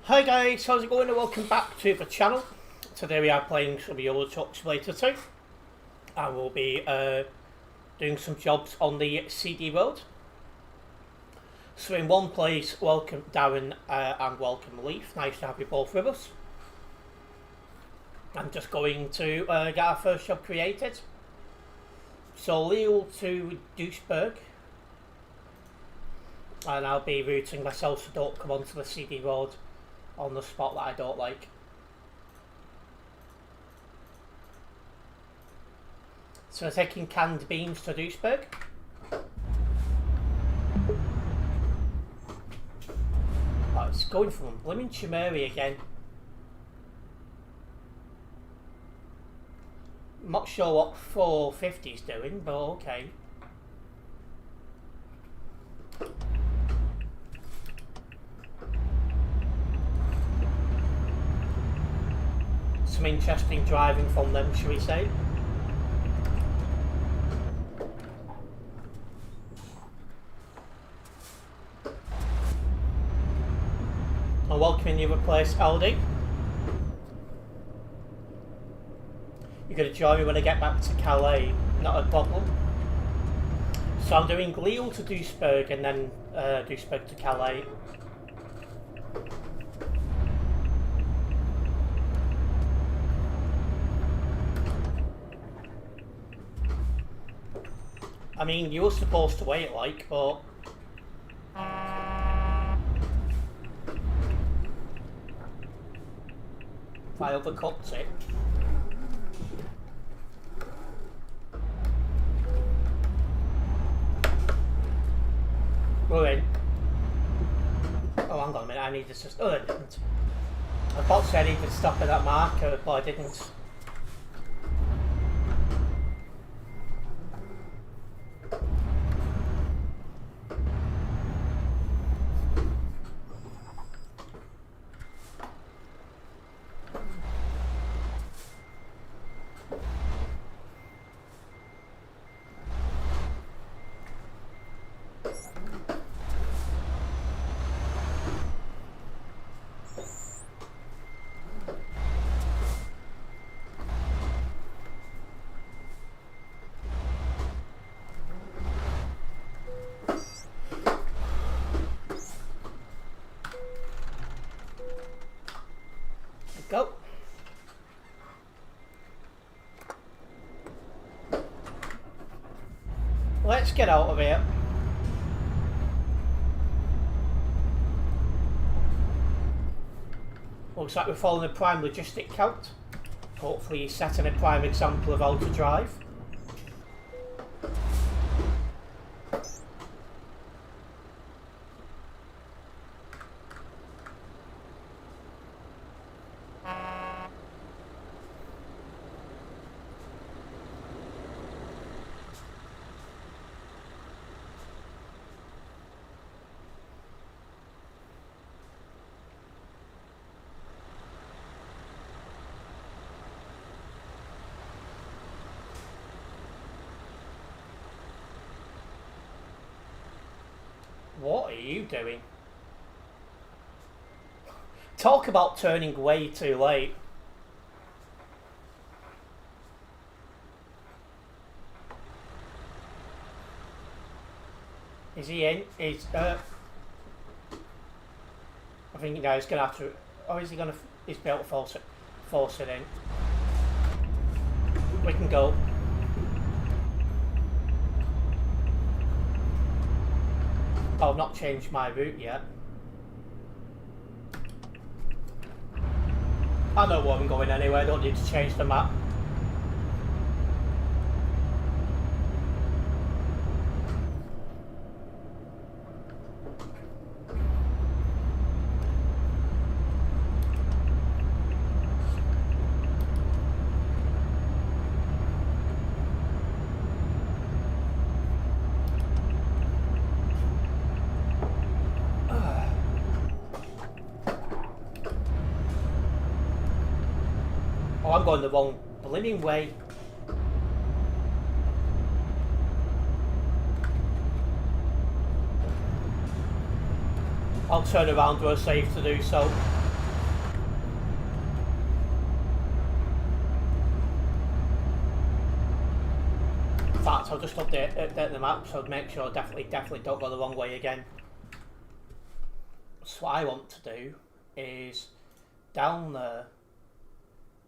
Hi guys, how's it going and welcome back to the channel. Today we are playing some Euro Truck Simulator 2 and we'll be doing some jobs on the CD road. So in one place, welcome Darren and welcome Leaf. Nice to have you both with us. I'm just going to get our first job created. So Lille to Duisburg. And I'll be routing myself so don't come onto the CD road on the spot that I don't like. So we're taking canned beans to Duisburg. Oh, it's going from blimmin' Chimeri again. I'm not sure what 450 is doing, but okay. Some interesting driving from them, shall we say. And welcoming you to place Aldi. You're going to join me when I get back to Calais, not a problem. So I'm doing Lille to Duisburg and then Duisburg to Calais. I mean, you were supposed to wait like, but... if I overcooked it... we're in. Oh, hang on a minute, I need to just... oh, I didn't. I thought I needed to stop at that marker, but I didn't. Go. Let's get out of here. Looks like we're following a prime logistic count. Hopefully he's setting a prime example of how to drive. What are you doing? Talk about turning way too late. Is he in? I think now he's gonna have to. Or is he gonna? He's be able to force it in. We can go. Oh, I've not changed my route yet. I know where I'm going anyway, I don't need to change the map. I'm going the wrong blimmin' way. I'll turn around where it's safe to do so. fact, I'll just update the map so I'd make sure I definitely don't go the wrong way again. So what I want to do is down there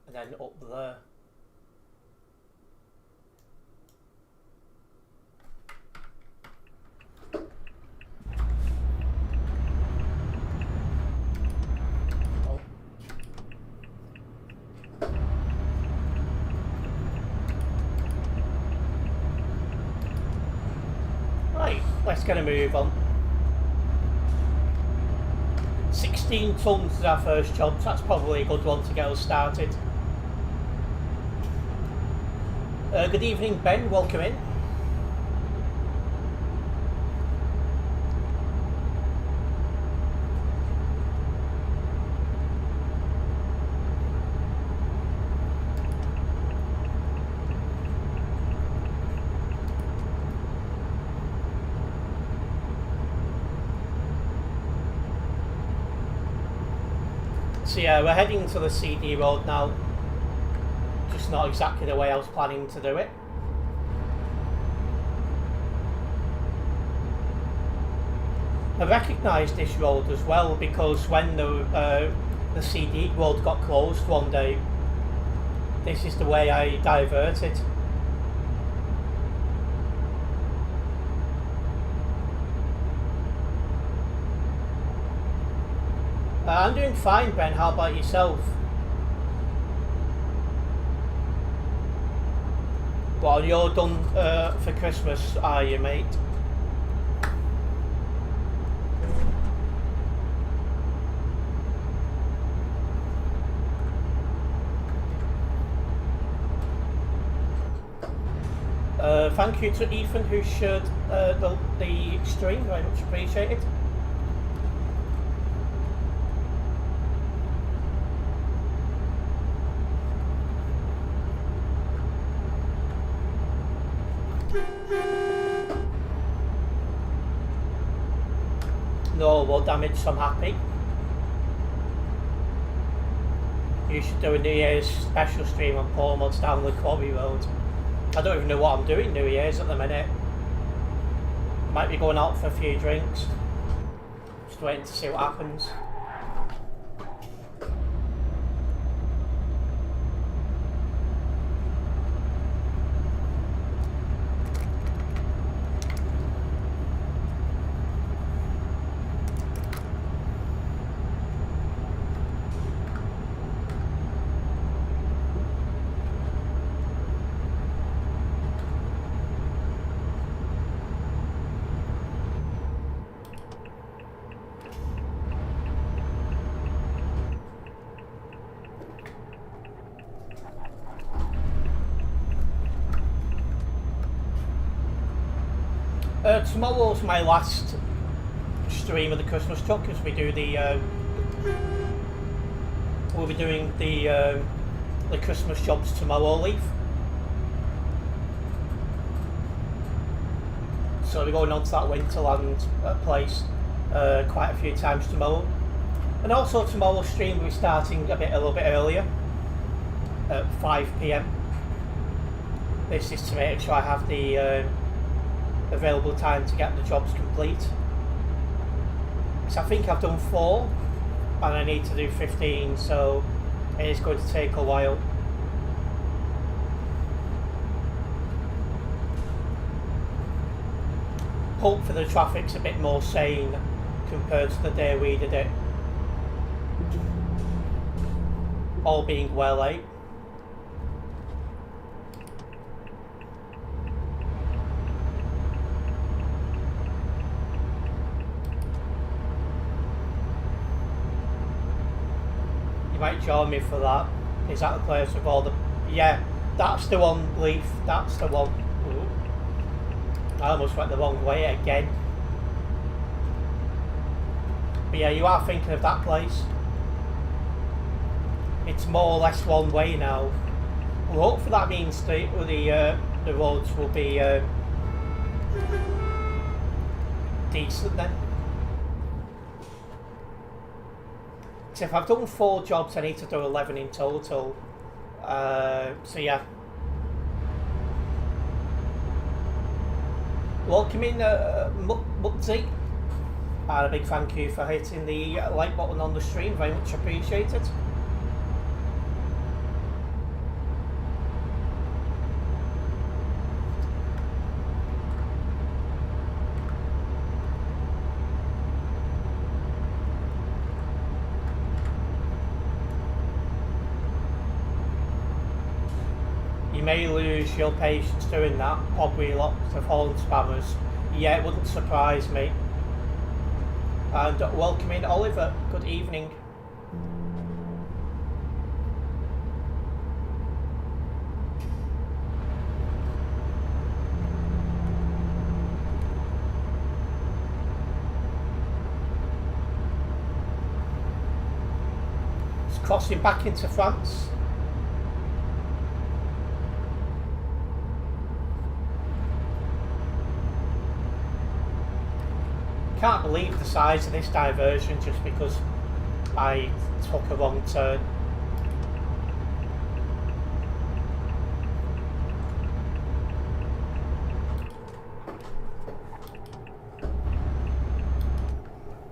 and then up there. Right, let's get a move on. 16 tons is our first job, so that's probably a good one to get us started. Good evening, Ben, welcome in. So yeah, we're heading to the CD road now, just not exactly the way I was planning to do it. I recognised this road as well because when the CD road got closed one day, this is the way I diverted. I'm doing fine, Ben. How about yourself? Well, you're done for Christmas, are you, mate? Thank you to Ethan who shared the stream, very much appreciated. No more damage, so I'm happy. You should do a New Year's special stream on Paul Mods down the Quarry Road. I don't even know what I'm doing New Year's at the minute. Might be going out for a few drinks. Just waiting to see what happens. Tomorrow's my last stream of the Christmas truck because we do the we'll be doing the Christmas jobs tomorrow, Leaf. So we're going on to that Winterland place quite a few times tomorrow, and also tomorrow's stream we're starting a little bit earlier at 5 PM. This is to make sure I have the available time to get the jobs complete. So I think I've done 4 and I need to do 15, so it is going to take a while. Hopefully the traffic's a bit more sane compared to the day we did it. All being well, eh? You might join me for that. Is that the place with all the... Yeah, that's the one, Leaf. That's the one. Ooh. I almost went the wrong way again. But yeah, you are thinking of that place. It's more or less one way now. Well, hopefully that means the roads will be decent then. So if I've done 4 jobs, I need to do 11 in total. So yeah. Welcome in Mutzi, and a big thank you for hitting the like button on the stream, very much appreciated. You may lose your patience doing that, probably lots of Holland spammers. Yeah, it wouldn't surprise me. And welcome in Oliver, good evening. It's crossing back into France. Can't believe the size of this diversion just because I took a wrong turn.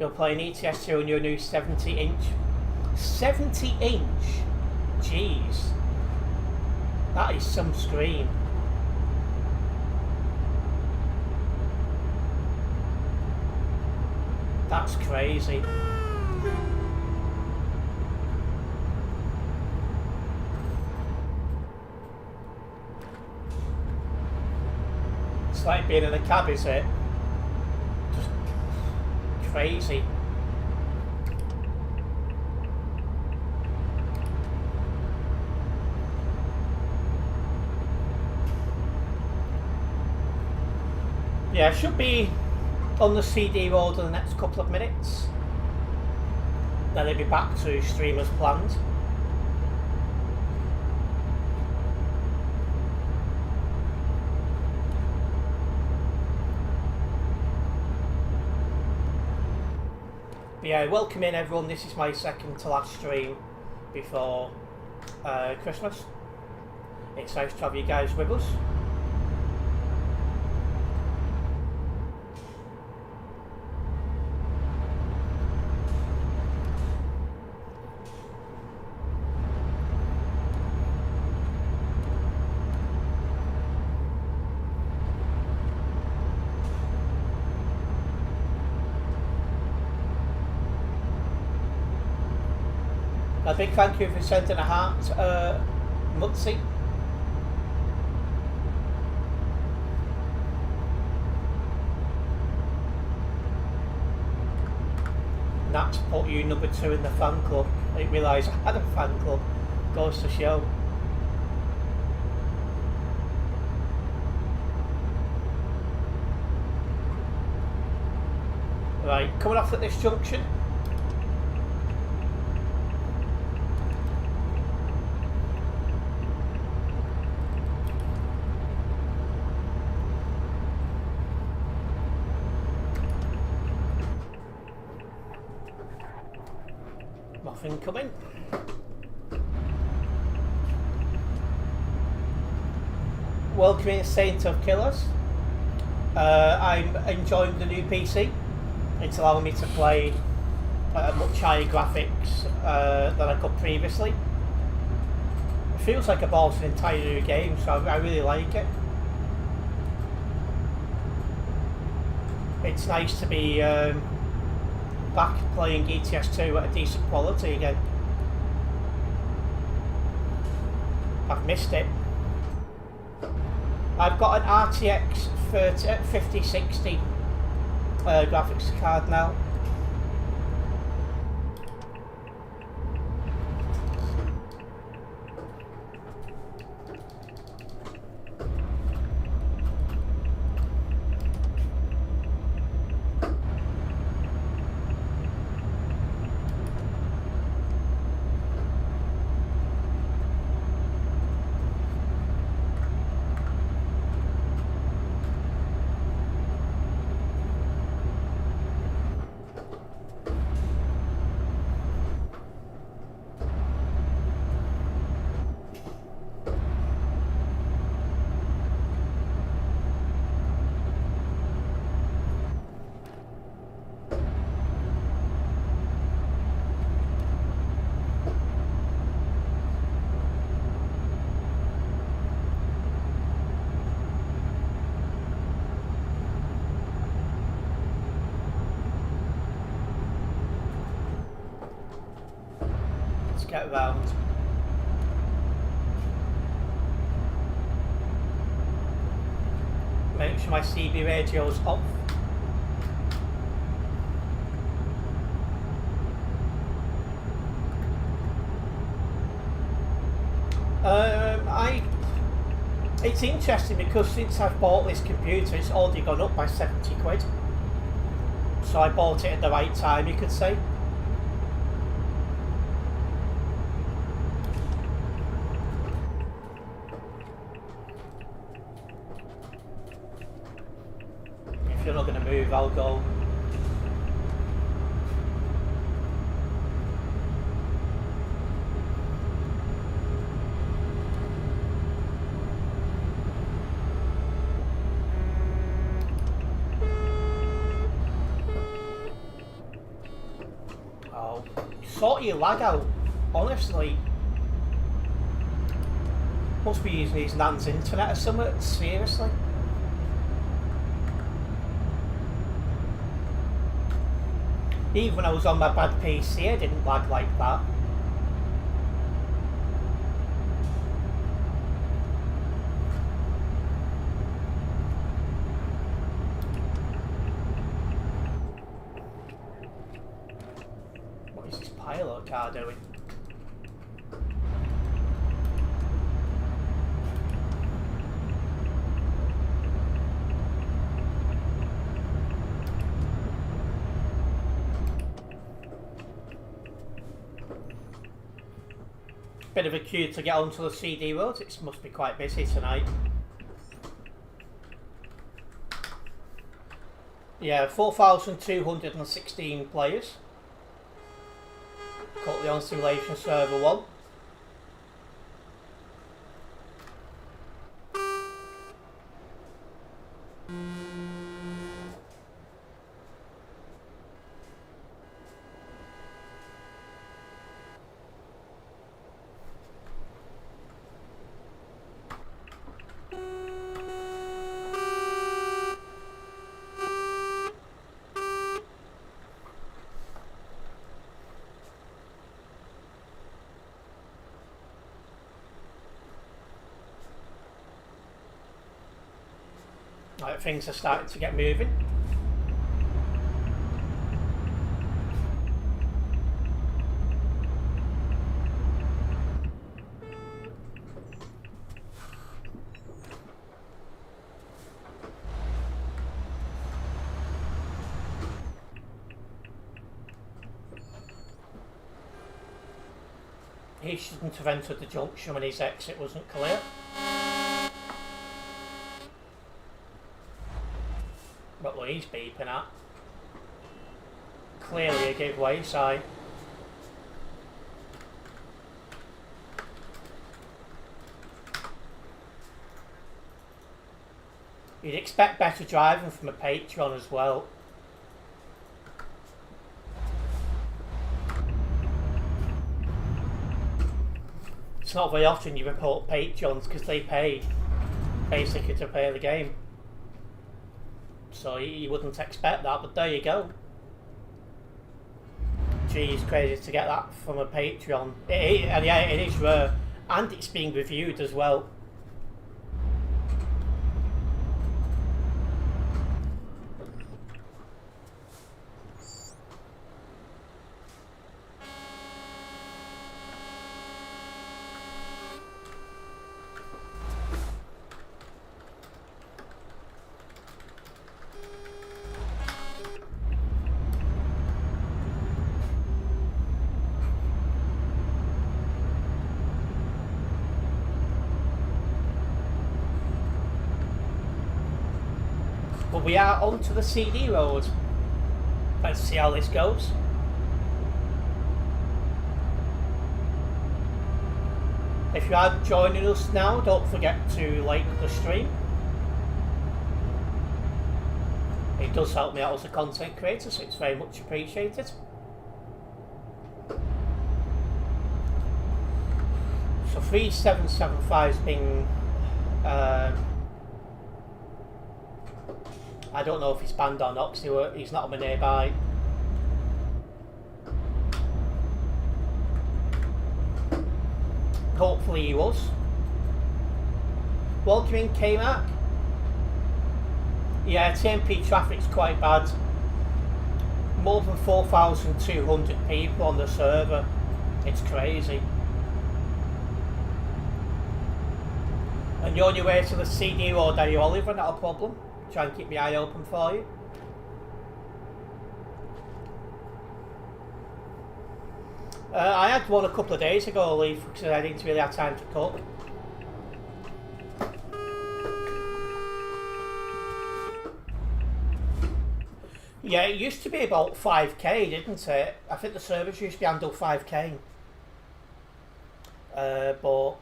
You're playing ETS2 on your new 70-inch. 70-inch? Jeez. That is some screen. That's crazy. It's like being in a cab, is it? Just crazy. Yeah, should be on the CD road in the next couple of minutes. Then they'll be back to stream as planned. But yeah, welcome in everyone. This is my second to last stream before Christmas. It's nice to have you guys with us. A big thank you for sending a heart, Mutzi. Nat put you number 2 in the fan club. I didn't realise I had a fan club. Goes to show. Right, coming off at this junction. Nothing coming. Welcome in Saint of Killers. I'm enjoying the new PC. It's allowing me to play at much higher graphics than I could previously. It feels like I bought an entire new game, so I really like it. It's nice to be back playing ETS2 at a decent quality again. I've missed it. I've got an RTX 5060 graphics card now. get around. Make sure my CB radio's off. It's interesting because since I've bought this computer, it's already gone up by 70 quid. So I bought it at the right time, you could say. If you're not going to move, I'll go. Sort your lag out, honestly. Must be using his nan's internet or something, seriously. Even when I was on my bad PC, I didn't lag like that. Pilot car doing? Bit of a queue to get onto the CD road. It must be quite busy tonight. Yeah, 4,216 players. Currently on simulation server 1. Right, things are starting to get moving. He shouldn't have entered the junction when his exit wasn't clear. But look, he's beeping at. Clearly a giveaway sign. You'd expect better driving from a patron as well. It's not very often you report patrons because they pay basically to play the game. So you wouldn't expect that, but there you go. Geez, crazy to get that from a Patreon. And yeah, it is rare. And it's being reviewed as well. But we are onto the CD road. Let's see how this goes. If you are joining us now, don't forget to like the stream. It does help me out as a content creator, so it's very much appreciated. So 3775's been I don't know if he's banned or not because he's not on my nearby. Hopefully he was. Welcome in, K-Mac. Yeah, TMP traffic's quite bad. More than 4,200 people on the server. It's crazy. And you're on your way to the CD Road, are you, Oliver? Not a problem. Try and keep my eye open for you. I had one a couple of days ago, Leaf, because I didn't really have time to cook. Yeah, it used to be about 5k, didn't it? I think the service used to handle 5k. But...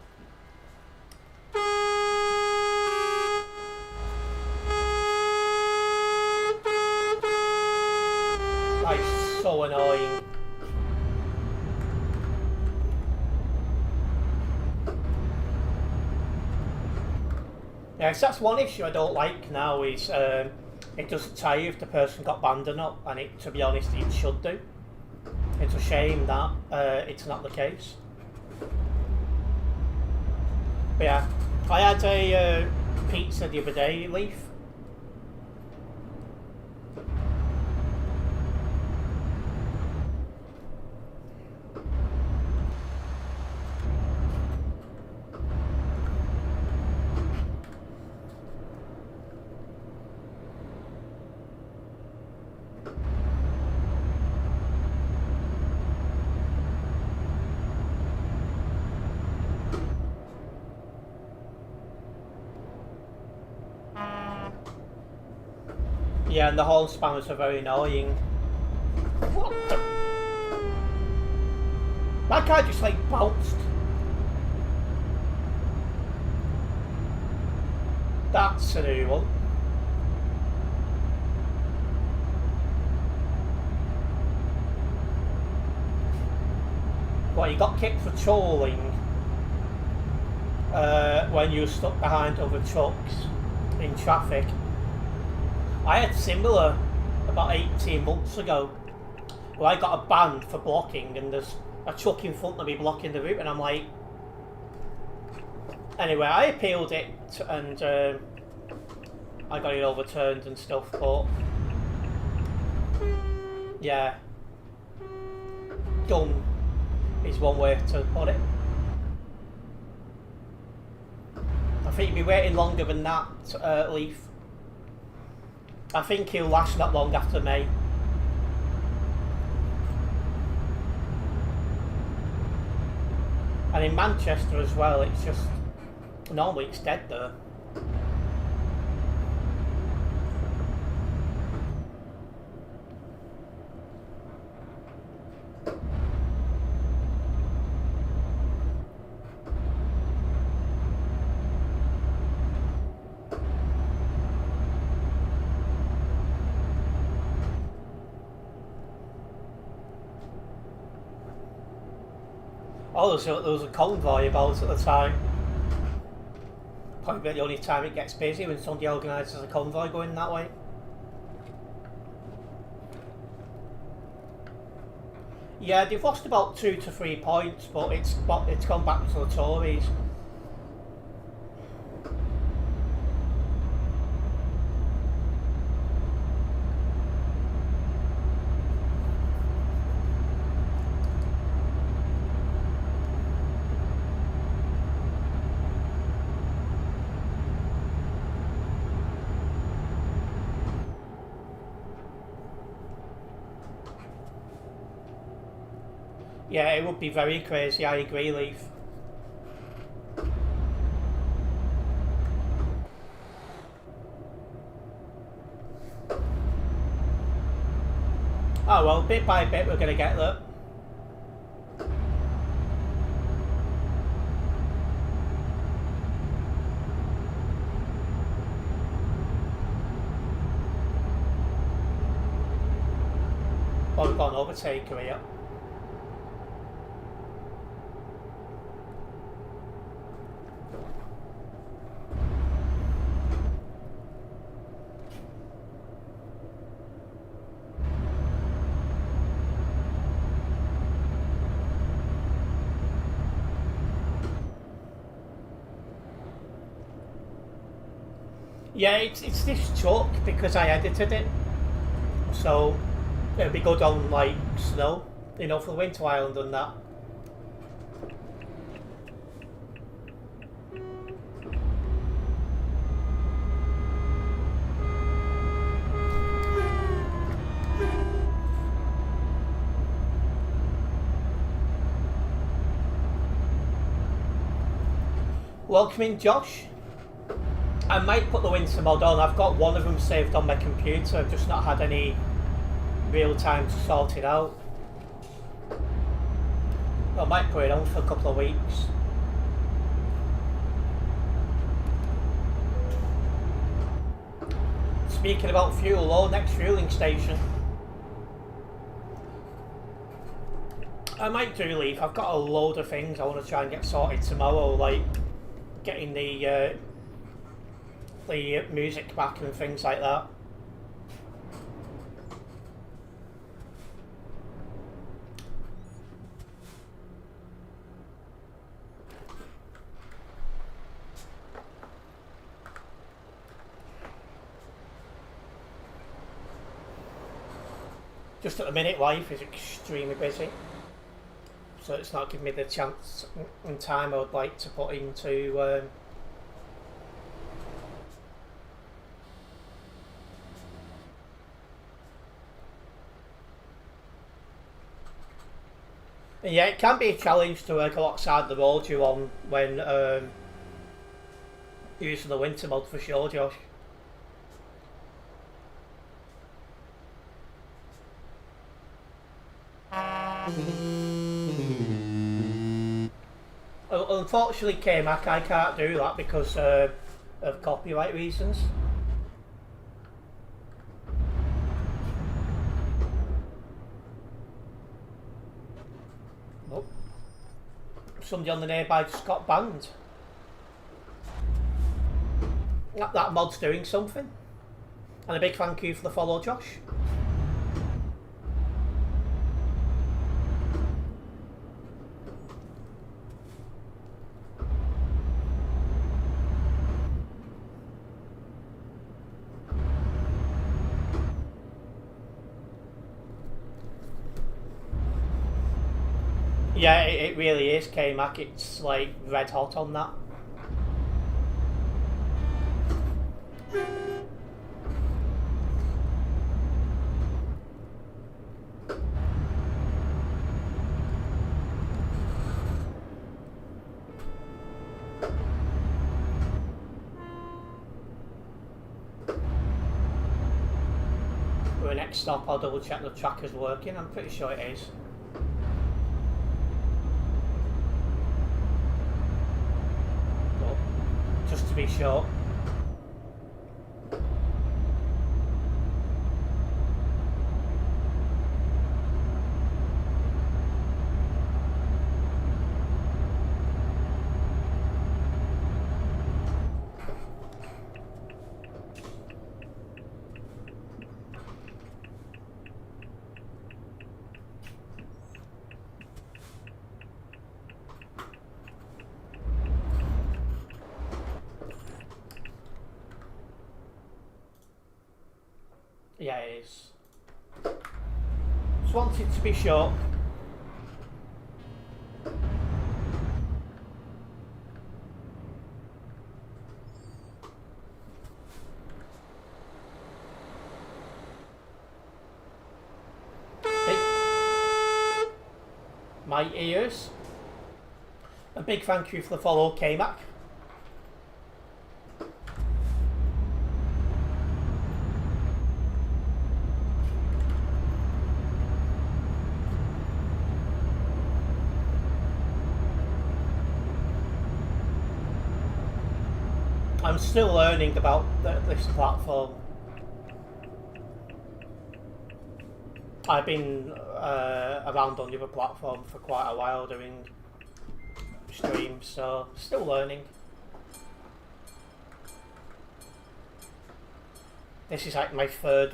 That's so annoying. Yes, that's one issue I don't like now is it doesn't tell you if the person got banned or not, and to be honest, it should do. It's a shame that it's not the case. But yeah, I had a pizza the other day, Leaf. Yeah, and the horn spammers are very annoying. What the? That guy just like bounced. That's a new one. Well, you got kicked for trolling when you were stuck behind other trucks in traffic. I had similar about 18 months ago where I got a ban for blocking and there's a truck in front of me blocking the route and I'm like... Anyway, I appealed it and I got it overturned and stuff, but... Yeah. Dumb is one way to put it. I think you'd be waiting longer than that, Leaf. I think he'll last not long after May. And in Manchester as well, it's just... Normally it's dead there. Oh, there was a convoy about at the time. Probably the only time it gets busy when somebody organises a convoy going that way. Yeah, they've lost about 2 to 3 points, but it's gone back to the Tories. Yeah, it would be very crazy, I agree, Leaf. Oh well, bit by bit we're going to get there. Oh, we've got an overtaker here. Yeah, it's this truck because I edited it, so it'll be good on like snow, you know, for the Winter Island and that. Welcome in, Josh. I might put the winter mod on. I've got one of them saved on my computer. I've just not had any real time to sort it out. I might put it on for a couple of weeks. Speaking about fuel, or next fueling station. I might do leave. I've got a load of things I want to try and get sorted tomorrow, like getting the music back and things like that. Just at the minute, life is extremely busy, so it's not giving me the chance and time I would like to put into and yeah, it can be a challenge to work alongside the road you're on when using the winter mod for sure, Josh. Unfortunately, K-Mac, I can't do that because of copyright reasons. Nope. Somebody on the nearby just got banned. That mod's doing something. And a big thank you for the follow, Josh. Yeah, it really is, K-Mac. It's like red hot on that. For the next stop, I'll double check the tracker's working. I'm pretty sure it is. Just to be sure. Yeah, it is. Just wanted to be sure. Hey. My ears. A big thank you for the follow, K-Mac. I'm still learning about this platform. I've been around on the other platform for quite a while doing streams, so still learning. This is like my fourth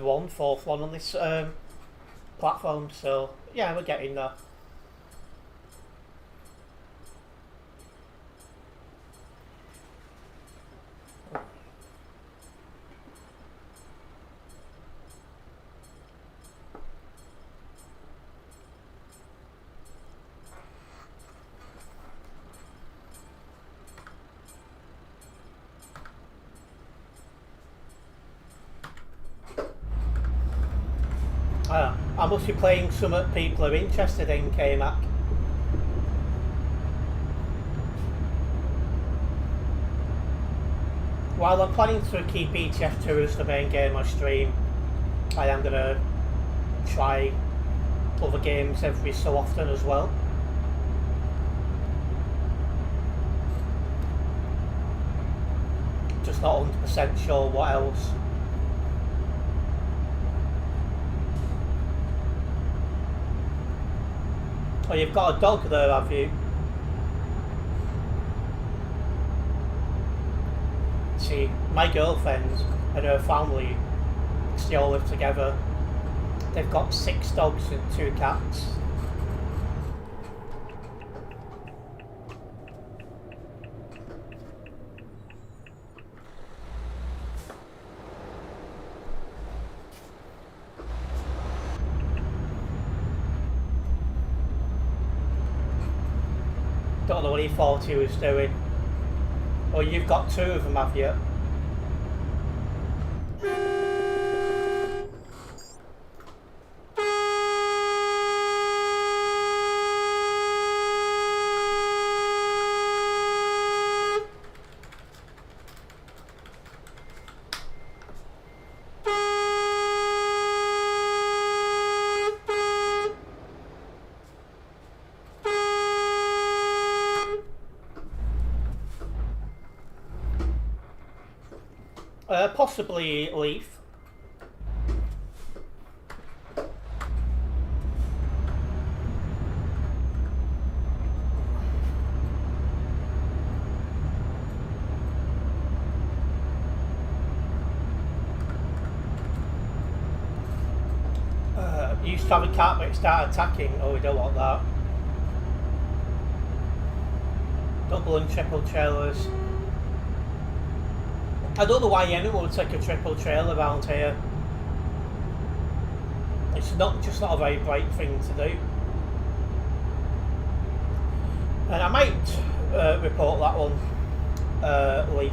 one on this platform, so yeah, we're getting there. must be playing some that people are interested in, K-Mac. While I'm planning to keep ETF2 as the main game I stream, I am going to try other games every so often as well. Just not 100% sure what else. Oh, you've got a dog there, have you? See, my girlfriend and her family, they all live together. They've got 6 dogs and 2 cats. Don't know what he thought he was doing. Oh, you've got 2 of them, have you? Possibly Leaf. Used to have a cat but it started attacking. Oh, we don't want that. Double and triple trailers. I don't know why anyone would take a triple trail around here. It's just not a very bright thing to do. And I might report that one, Leaf.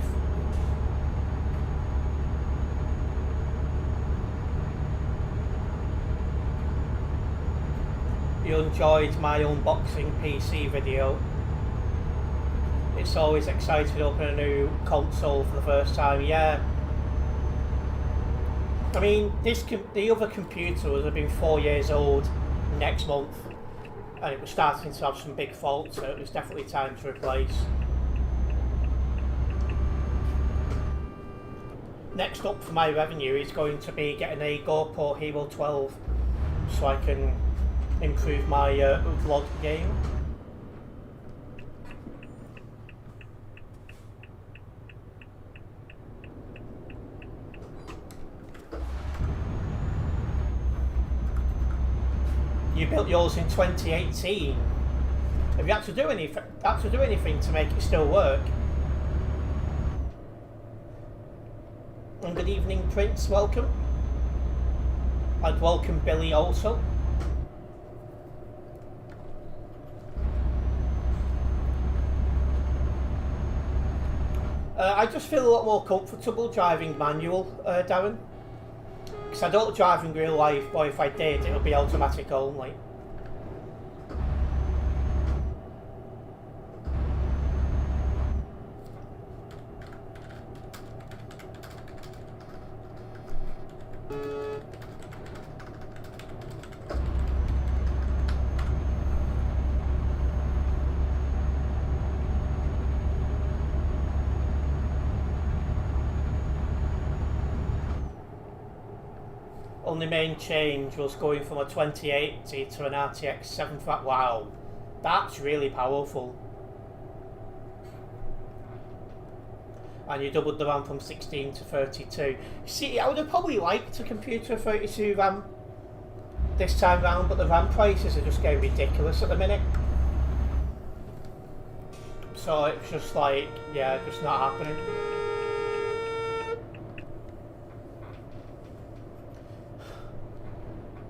You enjoyed my unboxing PC video. It's always exciting to open a new console for the first time, yeah. I mean, the other computer would have been 4 years old next month, and it was starting to have some big faults, so it was definitely time to replace. Next up for my revenue is going to be getting a GoPro Hero 12, so I can improve my vlog game. You built yours in 2018. Have you had to do anything to make it still work? And good evening, Prince. Welcome. I'd welcome Billy also. I just feel a lot more comfortable driving manual, Darren. Because I don't drive in real life, but if I did, it would be automatic only. Only main change was going from a 2080 to an RTX 7. Wow, that's really powerful. And you doubled the RAM from 16 to 32. See, I would have probably liked a computer 32 RAM this time round, but the RAM prices are just getting ridiculous at the minute. So it's just like, yeah, just not happening.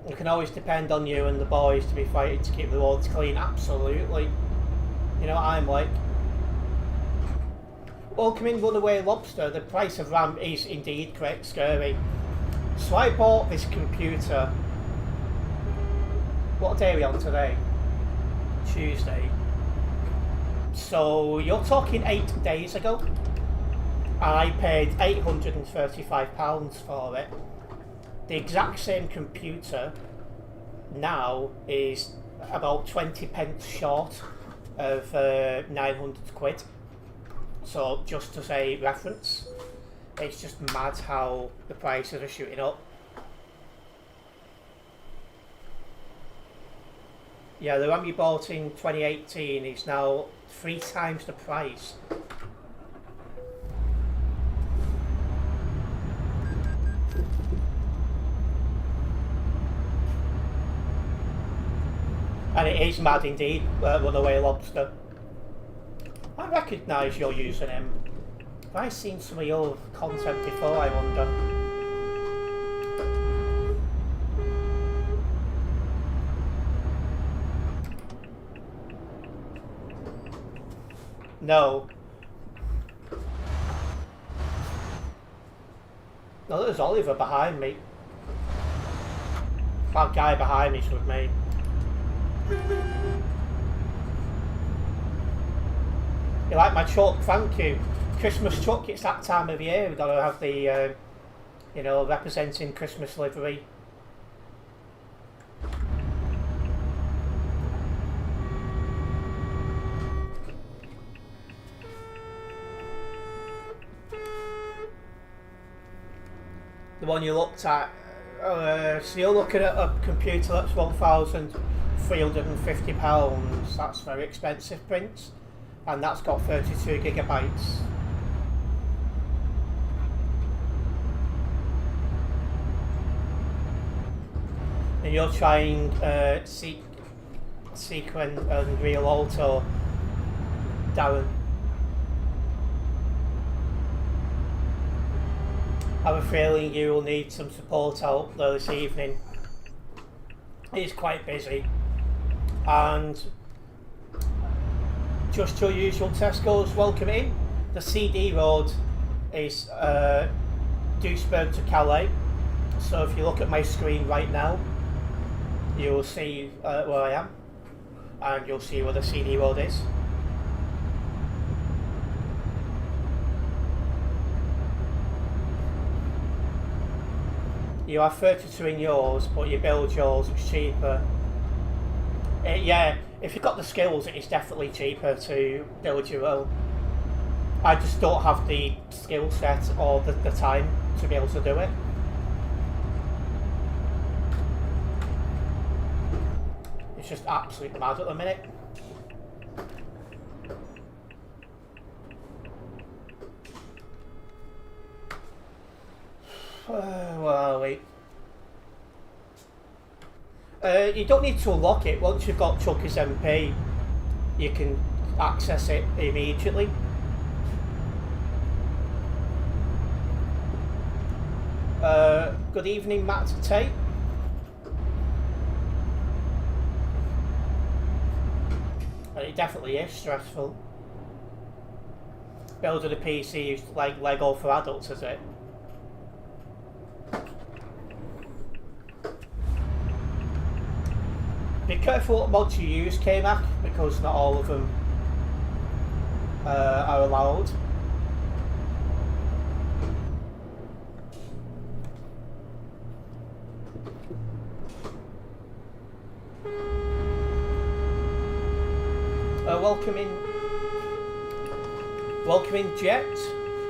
You can always depend on you and the boys to be fighting to keep the roads clean, absolutely. You know what I'm like. Welcoming Runaway Lobster, the price of RAM is indeed quite scary. So I bought this computer What day are we on today? Tuesday. So you're talking 8 days ago. I paid £835 for it. The exact same computer now is about 20 pence short of 900 quid. So just as a reference, it's just mad how the prices are shooting up. Yeah, the RAM you bought in 2018 is now 3 times the price. And it is mad indeed, Runaway Lobster. I recognise your username. Have I seen some of your content before, I wonder? No. No, there's Oliver behind me. That guy behind me's with me. You like my truck? Thank you. Christmas truck, it's that time of year. We've got to have the, you know, representing Christmas livery. The one you looked at, so you're looking at a computer that's £1,350. That's very expensive, Prince. And that's got 32 gigabytes. And you're trying Sequin and Real Auto, Darren. I have a feeling you will need some support out there this evening. It's quite busy. And just your usual Tesco's, welcome in. The CD road is Duisburg to Calais. So if you look at my screen right now, you will see where I am, and you'll see where the CD road is. You have 32 in yours, but you build yours, it's cheaper. Yeah, if you've got the skills, it's definitely cheaper to build your own. I just don't have the skill set or the time to be able to do it. It's just absolutely mad at the minute. Where are we? You don't need to unlock it. Once you've got Chucky's MP, you can access it immediately. Good evening, Matt Tate. It definitely is stressful. Building a PC is like Lego for adults, is it? Be careful what mods you use, K-Mac, because not all of them are allowed. Welcome in, Jet.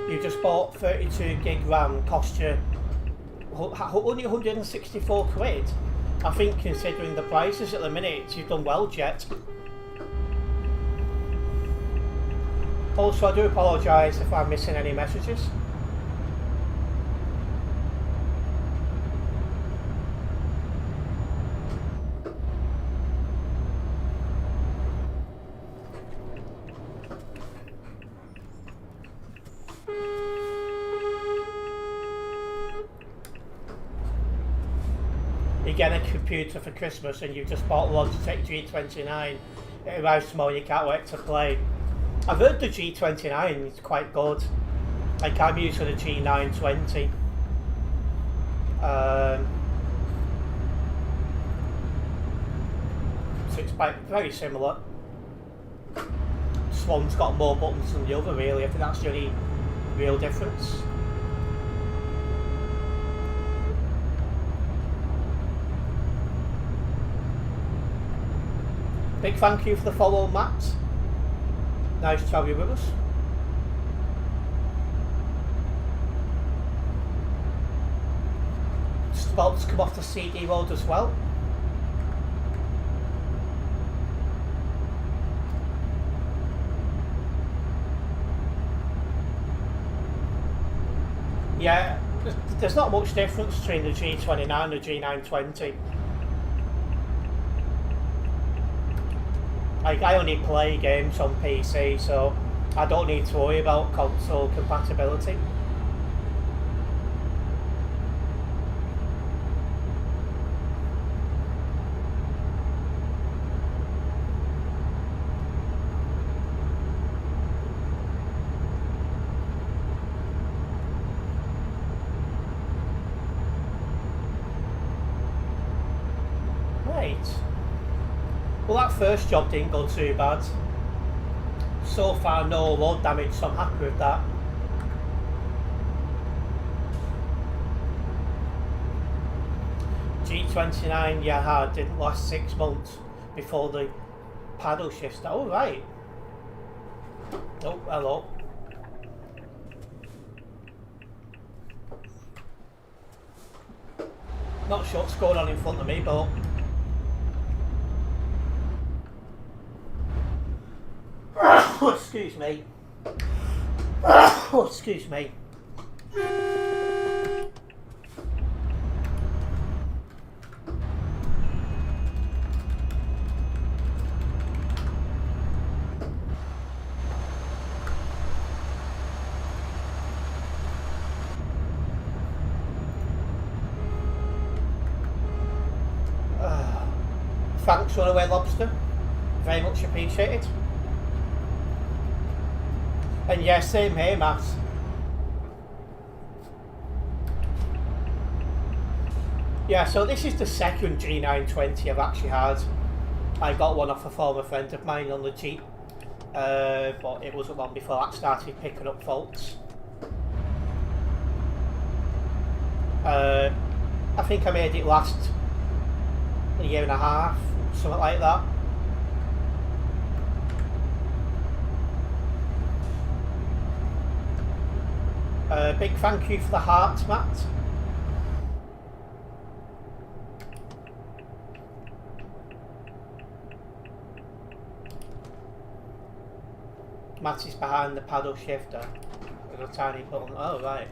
You just bought 32 gig RAM, cost you only 164 quid. I think considering the prices at the minute, you've done well, Jet. Also, I do apologise if I'm missing any messages. You get a computer for Christmas and you've just bought Logitech G29. It arrives tomorrow and you can't wait to play. I've heard the G29 is quite good. Like I'm using a G920. it's very similar. This one's got more buttons than the other, really. I think that's the only real difference. Big thank you for the follow, Matt. Nice to have you with us. Just about to come off the CD road as well. Yeah, there's not much difference between the G29 and the G920. Like, I only play games on PC, so I don't need to worry about console compatibility. Well, that first job didn't go too bad. So far, no load damage, so I'm happy with that. G29, yeah, didn't last 6 months before the paddle shift. Oh, right. Oh, hello. Not sure what's going on in front of me, but oh, excuse me. Oh, excuse me. Thanks, Runaway Lobster. Very much appreciated. And yeah, same here, Matt. Yeah, so this is the second G920 I've actually had. I got one off a former friend of mine on the Jeep, but it wasn't long before that started picking up faults. I think I made it last a year and a half, something like that. Big thank you for the heart, Matt. Matt is behind the paddle shifter with a tiny button. Oh, right.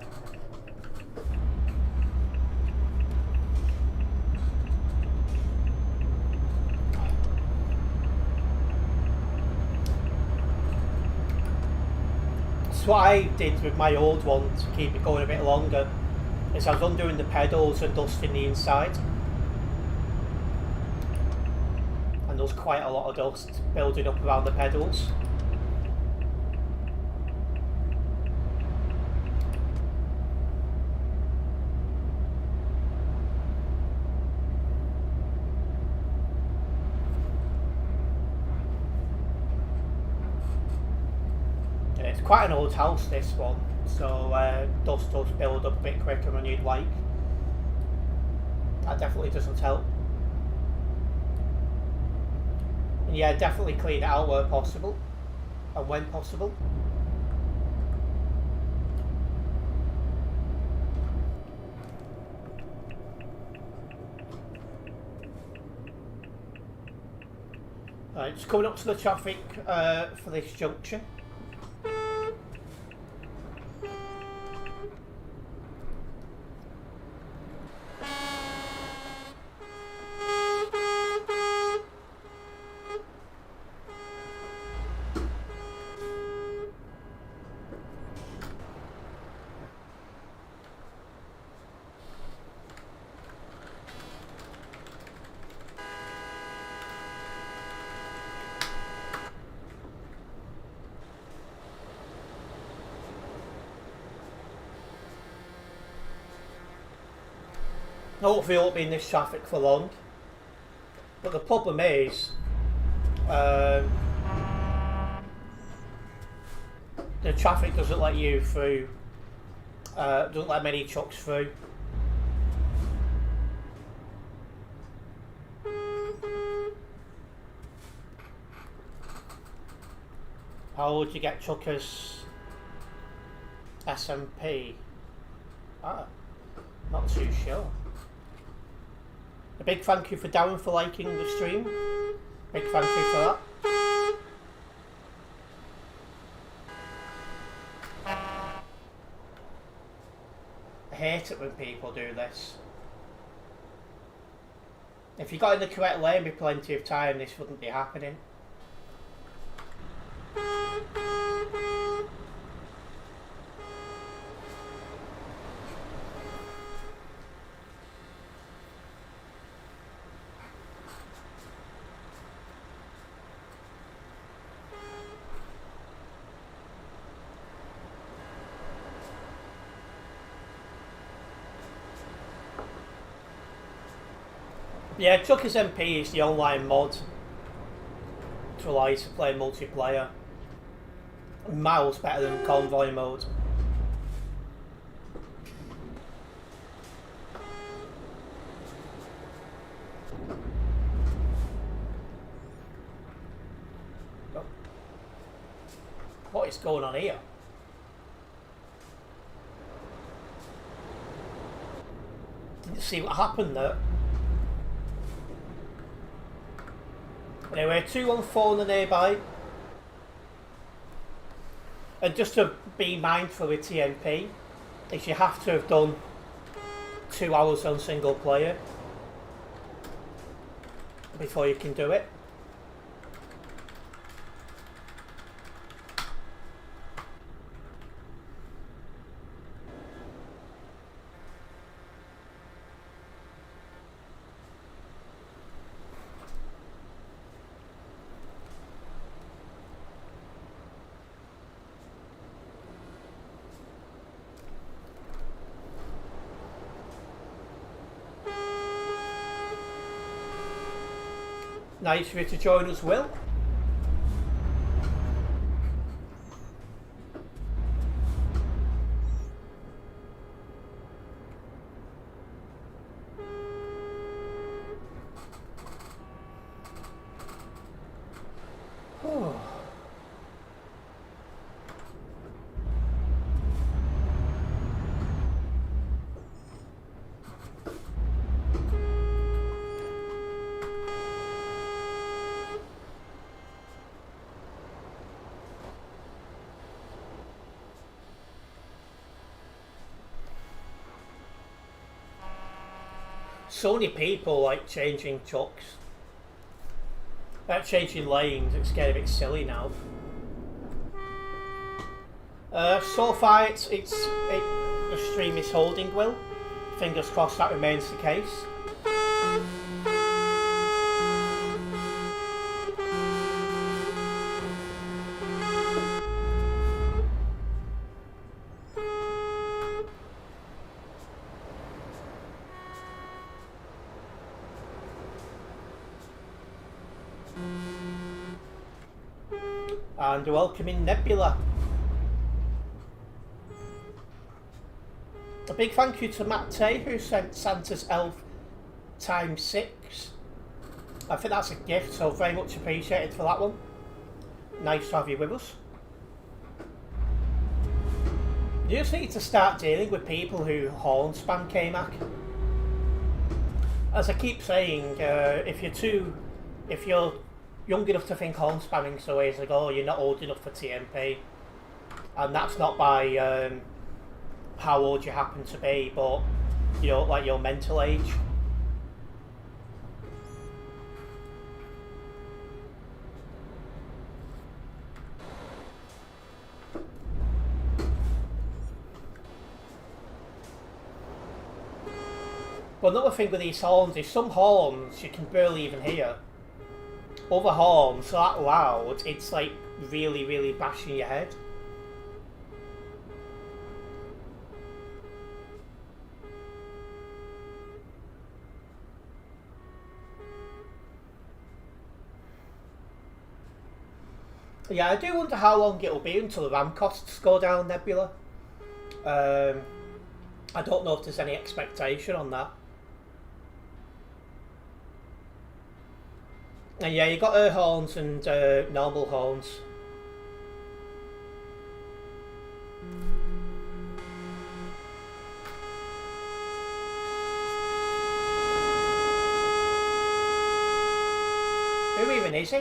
So what I did with my old one to keep it going a bit longer is I was undoing the pedals and dusting the inside, and there was quite a lot of dust building up around the pedals. It's quite an old house, this one, so dust does build up a bit quicker than you'd like. That definitely doesn't help. And yeah, definitely clean it out where possible and when possible. Right, just coming up to the traffic for this junction. Hopefully I won't be in this traffic for long. But the problem is, Um, the traffic doesn't let you through. Doesn't let many trucks through. How would you get truckers SMP? Ah, not too sure. A big thank you for Darren for liking the stream. Big thank you for that. I hate it when people do this. If you got in the correct lane with plenty of time, this wouldn't be happening. Yeah, Truckers MP is the online mod to allow you to play multiplayer. Miles better than convoy mode. What is going on here? Didn't see what happened there. Anyway, 214 on the nearby. And just to be mindful with TMP, is you have to have done 2 hours on single player before you can do it. Nice for you to join us, Will. So many people like changing trucks. Changing lanes, it's getting a bit silly now. So far, the stream is holding, Will. Fingers crossed that remains the case. And welcoming Nebula. A big thank you to Matt Tay, who sent Santa's Elf ×6. I think that's a gift, so very much appreciated for that one. Nice to have you with us. You just need to start dealing with people who horn spam K-Mac. As I keep saying, if you're young enough to think horn spamming so ways ago, you're not old enough for TMP. And that's not by how old you happen to be, but like your mental age. But another thing with these horns is some horns you can barely even hear. Other horns are that loud, it's like really, really bashing your head. Yeah, I do wonder how long it'll be until the RAM costs go down, Nebula. I don't know if there's any expectation on that. And yeah, you got air horns and normal horns. Who even is he?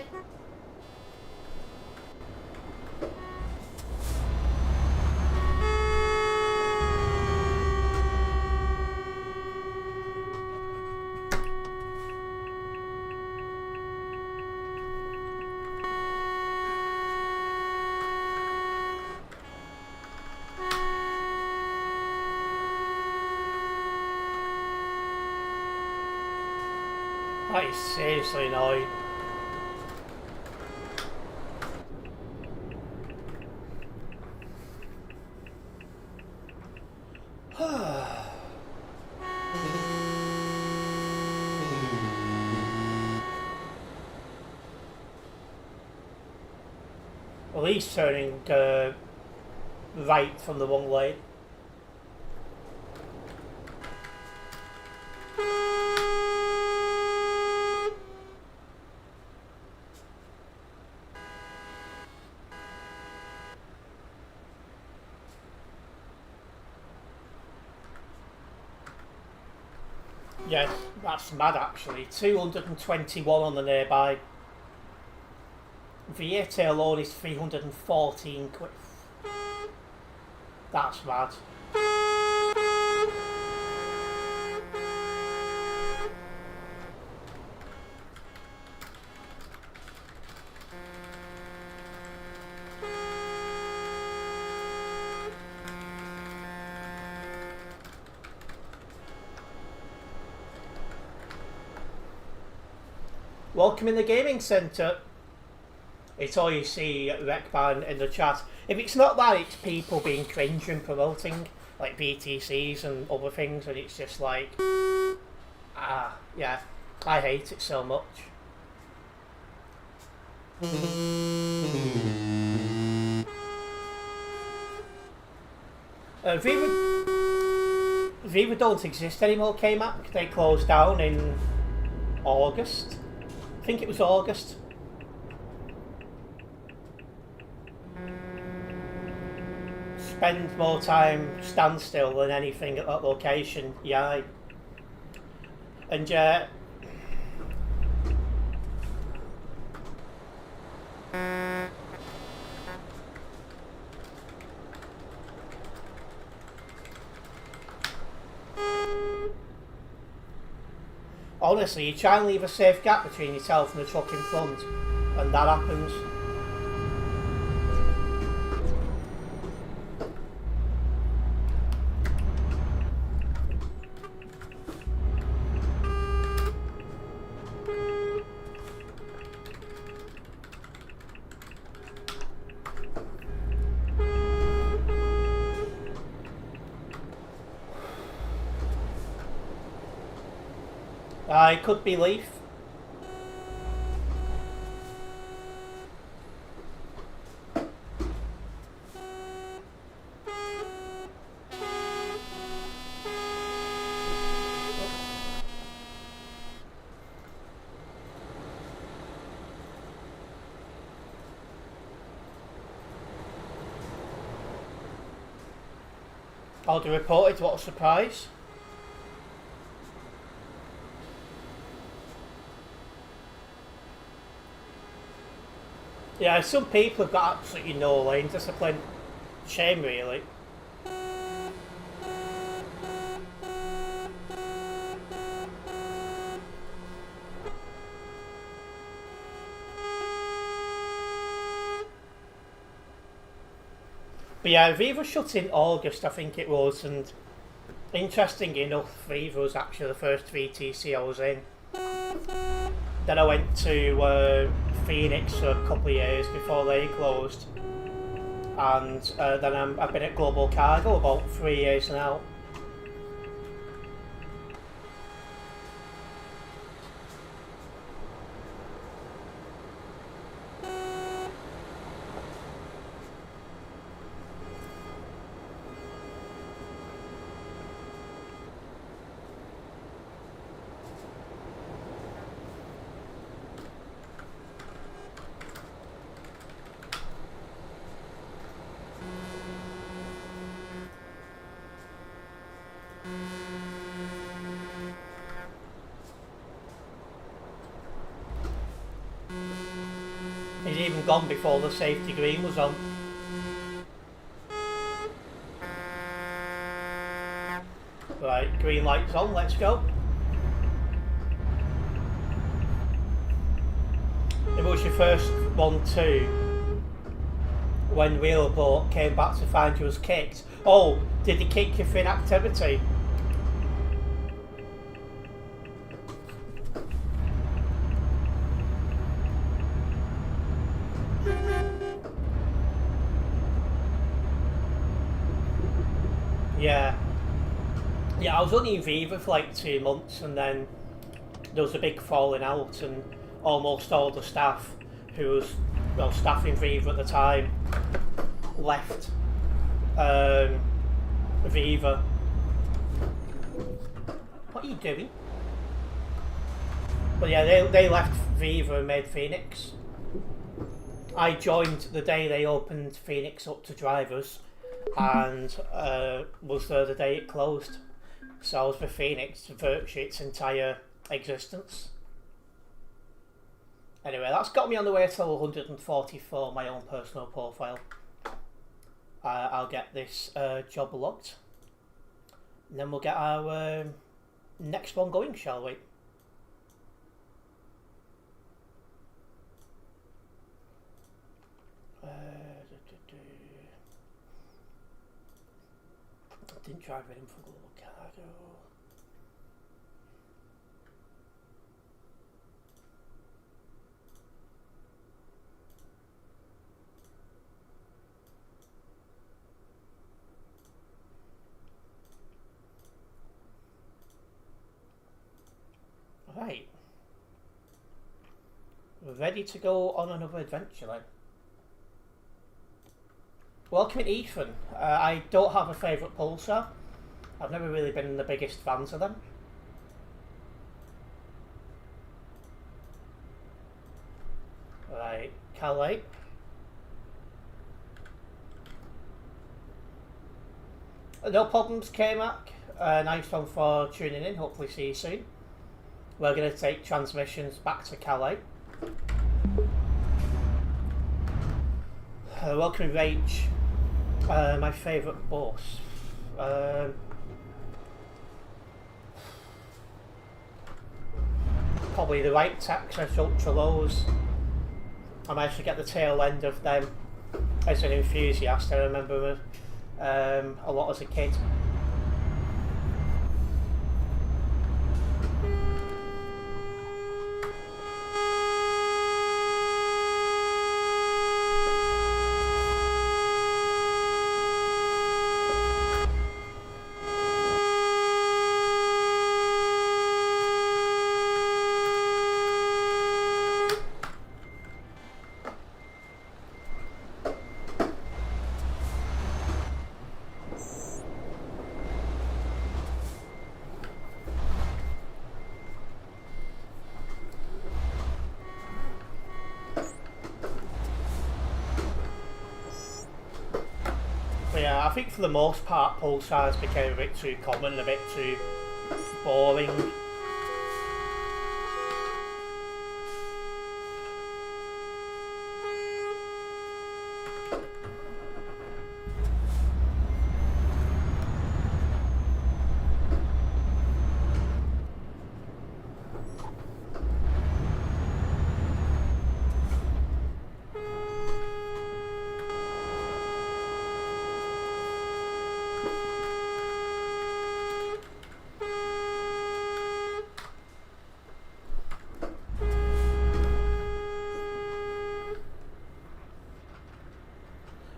That is seriously annoying. Well, he's turning right from the wrong lane. Yeah, that's mad actually. 221 on the nearby. VAT alone is 314 quid. That's mad. Welcome in the gaming centre. It's all you see at Recban in the chat. If it's not that, it's people being cringe and promoting like BTCs and other things, and it's just like, yeah, I hate it so much. Viva don't exist anymore, K-Mac. They closed down in August. I think it was August. Spend more time standstill than anything at that location, yeah. And honestly, you try and leave a safe gap between yourself and the truck in front, and that happens. It could be Leaf. Order reported, what a surprise. Yeah, some people have got absolutely no lane discipline. Shame, really. But yeah, Viva shut in August, I think it was, and interesting enough, Viva was actually the first VTC I was in. Then I went to Phoenix for a couple of years before they closed, and then I've been at Global Cargo about 3 years now. and gone before the safety green was on. Right, green light's on, let's go. It was your first one too, when Wheelboat came back to find you was kicked. Oh, did he kick you for inactivity? Yeah. Yeah, I was only in Viva for like 2 months, and then there was a big falling out, and almost all the staff who was, well, staff in Viva at the time left Viva. What are you doing? But yeah, they left Viva and made Phoenix. I joined the day they opened Phoenix up to drivers, and was there the day it closed. So I was with Phoenix virtually its entire existence. Anyway, that's got me on the way to 144, my own personal profile. I'll get this job logged, and then we'll get our next one going, shall we? I didn't drive it in for Global Cargo. Right. We're ready to go on another adventure then. Welcome in, Ethan. I don't have a favourite Pulsar. I've never really been the biggest fans of them. Right, Calais. No problems, K-Mac. Nice one for tuning in. Hopefully see you soon. We're going to take transmissions back to Calais. Welcome, Rach. My favourite boss. Probably the right Texas Ultra Lows. I managed to get the tail end of them as an enthusiast. I remember a lot as a kid. Yeah, I think for the most part Pulsars became a bit too common, a bit too boring.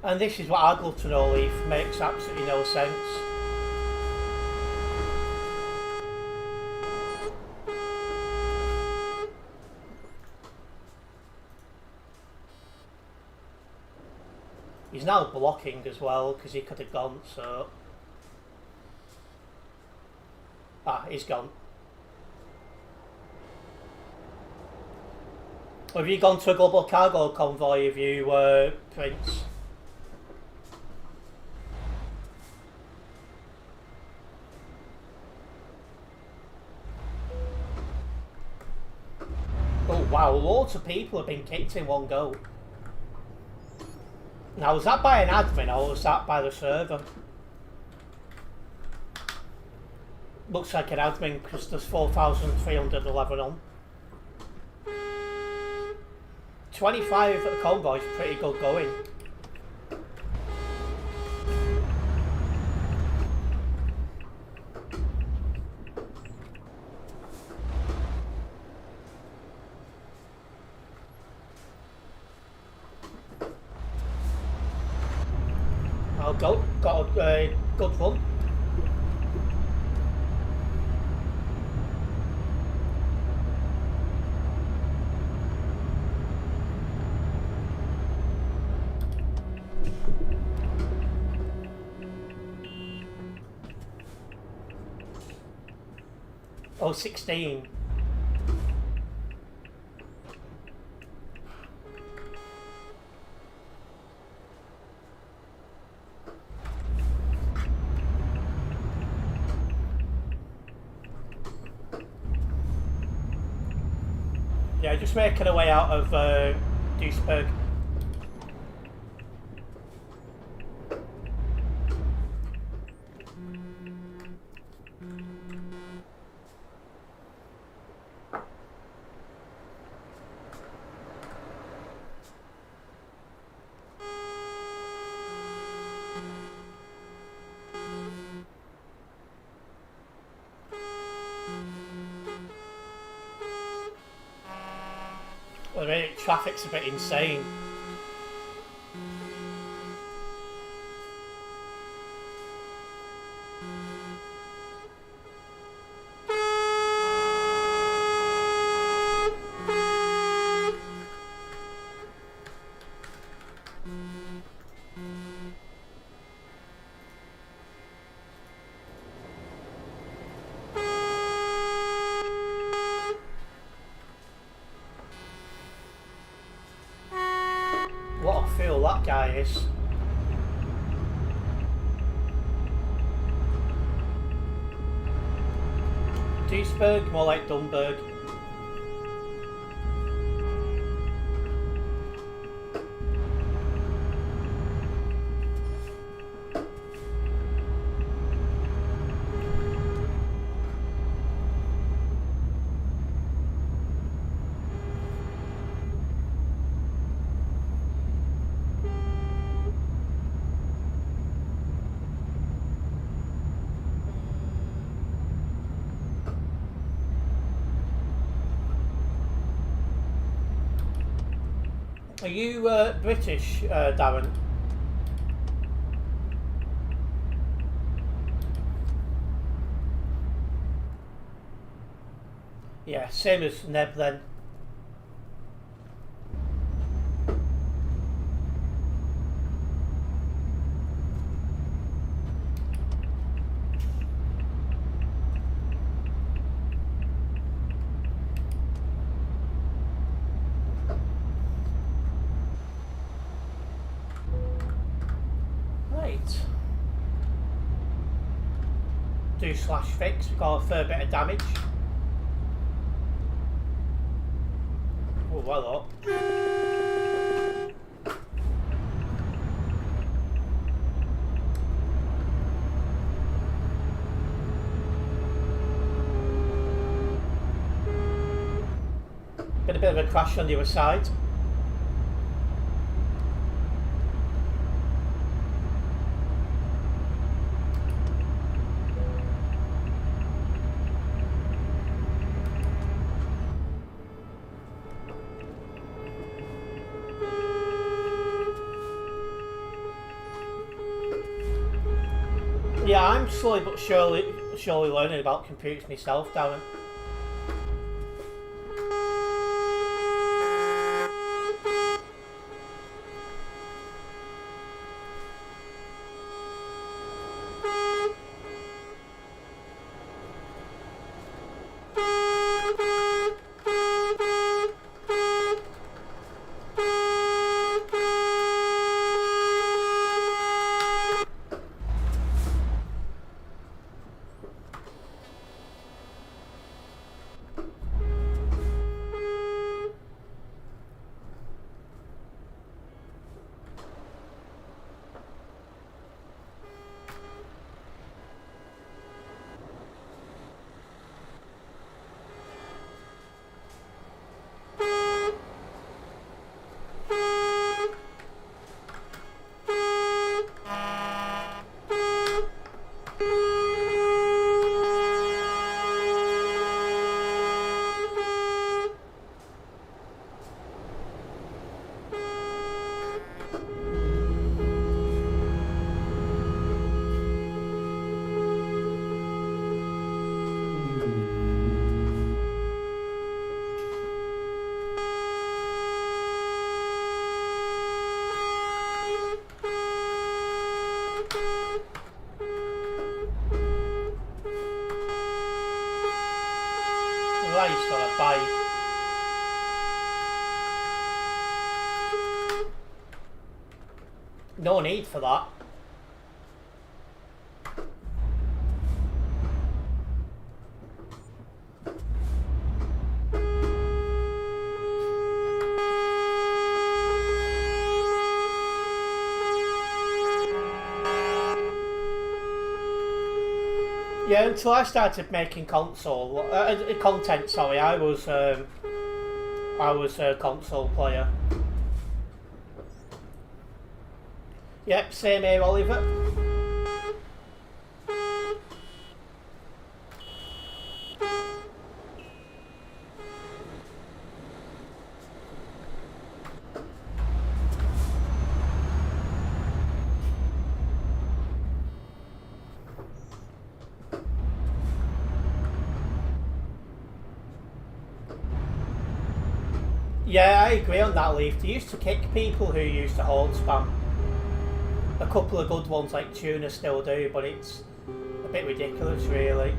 And this is what I'd love to know, Leaf. Makes absolutely no sense. He's now blocking as well, because he could have gone, so... Ah, he's gone. Have you gone to a global cargo convoy, have you, Prince? Oh wow, loads of people have been kicked in one go. Now, was that by an admin or was that by the server? Looks like an admin because there's 4,311 on. 25 at the convoy is pretty good going. I'll go. Got a good run. Oh, 16. Yeah, just making our way out of Duisburg. I mean, traffic's a bit insane. What a fool that guy is. Duisburg, more like Dunberg. Are you British, Darren? Yeah, same as Neb then. Do/fix, we got a fair bit of damage. Oh, well up. Been a bit of a crash on the other side. Yeah, I'm slowly but surely learning about computers myself, Darren. Christ on a bike. No need for that. Yeah, until I started making content. Sorry, I was a console player. Yep, same here, Oliver. Yeah, I agree on that, Leaf. They used to kick people who used to hold spam. A couple of good ones like Tuna still do, but it's a bit ridiculous, really.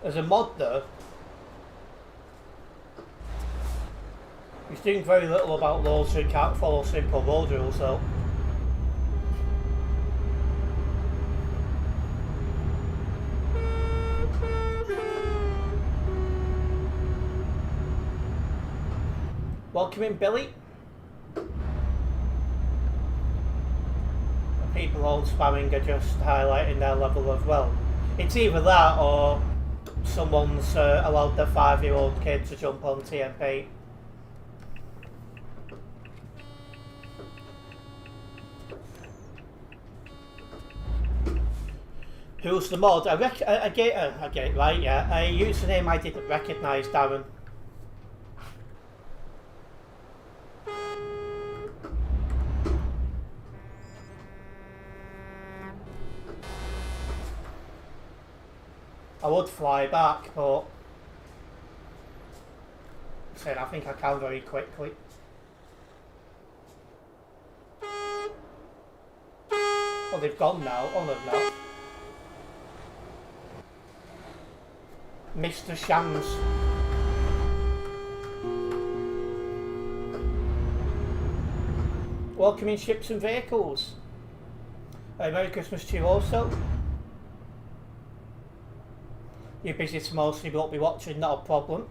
As a mod, though, he's doing very little about those who can't follow simple road rules, though. Welcome in, Billy. People all spamming are just highlighting their level of, well, it's either that or someone's allowed their 5-year-old kid to jump on TMP. Who's the mod? I get it right, yeah. A username I didn't recognise, Darren. I would fly back, but I think I can very quickly. Oh, they've gone now. Oh, they've not. Mr. Shams. Welcome in, Ships and Vehicles. Merry Christmas to you also. You're busy tomorrow, so you won't be watching, not a problem.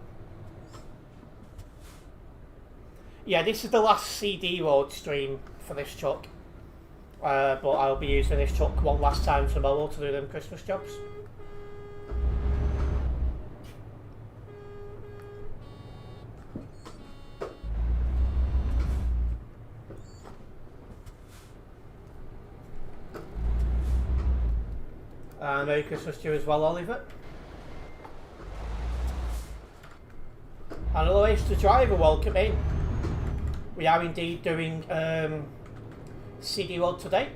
Yeah, this is the last CD road stream for this truck. But I'll be using this truck one last time tomorrow to do them Christmas jobs. And Merry Christmas to you as well, Oliver. And hello, it's the driver, welcome in. We are indeed doing CD Road today.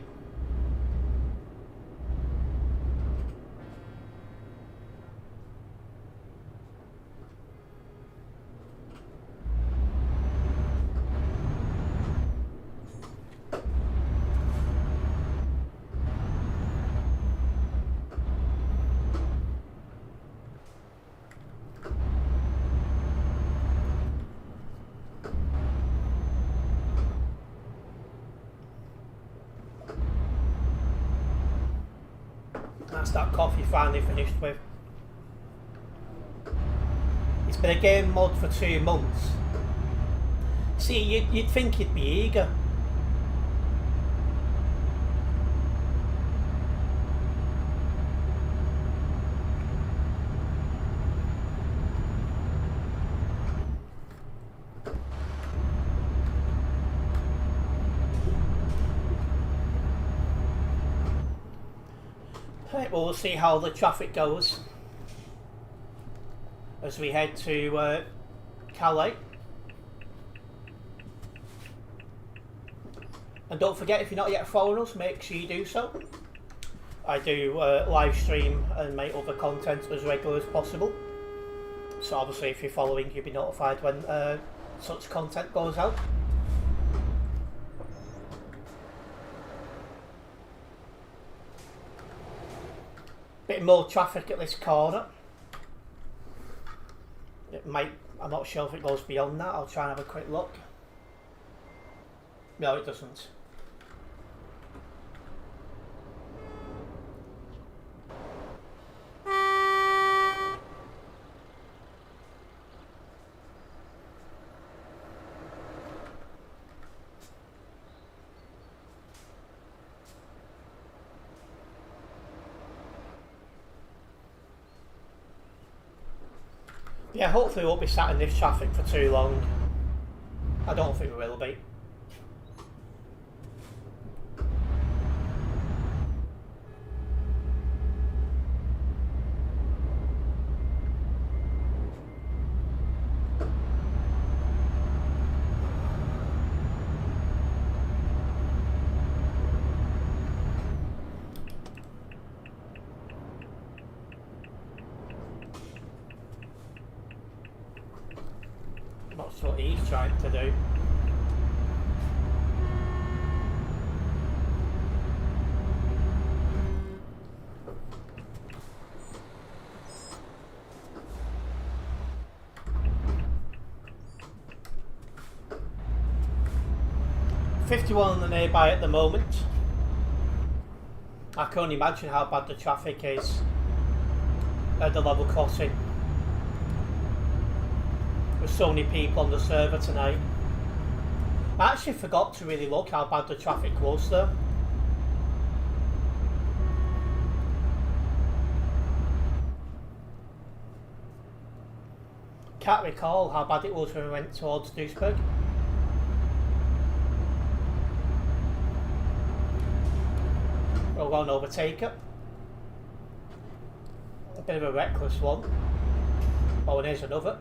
That's that coffee finally finished with. It's been a game mod for 2 months. See, you'd think you'd be eager. Right, well, we'll see how the traffic goes as we head to Calais. And don't forget, if you're not yet following us, make sure you do so. I do live stream and make other content as regular as possible. So obviously if you're following, you'll be notified when such content goes out. Bit more traffic at this corner. It might, I'm not sure if it goes beyond that. I'll try and have a quick look. No, it doesn't. Yeah, hopefully we won't be sat in this traffic for too long. I don't think we will be. That's what he's trying to do. .51 on the nearby at the moment. I can only imagine how bad the traffic is at the level crossing. There's so many people on the server tonight. I actually forgot to really look how bad the traffic was there. Can't recall how bad it was when we went towards Duisburg. We'll go and overtake it. A bit of a reckless one. Oh, and here's another.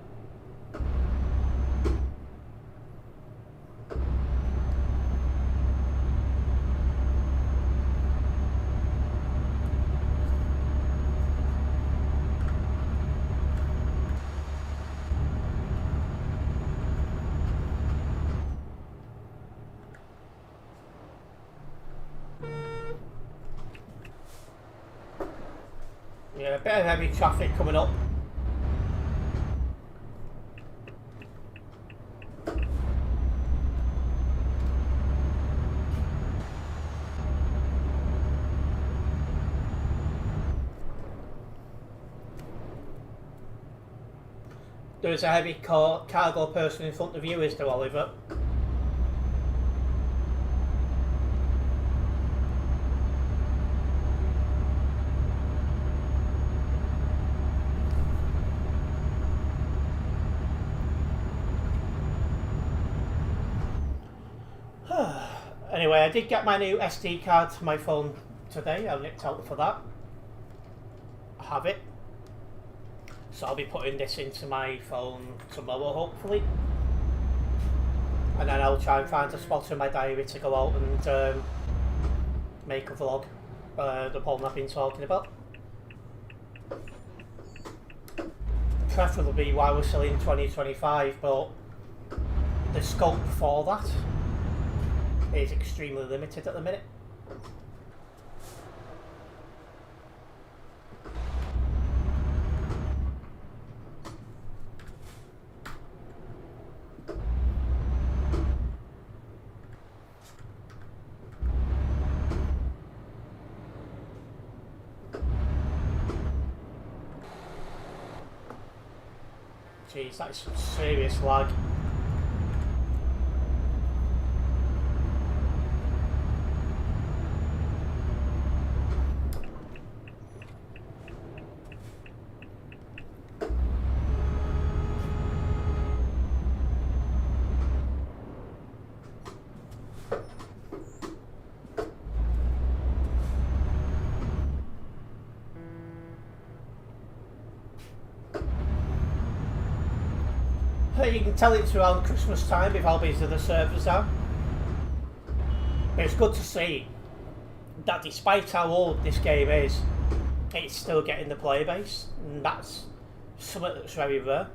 Yeah, a bit of heavy traffic coming up. There's a heavy cargo person in front of you, is there, Oliver? Anyway, I did get my new SD card to my phone today. I nipped out for that. I have it. So I'll be putting this into my phone tomorrow, hopefully. And then I'll try and find a spot in my diary to go out and make a vlog. The one I've been talking about. Preferably while we're still in 2025, but the scope for that is extremely limited at the minute. Jeez, that is some serious lag. You can tell it's around Christmas time with how busy the servers are. But it's good to see that despite how old this game is, it's still getting the player base, and that's something that's very rare.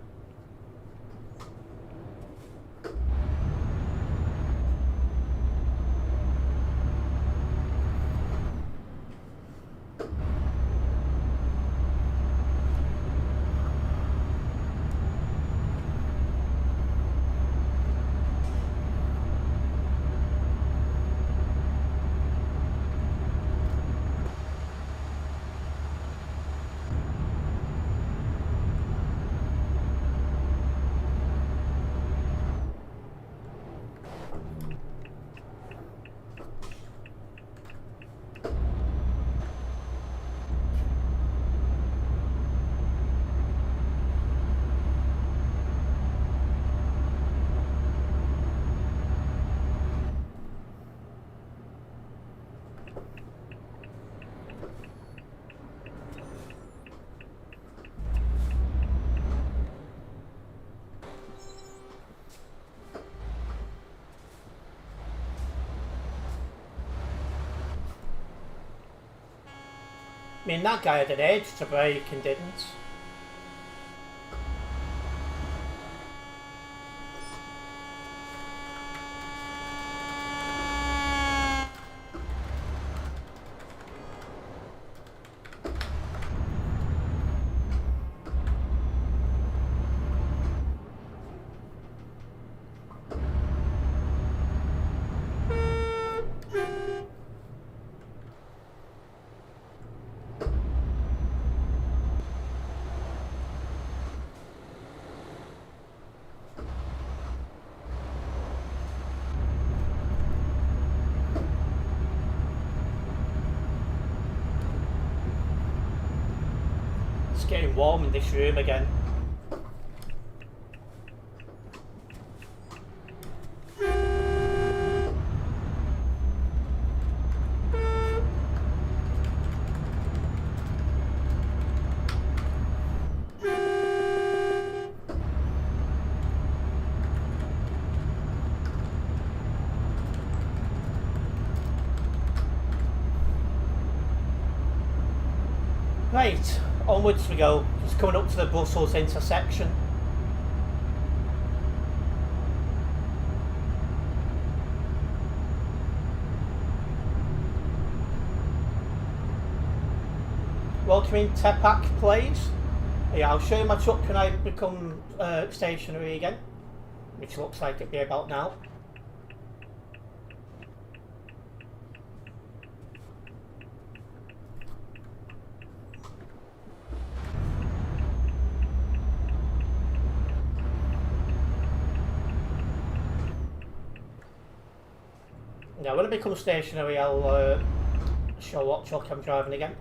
I mean, that guy had an edge to break and didn't. It's getting warm in this room again. Right, onwards we go. Just coming up to the Brussels intersection. Welcome in Tepak, please. Yeah, I'll show you my truck when I become stationary again, which looks like it'll be about now. Now, when I become stationary, I'll show what truck I'm driving again.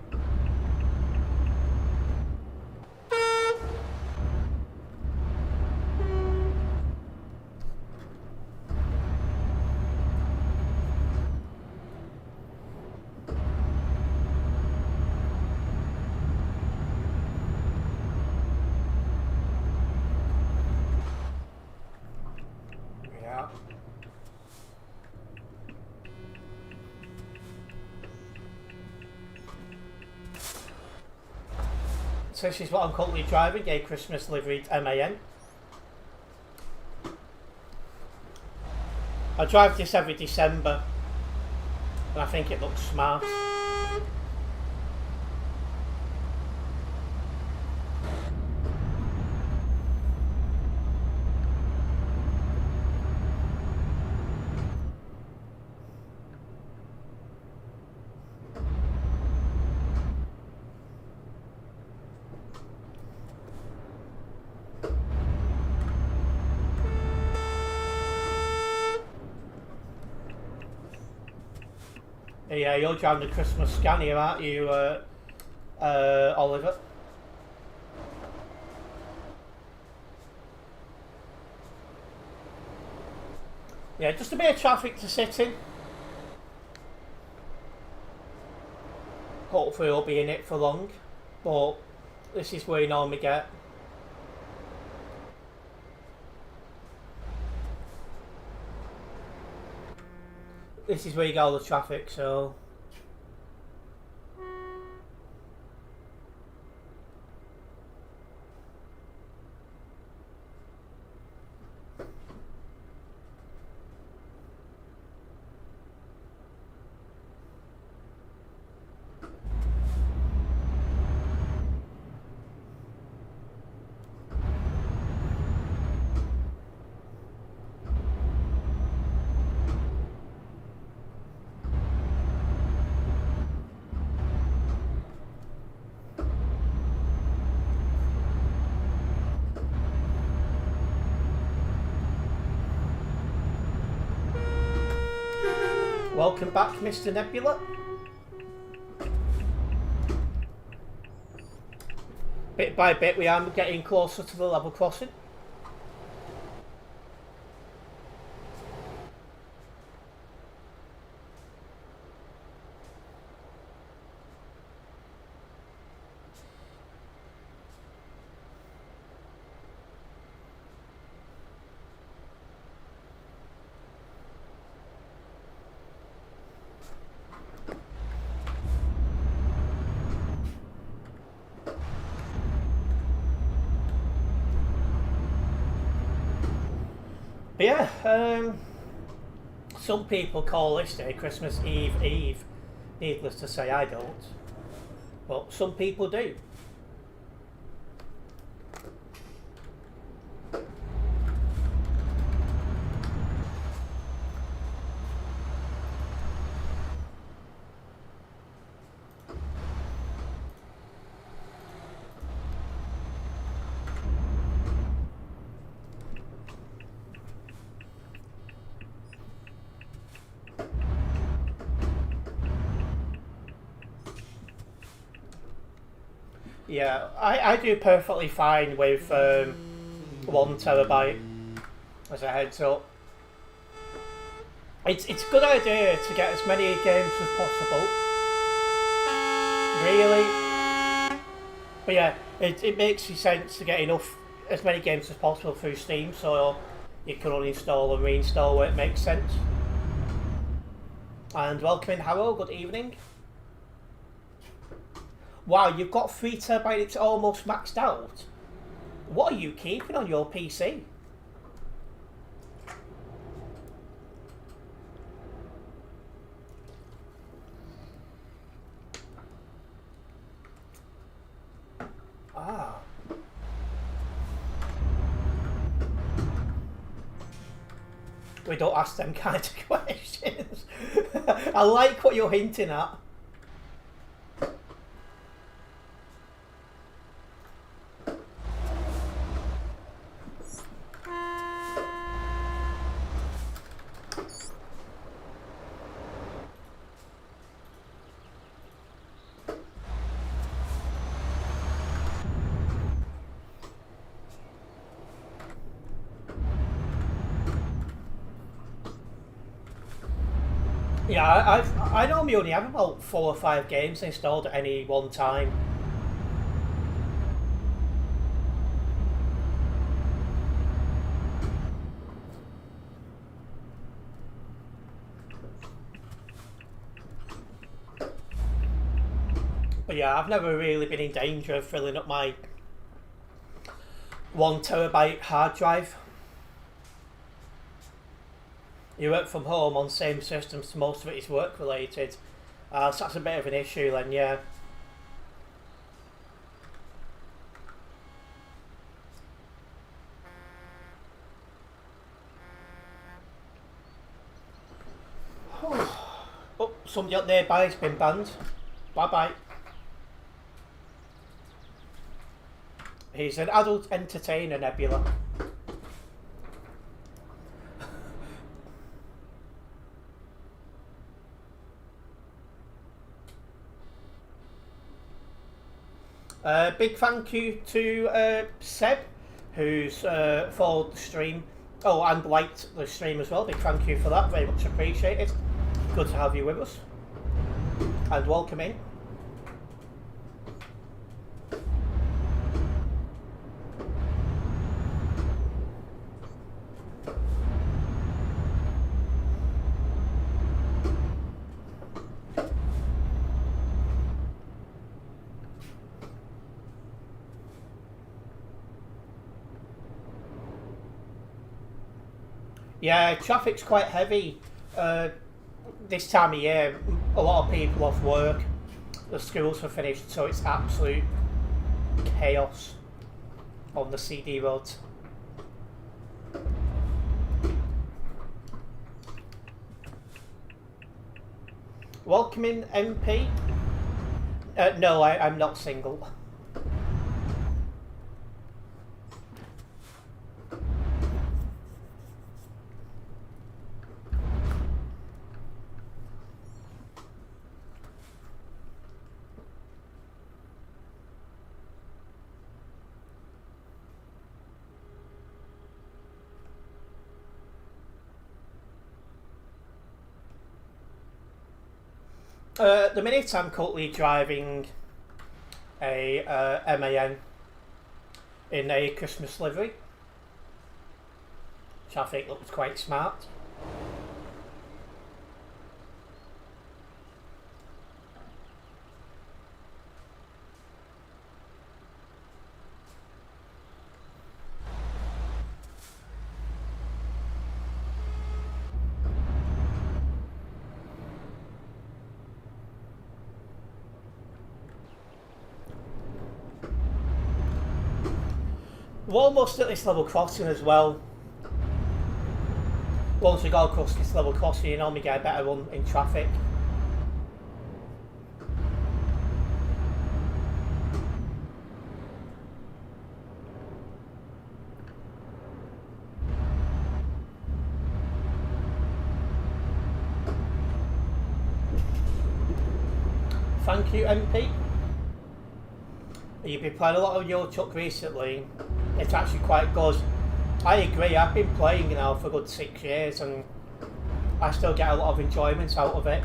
Yeah. So this is what I'm currently driving, a Christmas liveried MAN. I drive this every December, and I think it looks smart. Yeah, you're driving the Christmas Scania, aren't you, Oliver? Yeah, just a bit of traffic to sit in. Hopefully we'll be in it for long, but this is where you normally get. This is where you get all the traffic, so... Welcome back, Mr. Nebula. Bit by bit, we are getting closer to the level crossing. But yeah, some people call this day Christmas Eve. Needless to say, I don't. But some people do. Yeah, I do perfectly fine with 1 terabyte as a heads up. It's a good idea to get as many games as possible. Really. But yeah, it makes sense to get as many games as possible through Steam, so you can uninstall and reinstall where it makes sense. And welcome in, Harrow, good evening. Wow, you've got 3 terabyte, it's almost maxed out. What are you keeping on your PC? Ah. We don't ask them kind of questions. I like what you're hinting at. Yeah, I normally only have about 4 or 5 games installed at any one time. But yeah, I've never really been in danger of filling up my 1 terabyte hard drive. You work from home on same systems, so most of it is work related. So that's a bit of an issue then, yeah. Oh, somebody up nearby has been banned. Bye bye. He's an adult entertainer, Nebula. Big thank you to Seb, who's followed the stream. Oh, and liked the stream as well. Big thank you for that. Very much appreciated. Good to have you with us. And welcome in. Yeah, traffic's quite heavy. This time of year, a lot of people off work. The schools are finished, so it's absolute chaos on the CD roads. Welcoming MP? No, I'm not single. At the minute, I'm currently driving a MAN in a Christmas livery, which I think looks quite smart. We're almost at this level crossing as well. Once we go across this level crossing, you normally get a better run in traffic. Thank you, MP. You've been playing a lot of Euro Truck recently. It's actually quite good. I agree, I've been playing now for a good 6 years and I still get a lot of enjoyment out of it.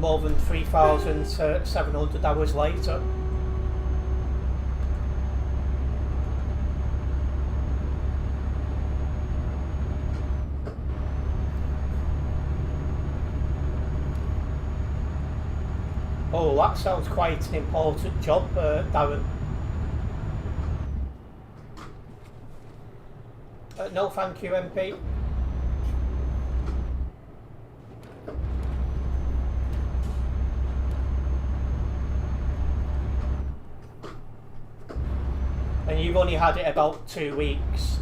More than 3,700 hours later. Oh, that sounds quite an important job, Darren. No, thank you, MP. And you've only had it about 2 weeks.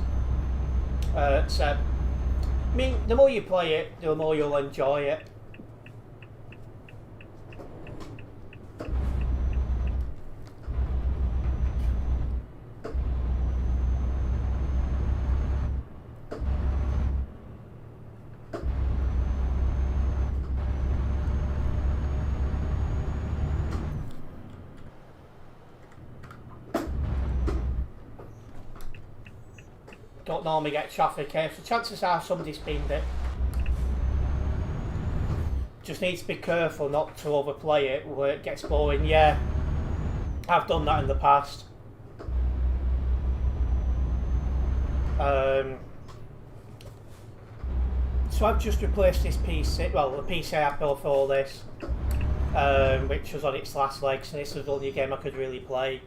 So, I mean, the more you play it, the more you'll enjoy it. Don't normally get traffic here, so chances are somebody's binned it. Just need to be careful not to overplay it where it gets boring. Yeah, I've done that in the past. So I've just replaced this PC, well the PC I built for all this, which was on its last legs, and this was the only game I could really play.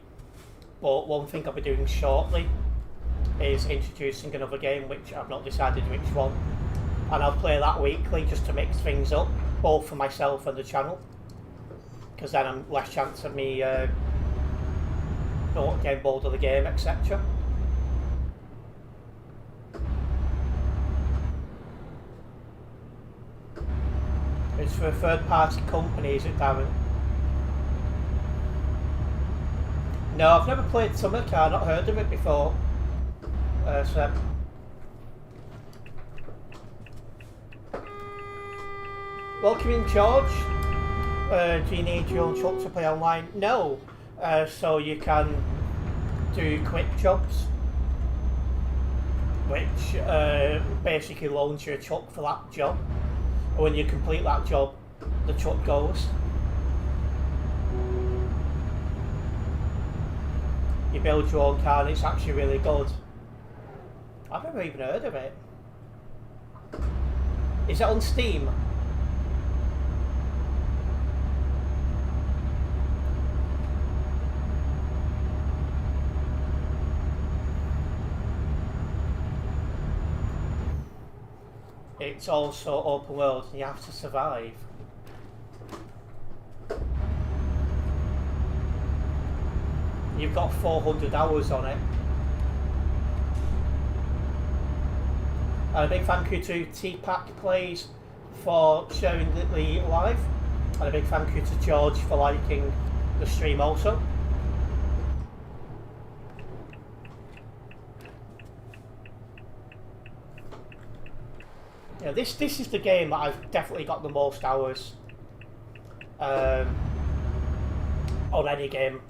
But one thing I'll be doing shortly is introducing another game which I've not decided which one, and I'll play that weekly just to mix things up, both for myself and the channel, because then I'm less chance of me not getting bored of the game, etc. It's for a third party company, is it, Darren? No, I've never played Summer Car, not heard of it before. So welcome in, George. Do you need your own truck to play online? No. So you can do quick jobs, which basically loans you a truck for that job. And when you complete that job, the truck goes. You build your own car and it's actually really good. I've never even heard of it. Is it on Steam? it's also open world and you have to survive. You've got 400 hours on it. And a big thank you to T-Pack Plays for sharing the live. And a big thank you to George for liking the stream also. Yeah, this is the game that I've definitely got the most hours on any game.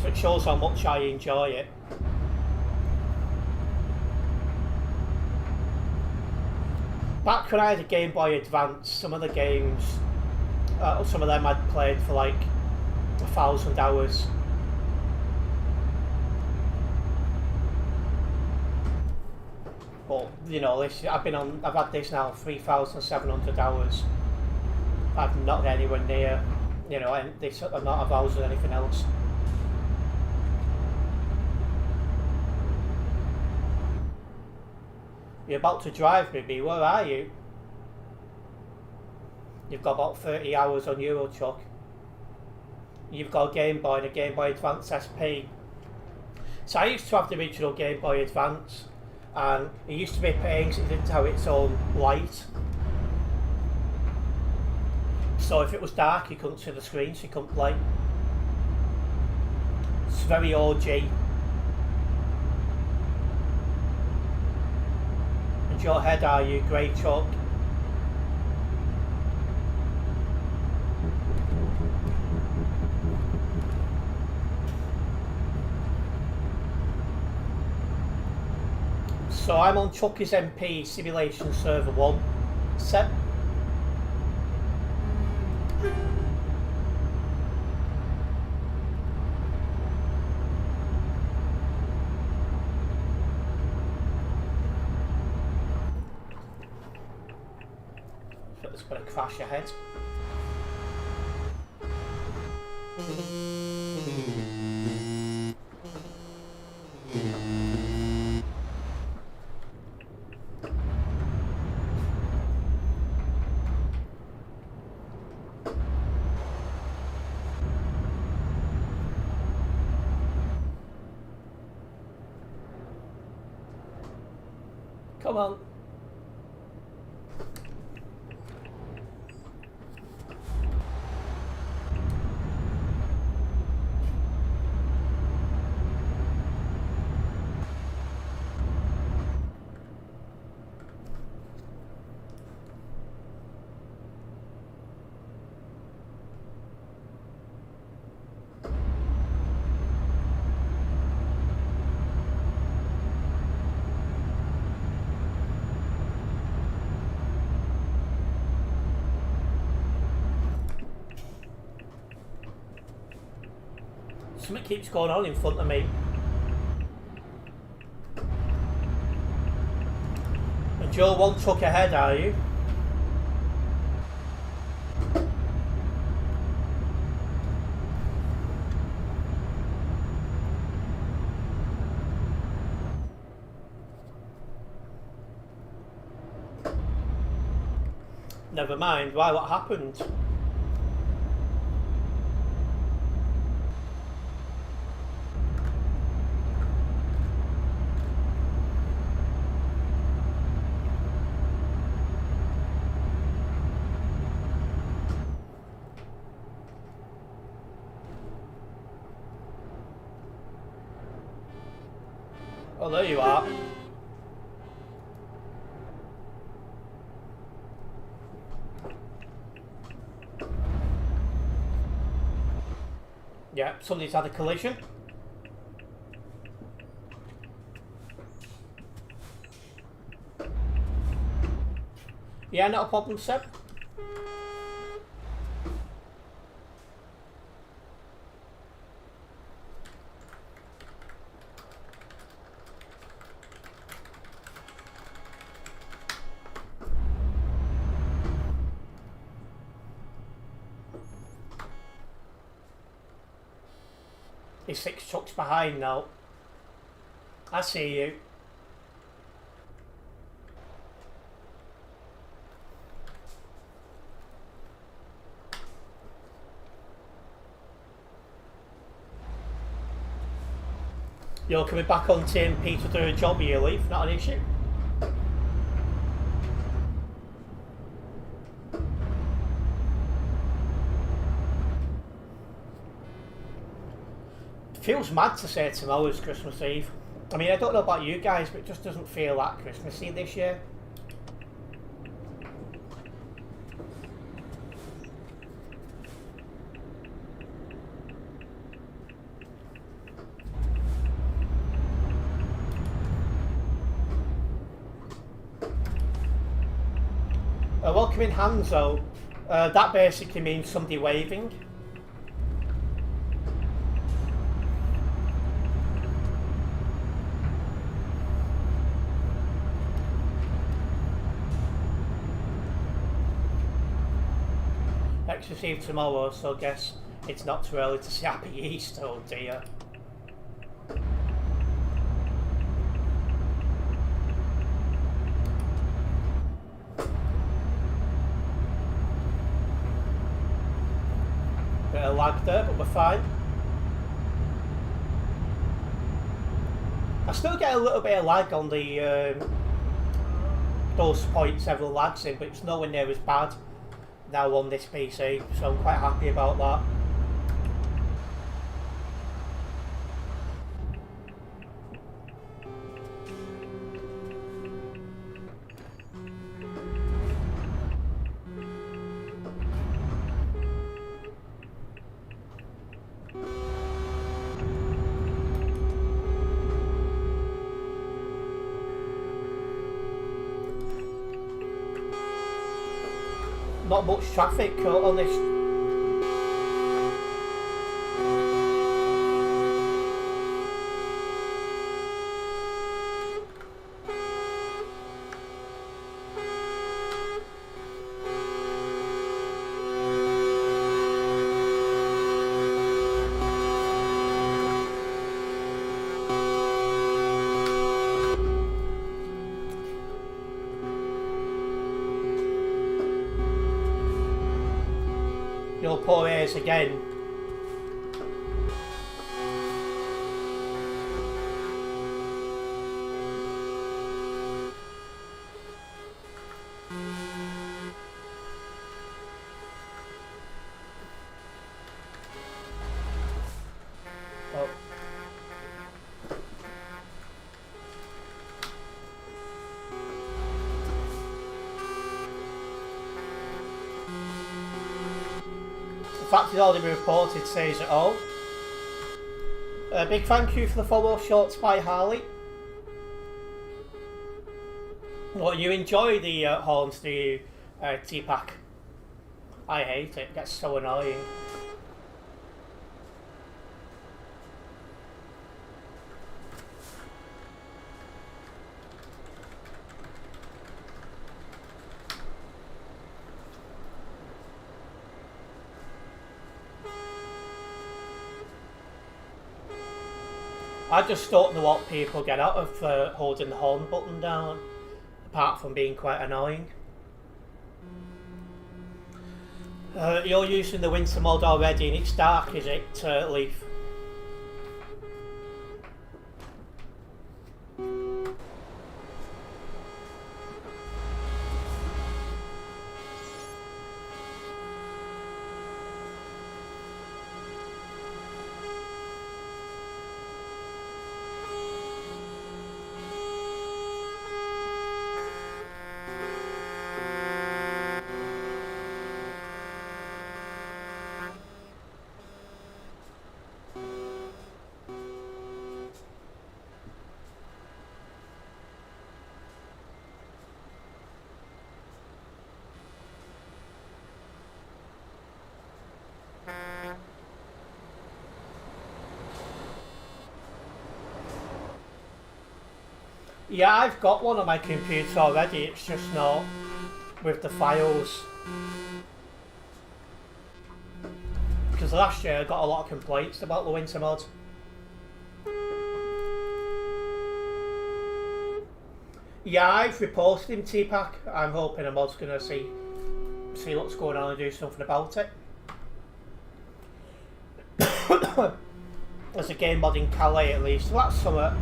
So it shows how much I enjoy it. Back when I had a Game Boy Advance, some of the games, some of them I'd played for like 1,000 hours. But you know, I've had this now 3,700 hours. I've not anywhere near, you know, this amount of hours or anything else. You're about to drive me, B. Where are you? You've got about 30 hours on Euro Truck. You've got a Game Boy and a Game Boy Advance SP. So I used to have the original Game Boy Advance, and it used to be a pain because it didn't have its own light. So if it was dark, you couldn't see the screen, so you couldn't play. It's very OG. And your head, are you, grey truck? So I'm on Chucky's MP Simulation Server 1. Set. So it's going to crash ahead. Come on. Something keeps going on in front of me. And you're one truck ahead, are you? Never mind. Why? What happened? Oh, there you are. Yeah, somebody's had a collision. Yeah, not a problem, Seb. He's 6 trucks behind now. I see you. You're coming back on TMP to do a job year leave, not an issue. Feels mad to say tomorrow's Christmas Eve. I mean, I don't know about you guys, but it just doesn't feel that Christmassy this year. Welcoming hands though, that basically means somebody waving. Xmas Eve tomorrow, so I guess it's not too early to say Happy Easter, oh dear. Bit of lag there, but we're fine. I still get a little bit of lag on the those points several lags in, but it's nowhere near as bad now on this PC, so I'm quite happy about that. Not much traffic on this. Your poor ears again. Oh. The fact it's already been reported says it all. A big thank you for the follow, Shorts by Harley. Well, you enjoy the horns, do you, T-Pack? I hate it, it gets so annoying. I just don't know what people get out of holding the horn button down, apart from being quite annoying. You're using the winter mod already and it's dark, is it, Leaf? Yeah, I've got one on my computer already, it's just not with the files. Because last year I got a lot of complaints about the winter mod. Yeah, I've reported him, T-Pack. I'm hoping a mod's going to see what's going on and do something about it. There's a game mod in Calais at least, so that's something.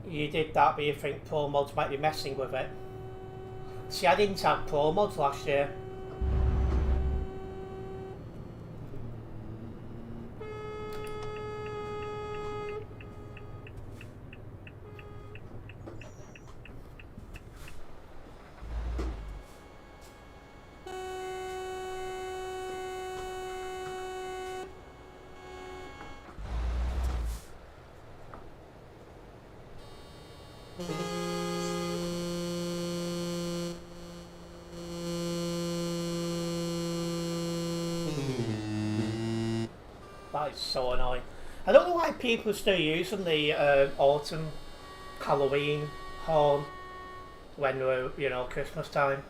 You did that, but you think pro mods might be messing with it. See, I didn't have pro mods last year. That is so annoying. I don't know why people are still using the autumn Halloween horn when we're, you know, Christmas time.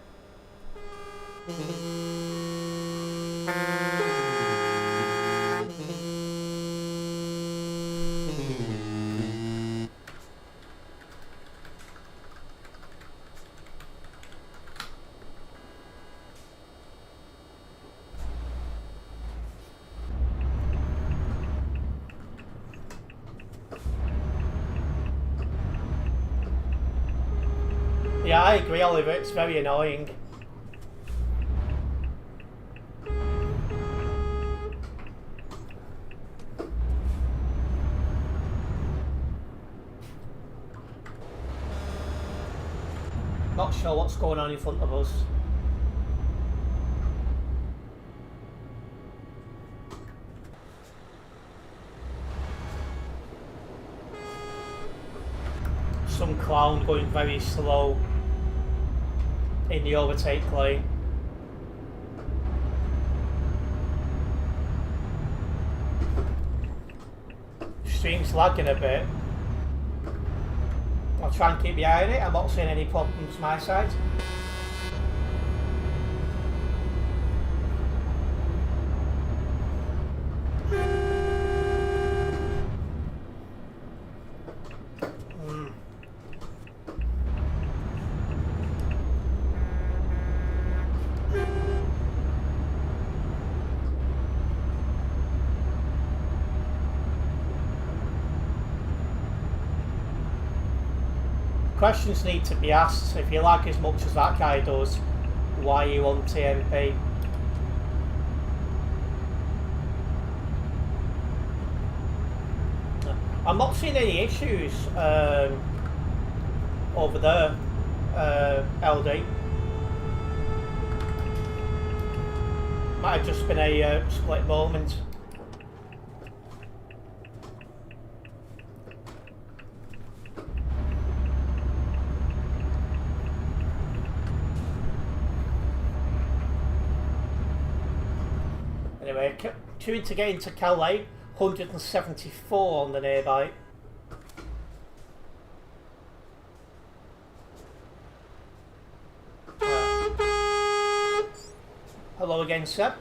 Yeah, I agree, Oliver. It's very annoying. Not sure what's going on in front of us. Some clown going very slow in the overtake lane. Stream's lagging a bit. I'll try and keep the eye on it. I'm not seeing any problems my side. Questions need to be asked. If you lag as much as that guy does, why are you on TMP? I'm not seeing any issues over there, LD. Might have just been a split moment. Anyway, trying to get into Calais, 174 on the nearby. Hello again, Seb.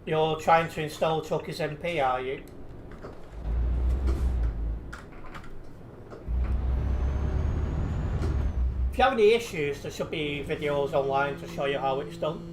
You're trying to install Chucky's MP, are you? If you have any issues, there should be videos online to show you how it's done.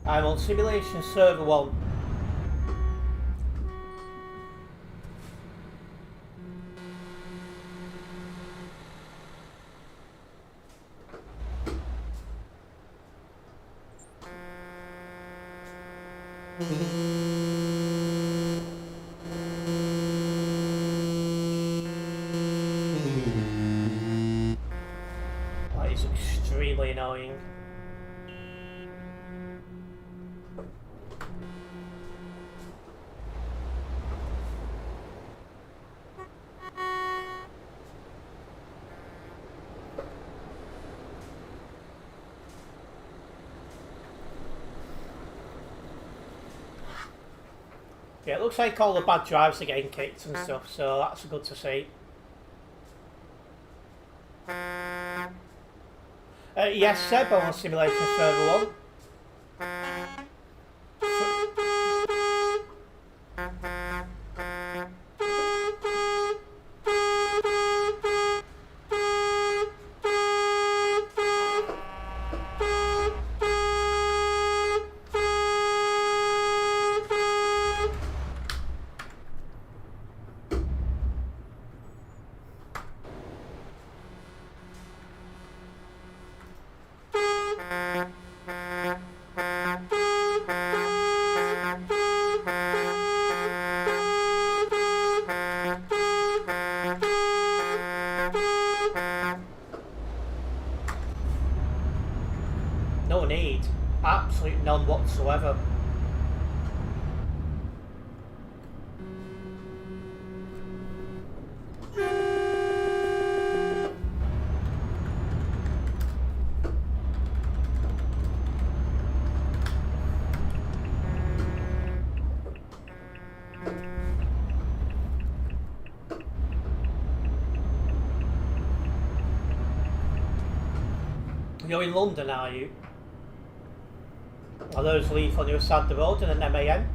I'm on Simulation Server 1. That is extremely annoying. Yeah, it looks like all the bad drives are getting kicked and stuff, so that's good to see. Yes, Seb, on Simulation Server 1. No need. Absolutely none whatsoever. You're in London, are you? Are those leave on your side of the road and an MAN?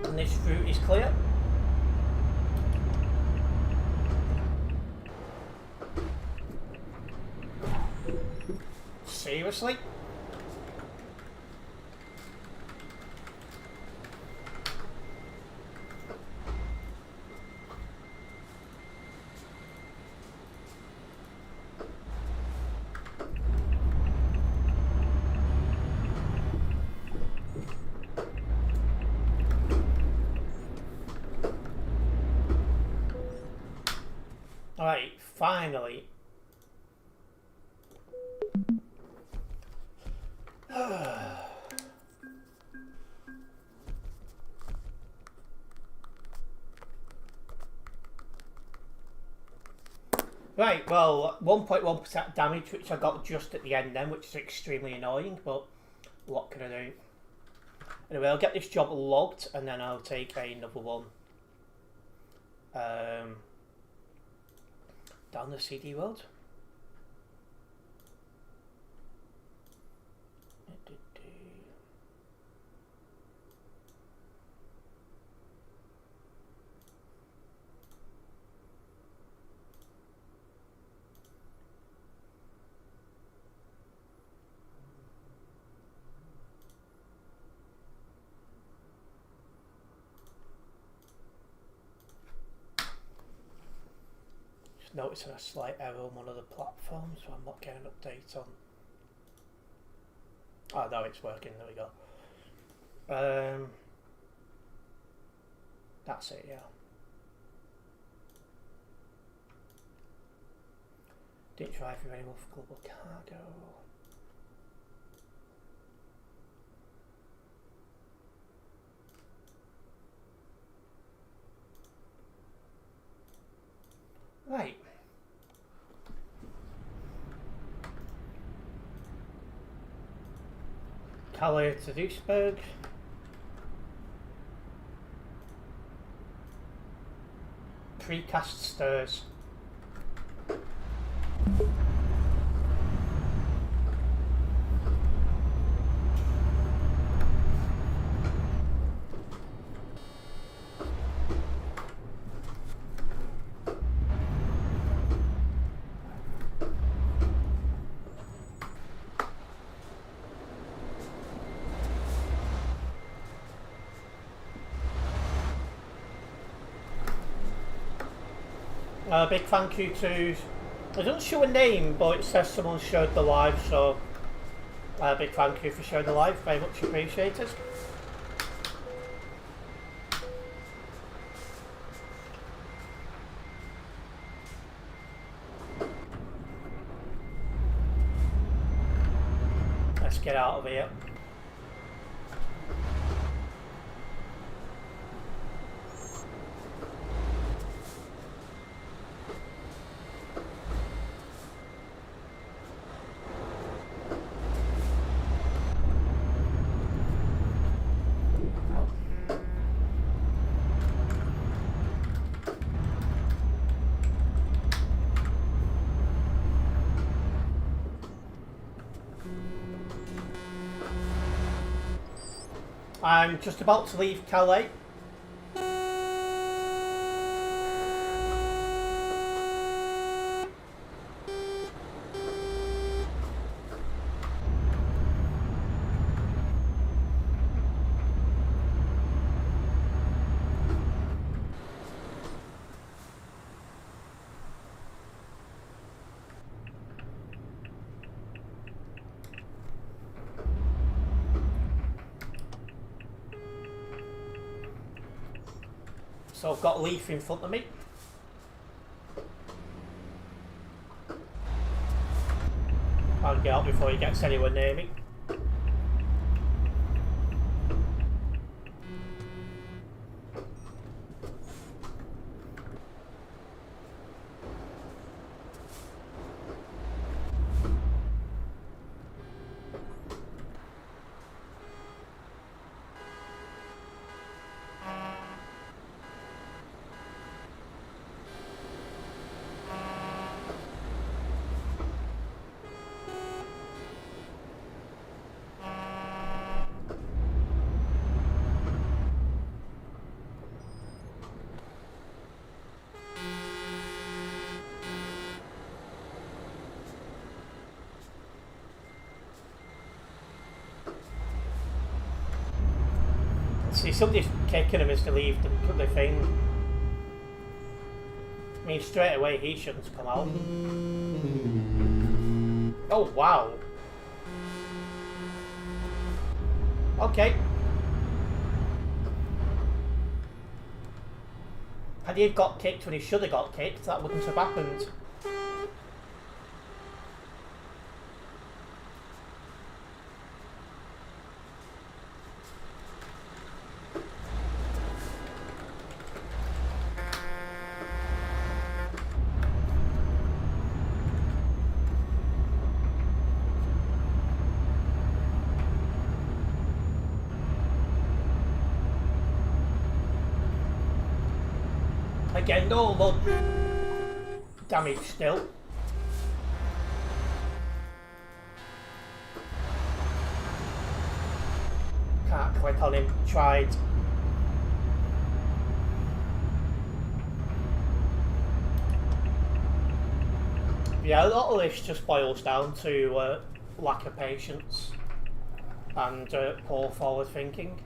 And this route is clear? Seriously? Alright, finally. Right, well, 1.1% damage, which I got just at the end then, which is extremely annoying, but what can I do? Anyway, I'll get this job logged, and then I'll take another one. Down the CD road. Noticing a slight error on one of the platforms, so I'm not getting an update on. Oh no, it's working, there we go. That's it, yeah. Didn't drive you anymore for global cargo. Right. Calais to Duisburg. Precast stairs. Big thank you to, it doesn't show a name, but it says someone showed the live, so Big thank you for showing the live, very much appreciated. Let's get out of here. I'm just about to leave Calais. So I've got Leaf in front of me. I'll get out before he gets anywhere near me. See, somebody's kicking him as to leave the thing. I mean, straight away he shouldn't come out. Oh, wow. Okay. Had he got kicked when he should have got kicked, that wouldn't have happened. Again, no lung damage still. Can't click on him, tried. Yeah, a lot of this just boils down to lack of patience and poor forward thinking.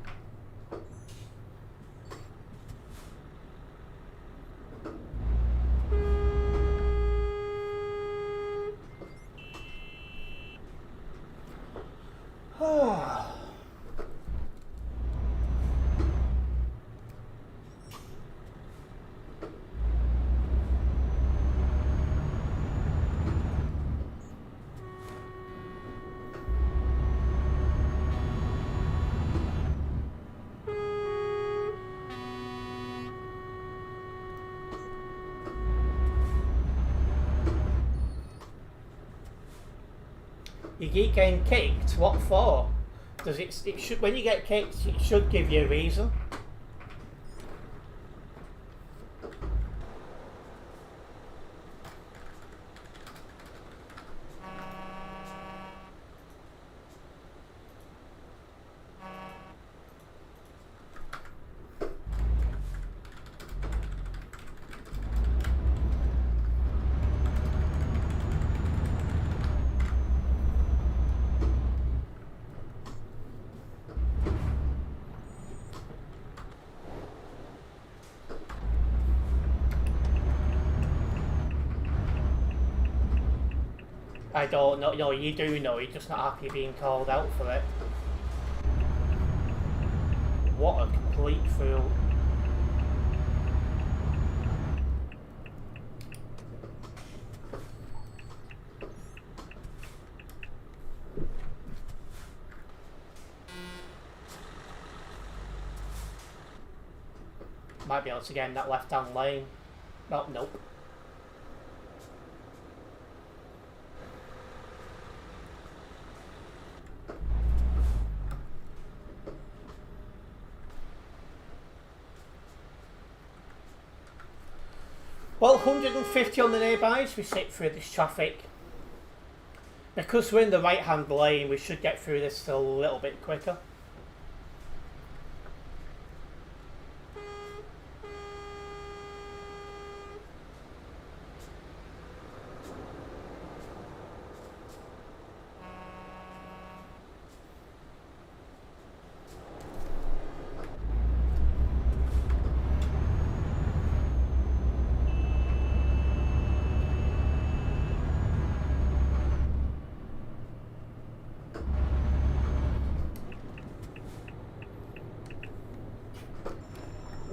You keep getting kicked. What for? Does it should, when you get kicked, it should give you a reason. I don't know. No, you do know. You're just not happy being called out for it. What a complete fool. Might be able to get in that left-hand lane. Oh, nope. Well, 150 on the nearbys, we sit through this traffic. Because we're in the right-hand lane, we should get through this a little bit quicker.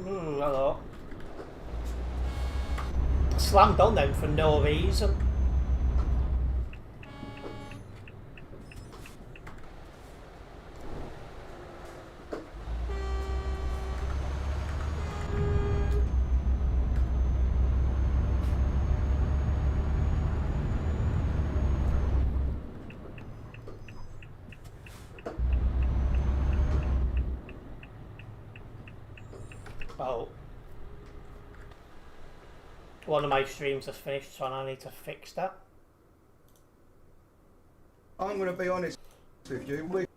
Hello. Slammed on them for no reason. Oh. One of my streams has finished, so I need to fix that. I'm going to be honest with you.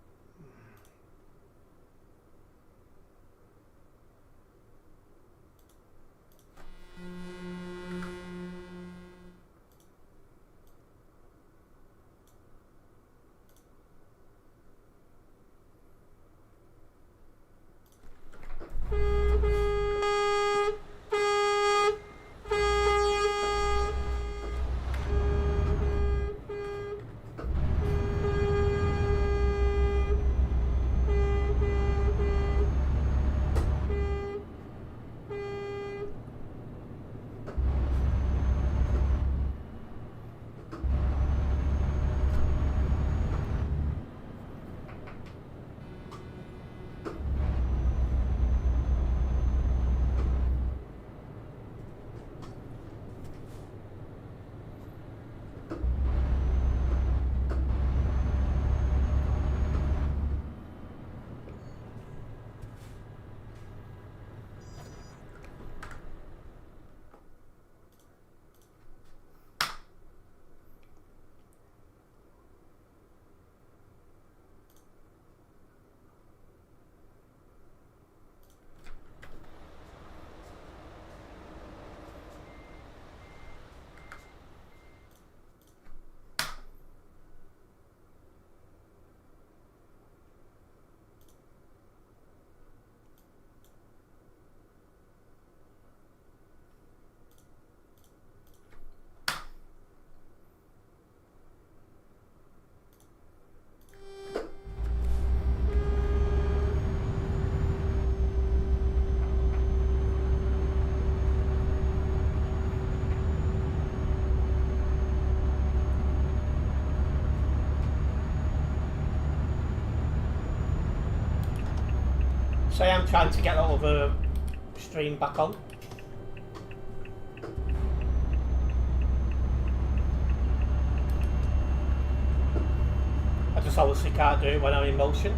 So I am trying to get that other stream back on. I just obviously can't do it when I'm in motion.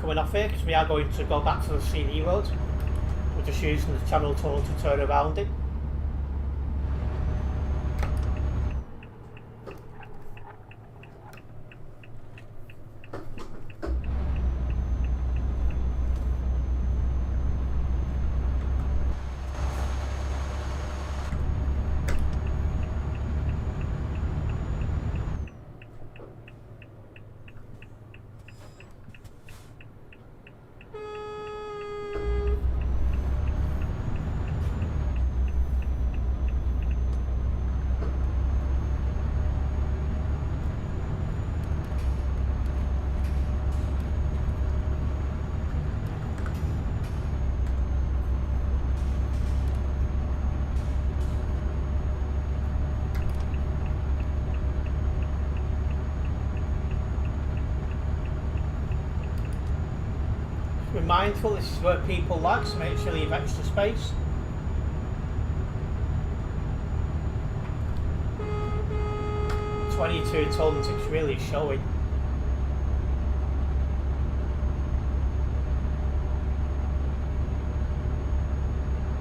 coming off here because we are going to go back to the CD road. We're just using the channel tunnel to turn around it. Be mindful, this is where people like, so make sure you leave extra space. $22 tons, it's really showing.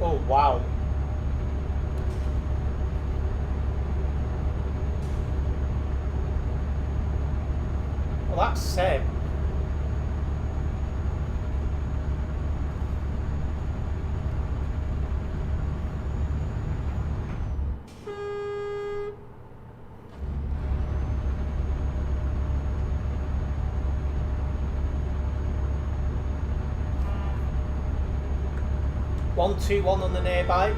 Oh wow. Well, that's Seb. One, two, one on the nearby.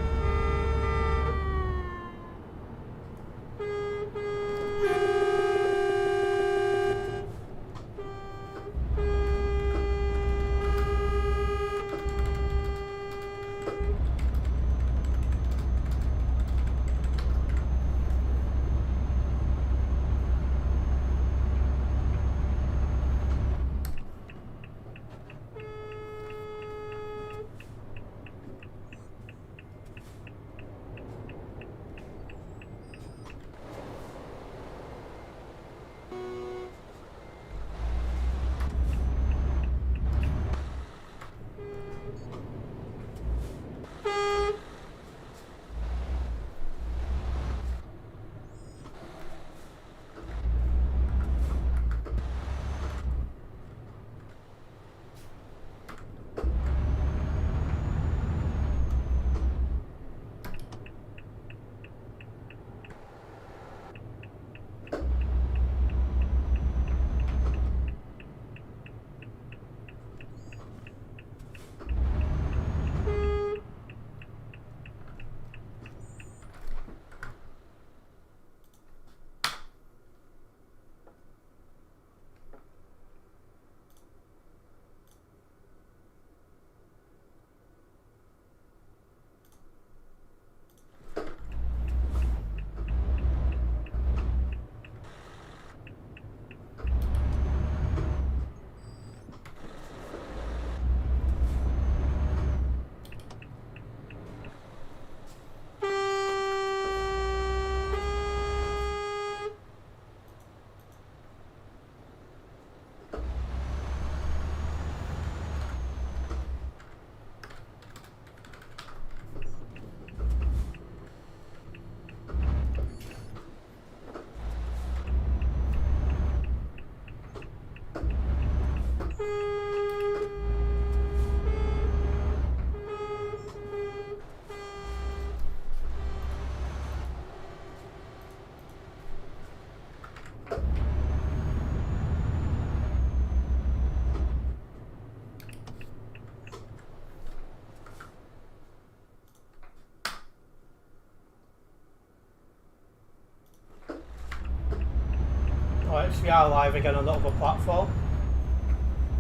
Right, so we are live again on another platform.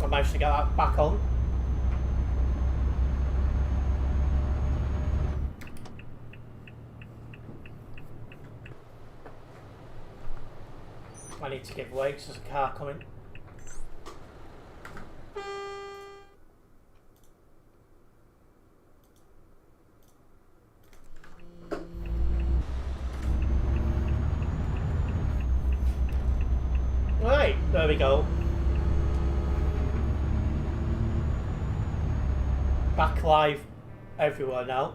I managed to get that back on. I need to give way because there's a car coming. Right, there we go. Back live everywhere now.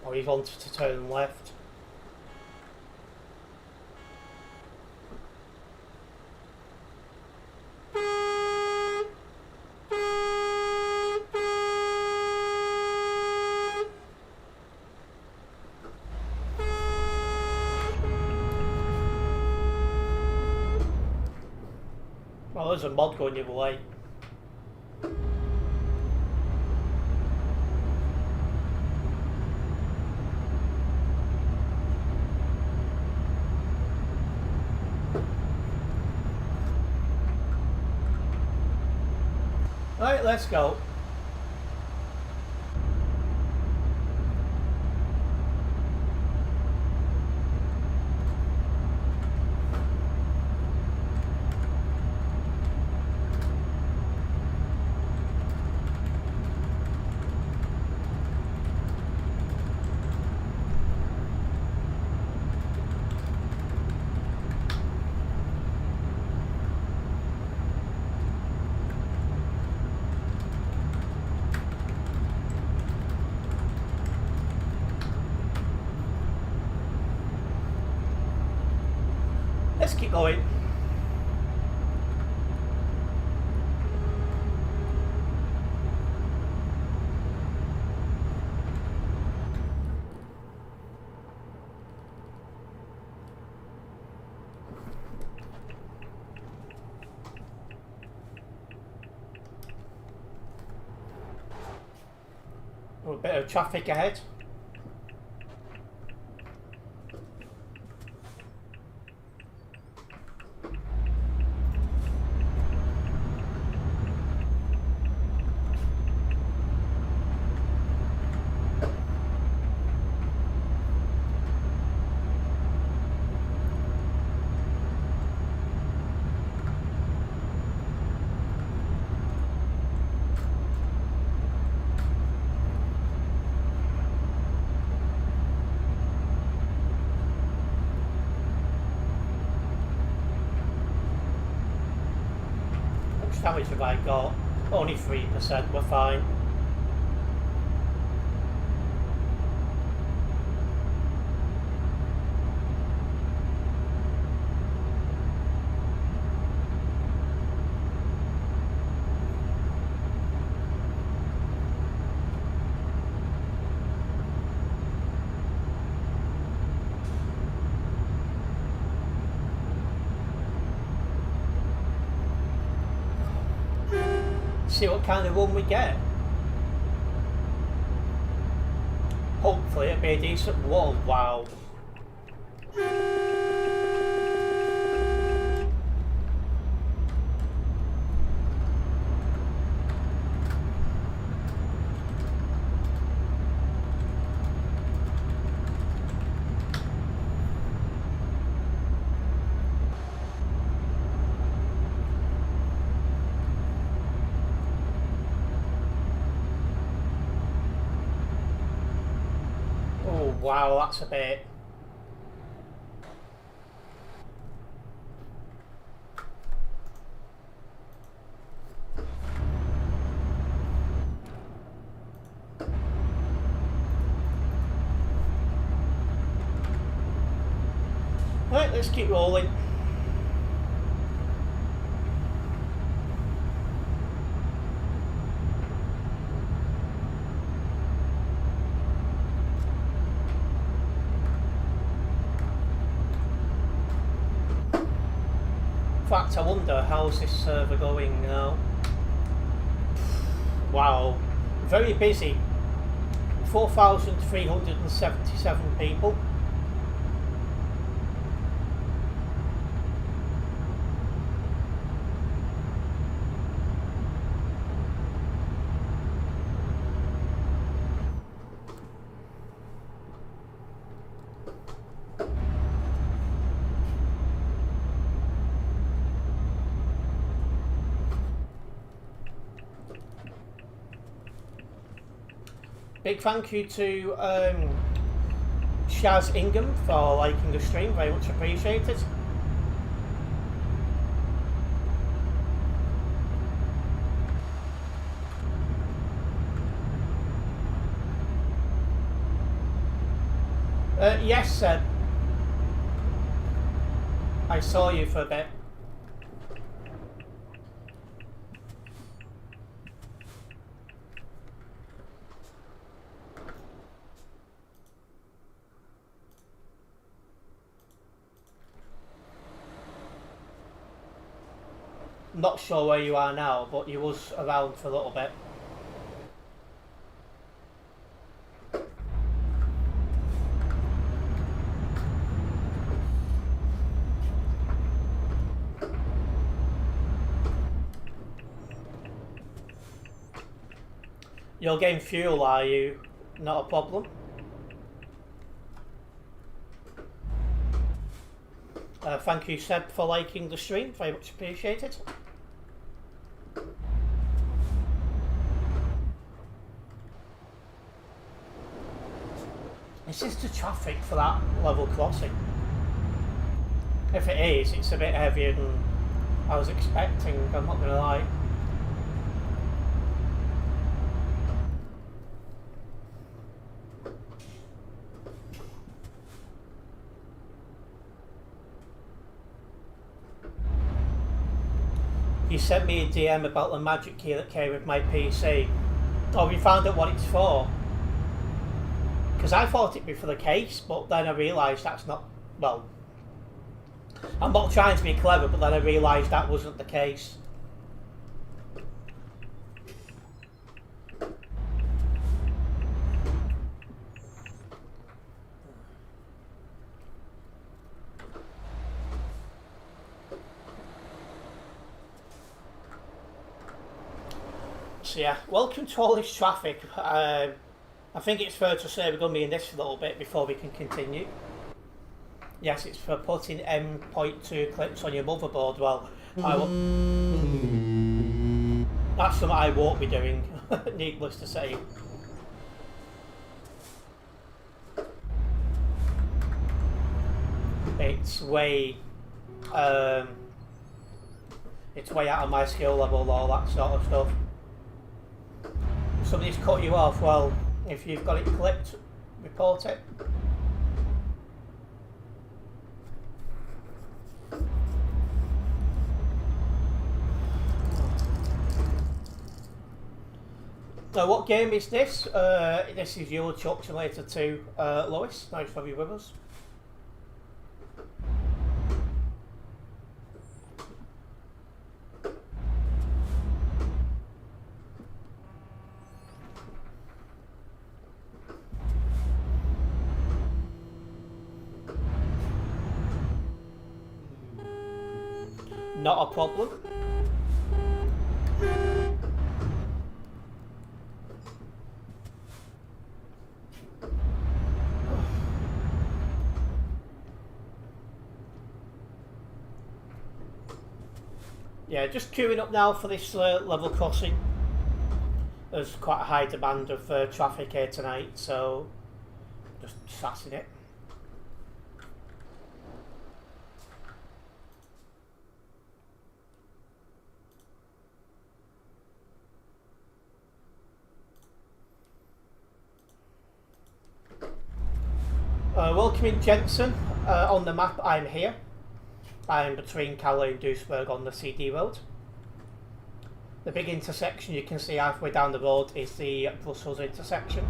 Oh, he wanted to turn left. Well, there's a mod going the other way. Right, let's go. Let's keep going. A bit of traffic ahead. How much have I got? Only 3%, we're fine. See what kind of run we get. Hopefully it'll be a decent one. Wow. Wow, that's a bit. Right, let's keep rolling. In fact, I wonder how's this server going now. Wow, very busy. 4,377 people. Big thank you to Shaz Ingham for liking the stream, very much appreciated. Yes, Seb. I saw you for a bit. Not sure where you are now, but you was around for a little bit. You're getting fuel, are you? Not a problem. Thank you, Seb, for liking the stream. Very much appreciated. Is this the traffic for that level crossing? If it is, it's a bit heavier than I was expecting, I'm not going to lie. You sent me a DM about the magic key that came with my PC. Oh, we found out what it's for. Because I thought it'd be for the case, but then I realised that's not... Well, I'm not trying to be clever, but then I realised that wasn't the case. So yeah, welcome to all this traffic. I think it's fair to say we're going to be in this for a little bit before we can continue. Yes, it's for putting M.2 clips on your motherboard. Well, that's something I won't be doing, needless to say. It's way out of my skill level, all that sort of stuff. Somebody's cut you off. Well, if you've got it clipped, report it. Now, what game is this? This is Euro Truck Simulator 2. Lois, nice to have you with us. Not a problem. Yeah, just queuing up now for this level crossing. There's quite a high demand of traffic here tonight, so just sassing it. Welcoming Jensen. On the map, I'm here. I'm between Calais and Duisburg on the CD road. The big intersection you can see halfway down the road is the Brussels intersection.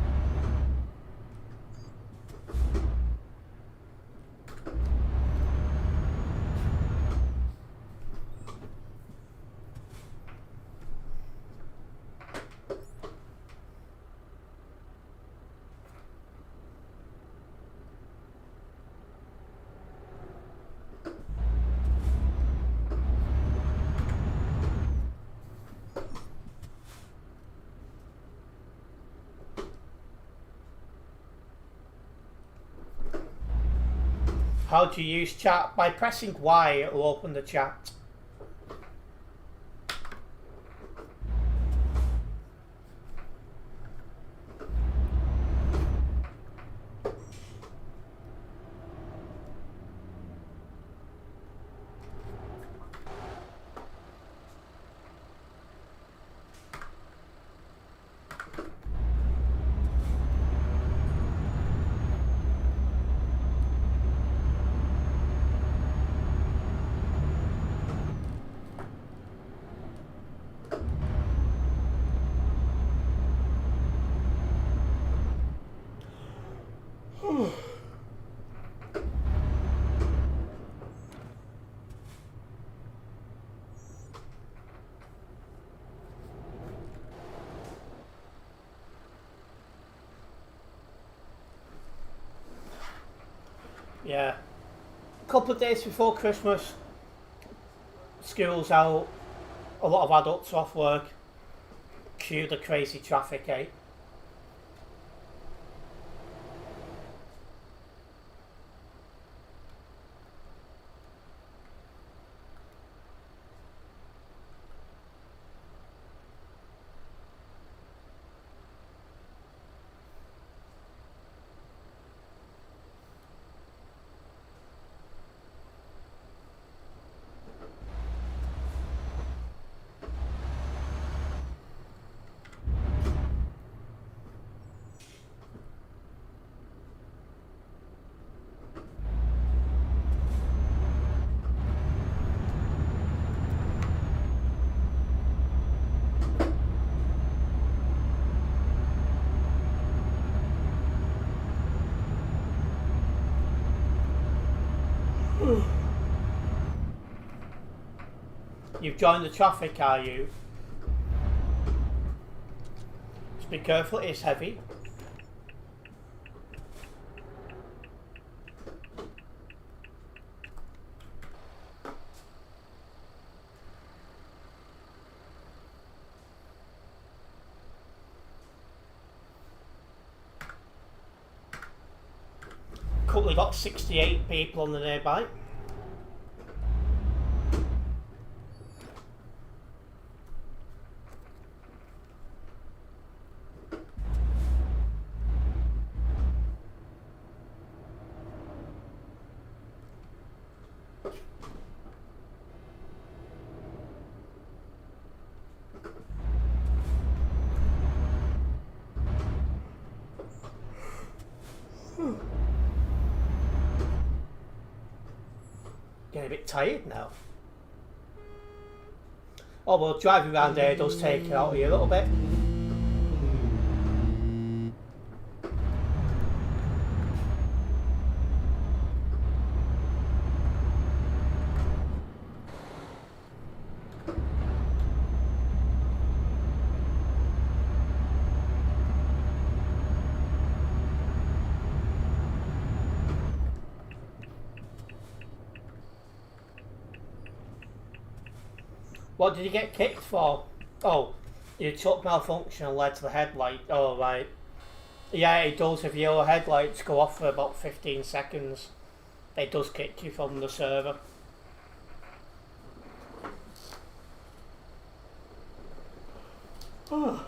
How do you use chat? By pressing Y, it will open the chat. Yeah. A couple of days before Christmas, school's out, a lot of adults are off work. Cue the crazy traffic, eh? You've joined the traffic, are you? Just be careful, it is heavy. Currently got 68 people on the nearby. Getting a bit tired now. Oh well, driving around here does take it out of you a little bit. What did you get kicked for? Oh, your truck malfunction and led to the headlight. Oh, right. Yeah, it does. If your headlights go off for about 15 seconds, it does kick you from the server. Oh.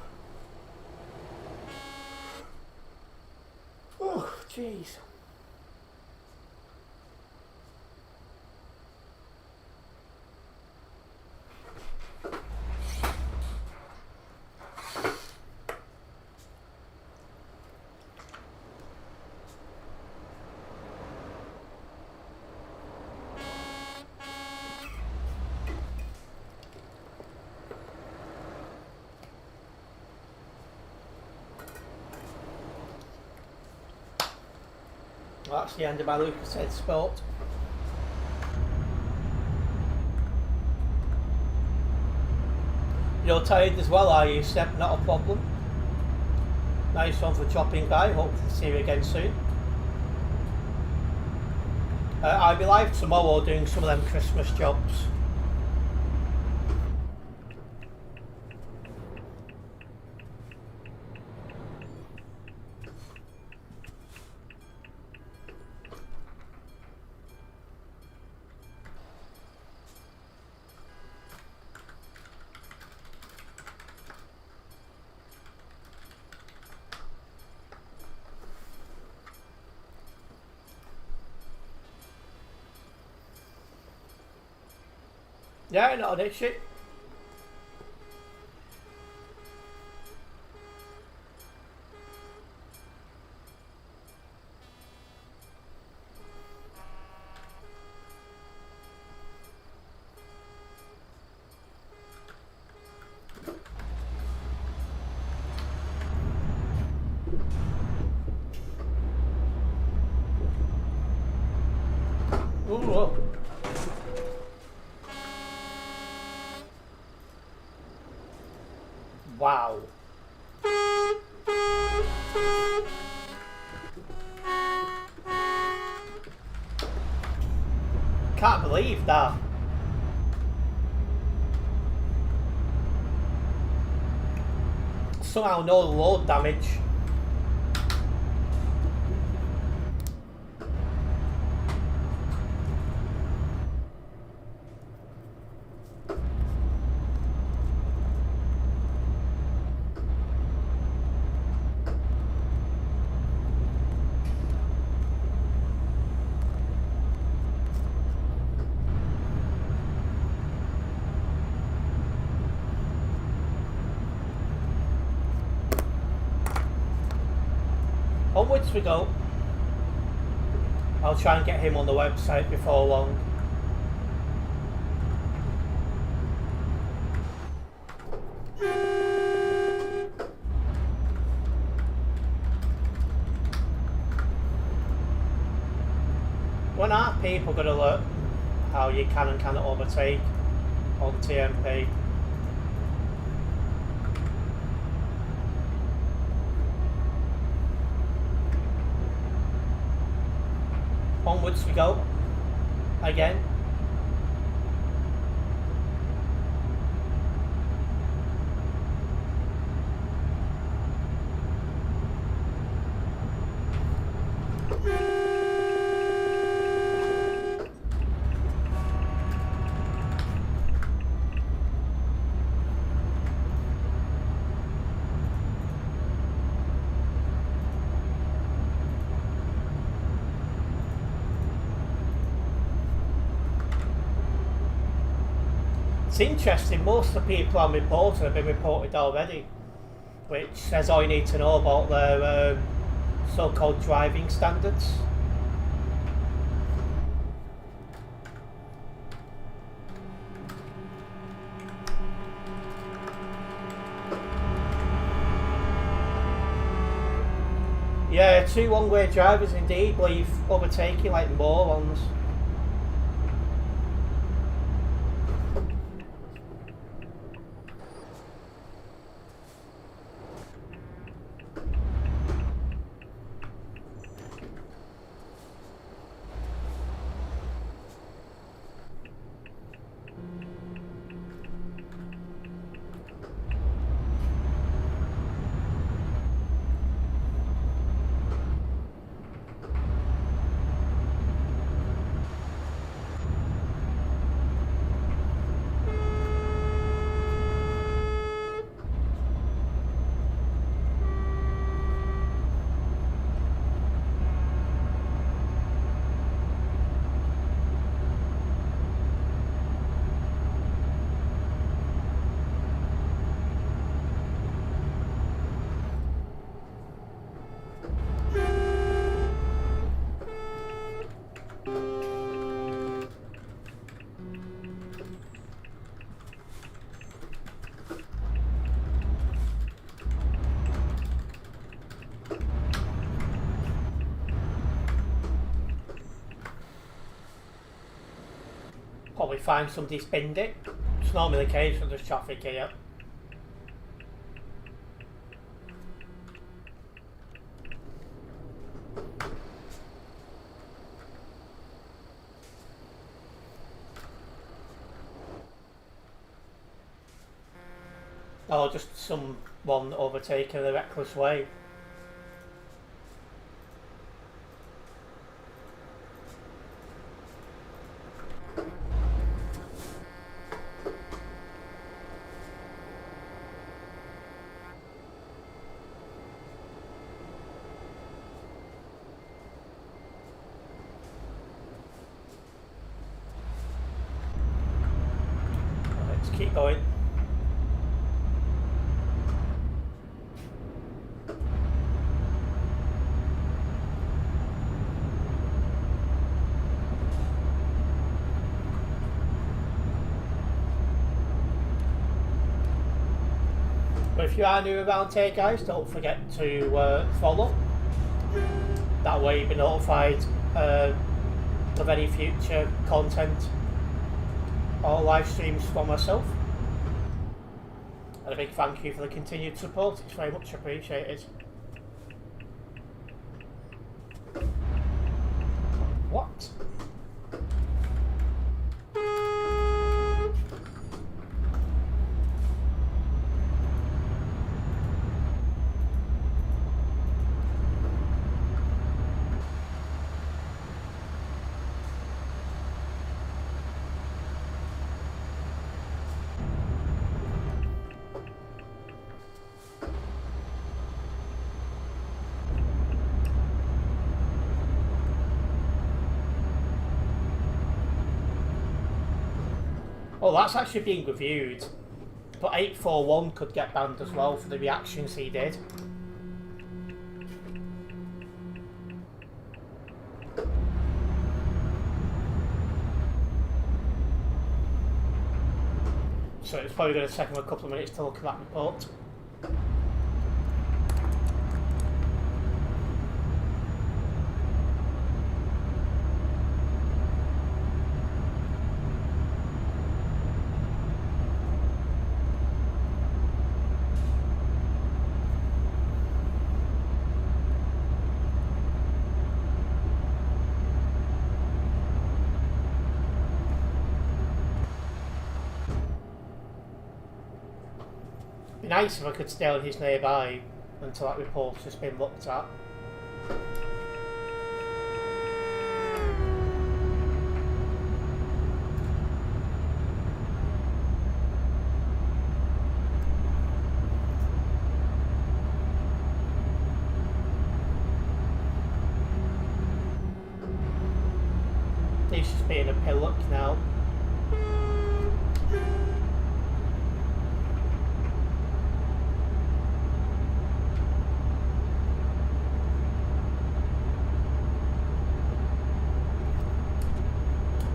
Oh, jeez. Well, that's the end of my Lucas Head Sport. You're tired as well, are you, Seb? Not a problem. Nice one for dropping by. Hope to see you again soon. I'll be live tomorrow doing some of them Christmas jobs. Yeah, not an issue. Ooh. Wow. Can't believe that. Somehow no load damage. Onwards we go. I'll try and get him on the website before long. When are people going to learn how you can and cannot overtake on TMP? Onwards we go. Again. It's interesting, most of the people I'm reporting have been reported already, which says all you need to know about their so-called driving standards. Yeah, 2 one-way drivers indeed leave overtaking like morons. Probably find somebody spinned it. It's normally the case when there's traffic here. Or just someone overtaking in a reckless way. Let's keep going. But if you are new around here, guys, don't forget to follow. That way you'll be notified of any future content or live streams for myself. And a big thank you for the continued support, it's very much appreciated. What? Oh, that's actually being reviewed. But 841 could get banned as well for the reactions he did. So it's probably going to take him a couple of minutes to look at that report. It'd be nice if I could stay on his nearby until that report has been looked at. He's just being a pillock now.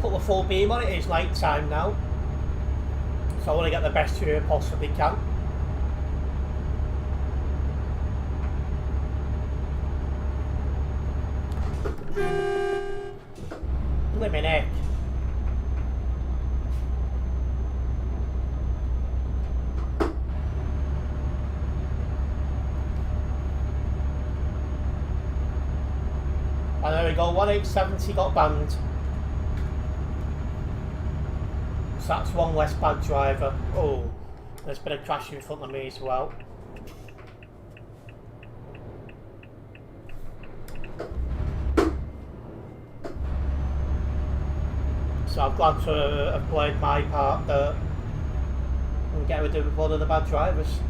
Put the full beam on it, it's night time now. So I want to get the best view I possibly can. Blimmin' heck. And there we go, 1870 got banned. So that's one less bad driver. Oh, there's been a crash in front of me as well. So I'm glad to have played my part there and get rid of one of the bad drivers.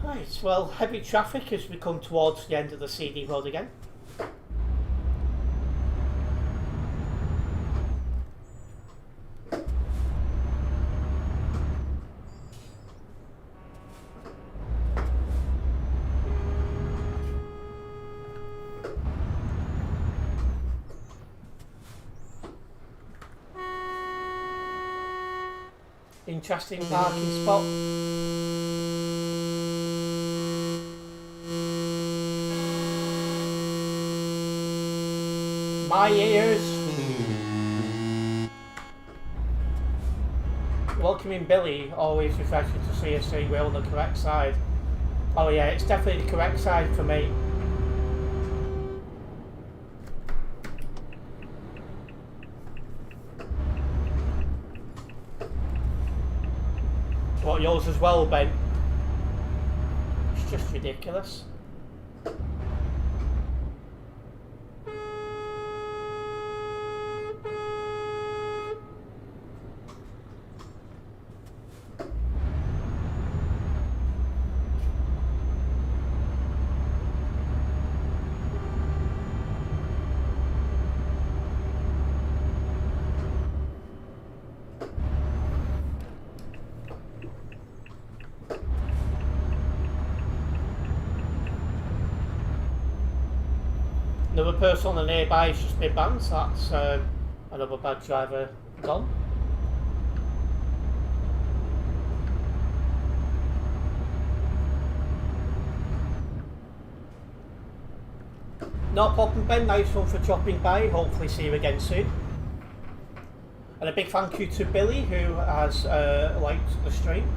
Right, well, heavy traffic as we come towards the end of the CD road again. Interesting parking spot. My ears. Welcoming Billy, always refreshing to see us say we're on the correct side. Oh yeah, it's definitely the correct side for me. What, yours as well, Ben? It's just ridiculous. Another person on the nearby has just been banned, so that's another bad driver gone. No problem, Ben. Nice one for dropping by. Hopefully see you again soon. And a big thank you to Billy, who has liked the stream.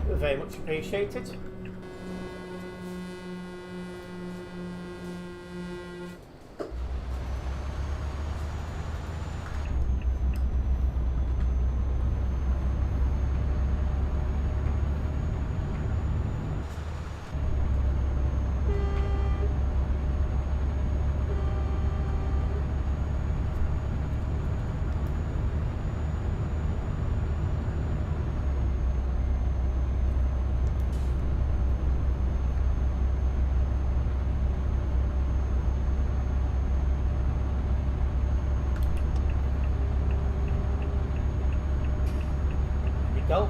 Very much appreciated. Go.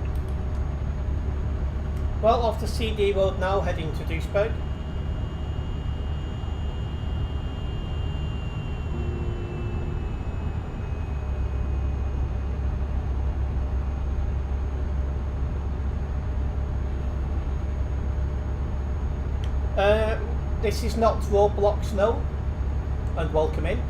Well, off the CD road now, heading to Duisburg. This is not roadblocks, no, and welcome in.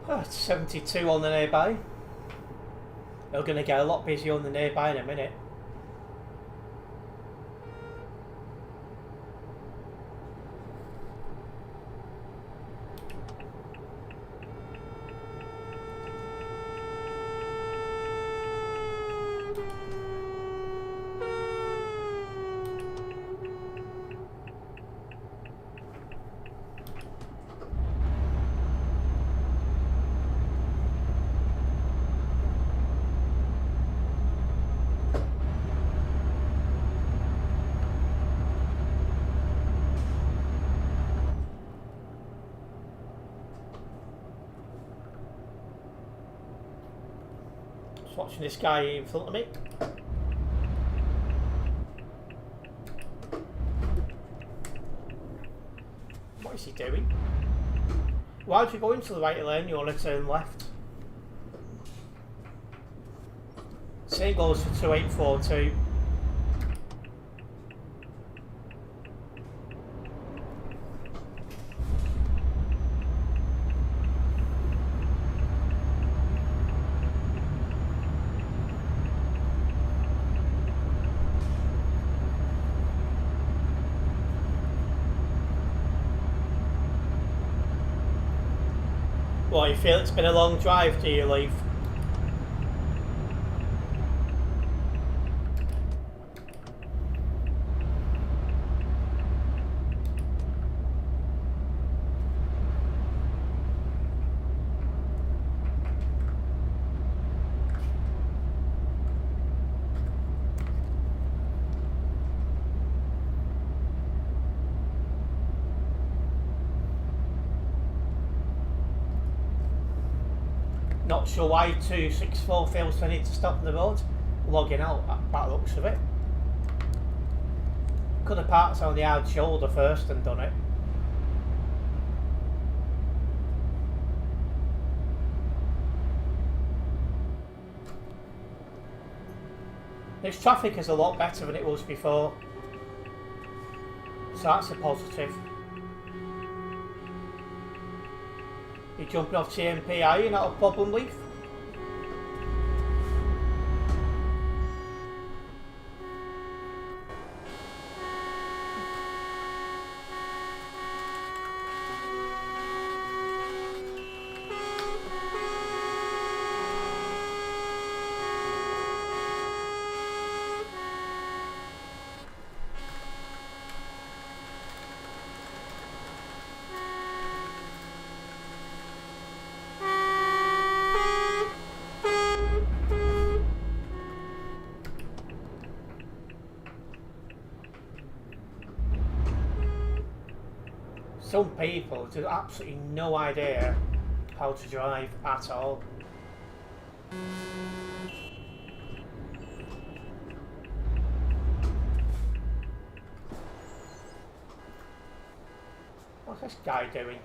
Oh, it's 72 on the nearby. They're going to get a lot busier on the nearby in a minute. Just watching this guy in front of me. What is he doing? Why would you go into the right lane? You want to turn left. Same goes for 2842. What, you feel it's been a long drive, do you, Leaf? Not sure why 264 feels the need to stop on the road. Logging out, that looks of it. Could have parked on the hard shoulder first and done it. This traffic is a lot better than it was before. So that's a positive. You jumping off TMP, are you? Not a problem, Leaf? some people do absolutely no idea how to drive at all. What's this guy doing?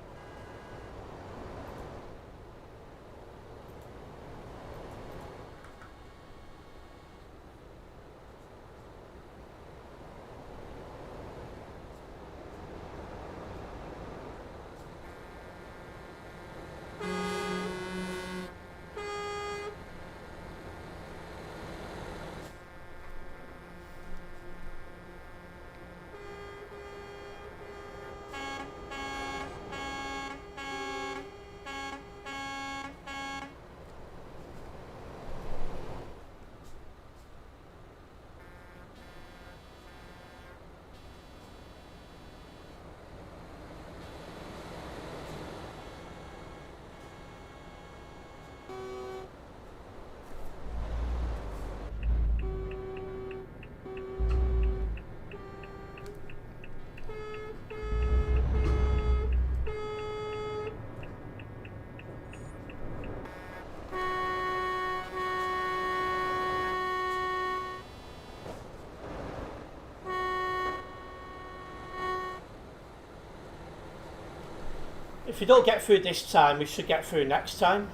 If we don't get through this time, we should get through next time.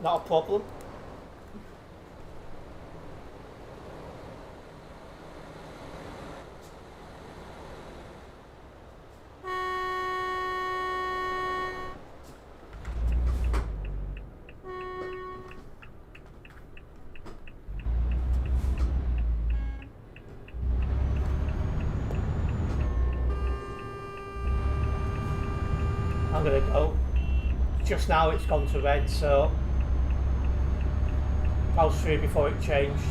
Not a problem. I'm gonna go. Just now it's gone to red, so I was through before it changed.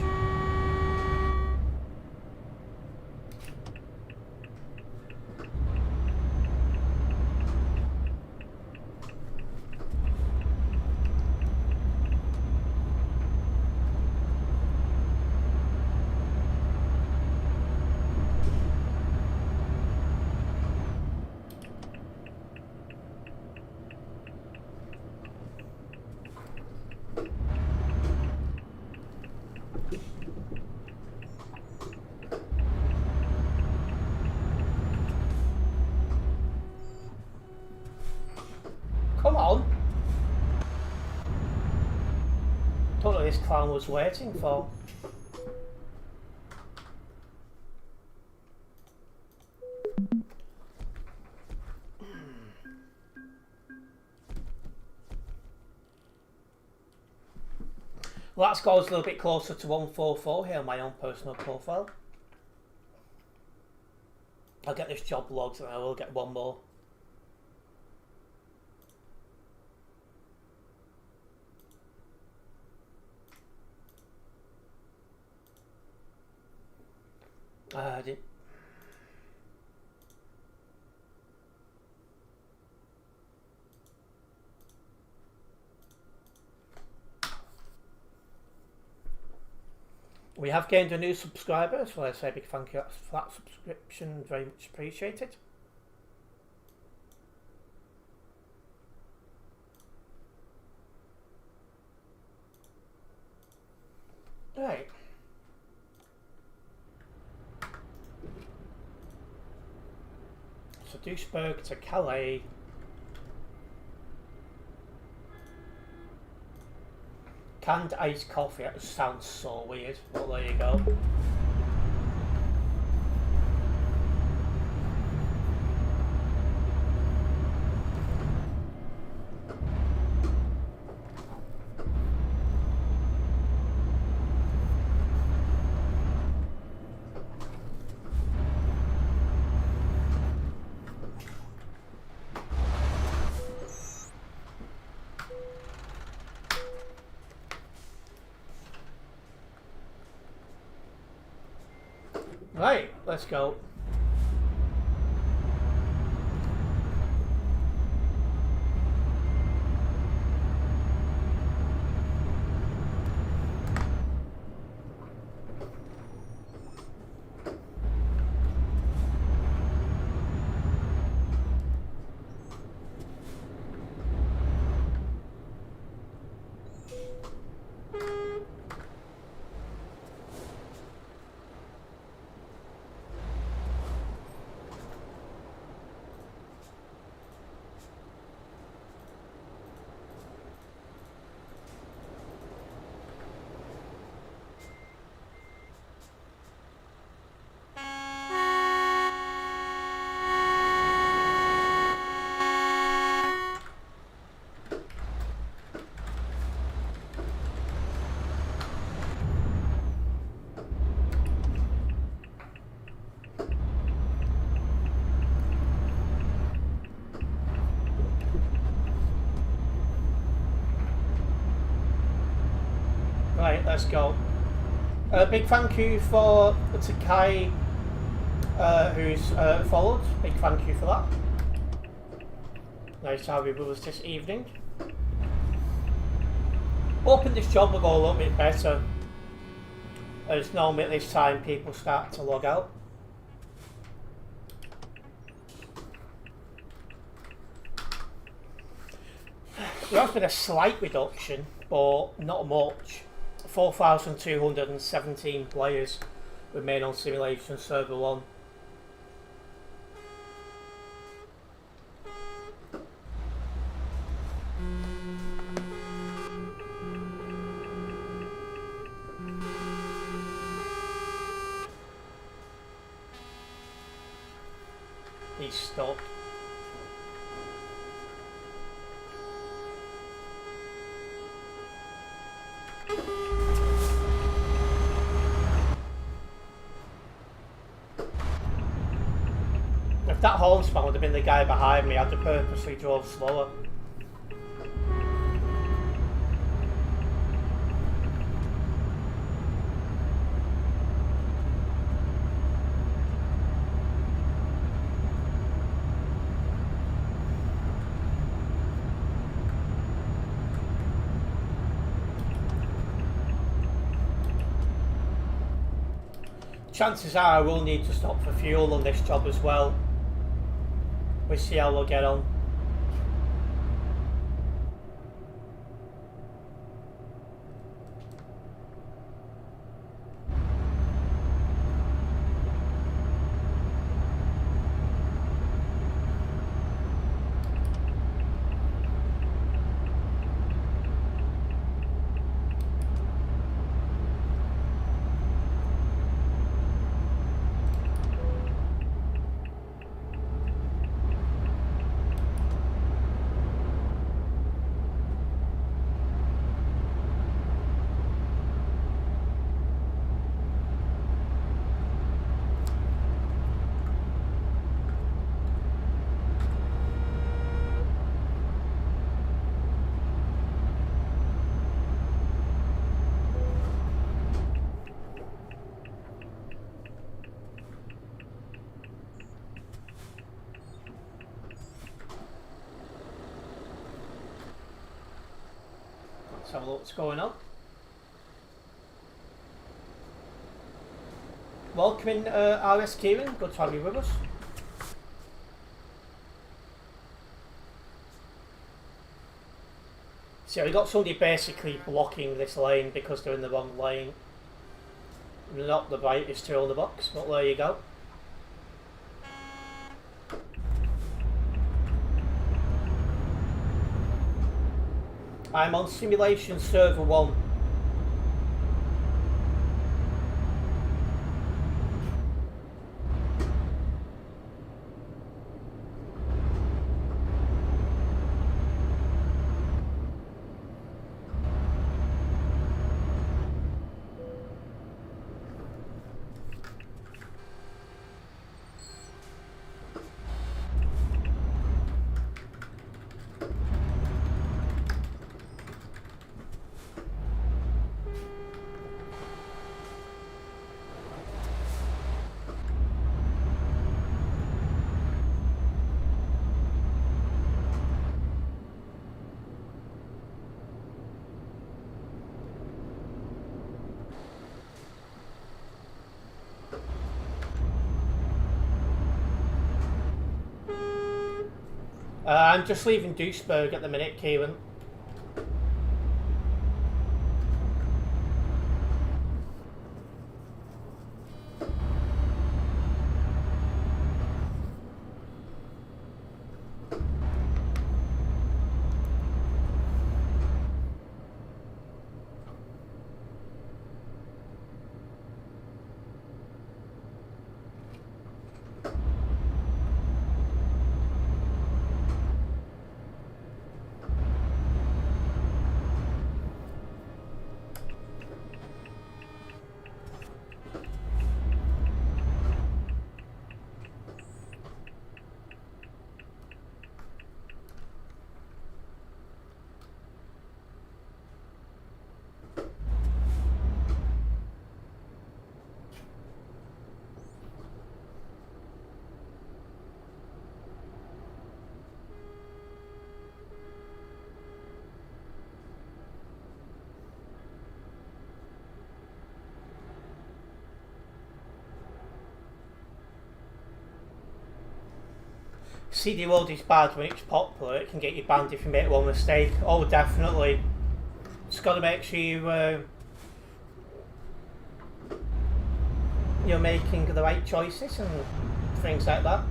Come on! Don't know what this clown was waiting for. Well, that scores a little bit closer to 144 here on my own personal profile. I'll get this job logged and I will get one more. We have gained a new subscriber, so I say a big thank you for that subscription, very much appreciated. Right. So Duisburg to Calais. Canned iced coffee, that sounds so weird, but there you go. Right, let's go. Right, let's go. Big thank you for Takai, who's followed. Big thank you for that. Nice to have you with us this evening. Hoping this job will go a little bit better, as normally at this time people start to log out. There has been a slight reduction, but not much. 4,217 players remain on Simulation Server 1. He's stuck. If that horn spam would have been the guy behind me, I'd have purposely drove slower. Chances are I will need to stop for fuel on this job as well. We'll see how we'll get on. Let's have a look what's going on. Welcome in RS Kieran, good to have you with us. So we got somebody basically blocking this lane because they're in the wrong lane. Not the brightest tool in the box, but there you go. I'm on Simulation Server 1. I'm just leaving Duisburg at the minute, Kieran. CD World is bad when it's popular. It can get you banned if you make one mistake. Oh, definitely. Just got to make sure you're making the right choices and things like that.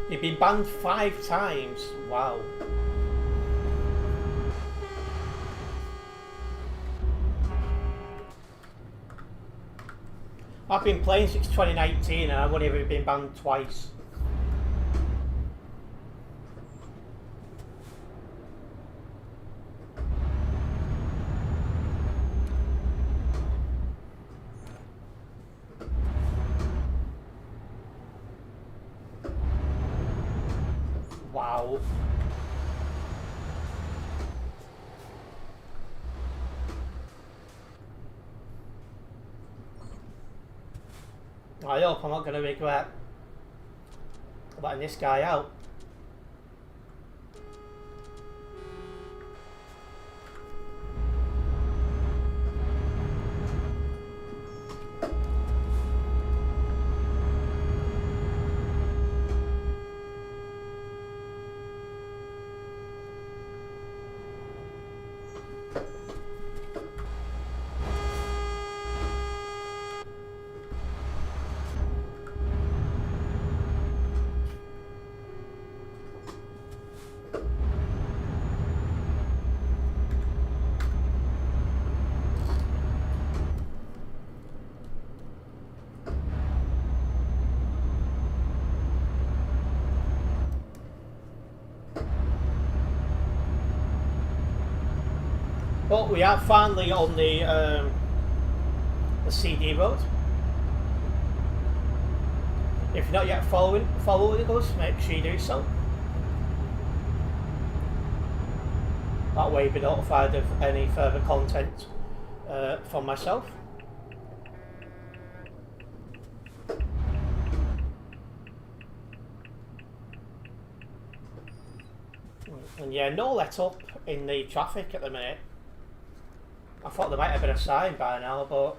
You've been banned 5 times. Wow. I've been playing since 2019 and I've only ever been banned twice. Wow. I hope I'm not going to regret letting this guy out. But we are finally on the CD road. If you're not yet following us, make sure you do so. That way you'll be notified of any further content from myself. And yeah, no let up in the traffic at the minute. I thought there might have been a sign by now, but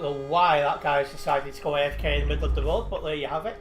don't know why that guy's decided to go AFK in the middle of the road, but there you have it.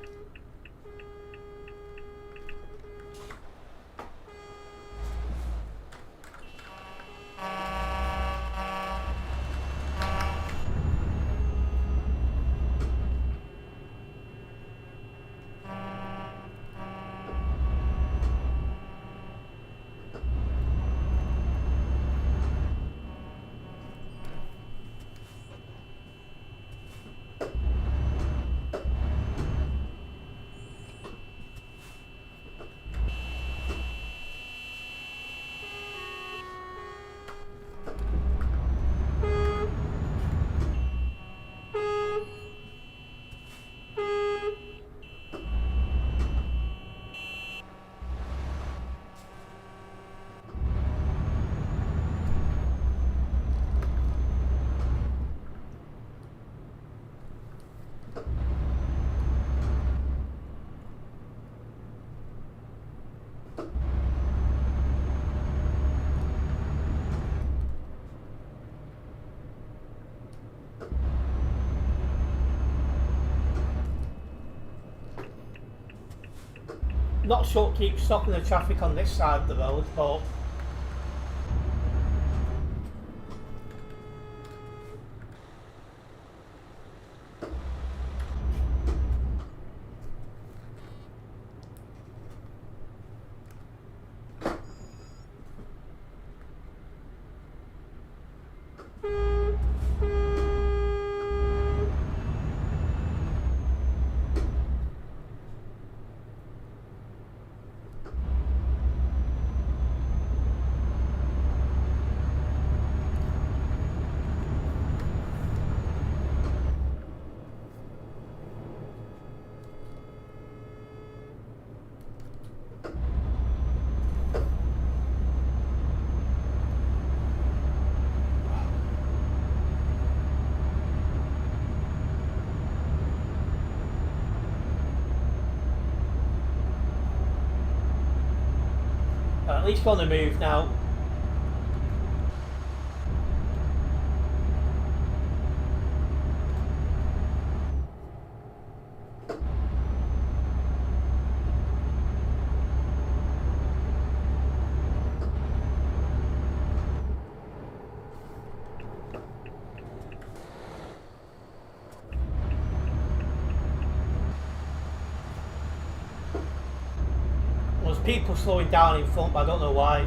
Not sure what keeps stopping the traffic on this side of the road, but at least on the move now. There's people slowing down in front, but I don't know why.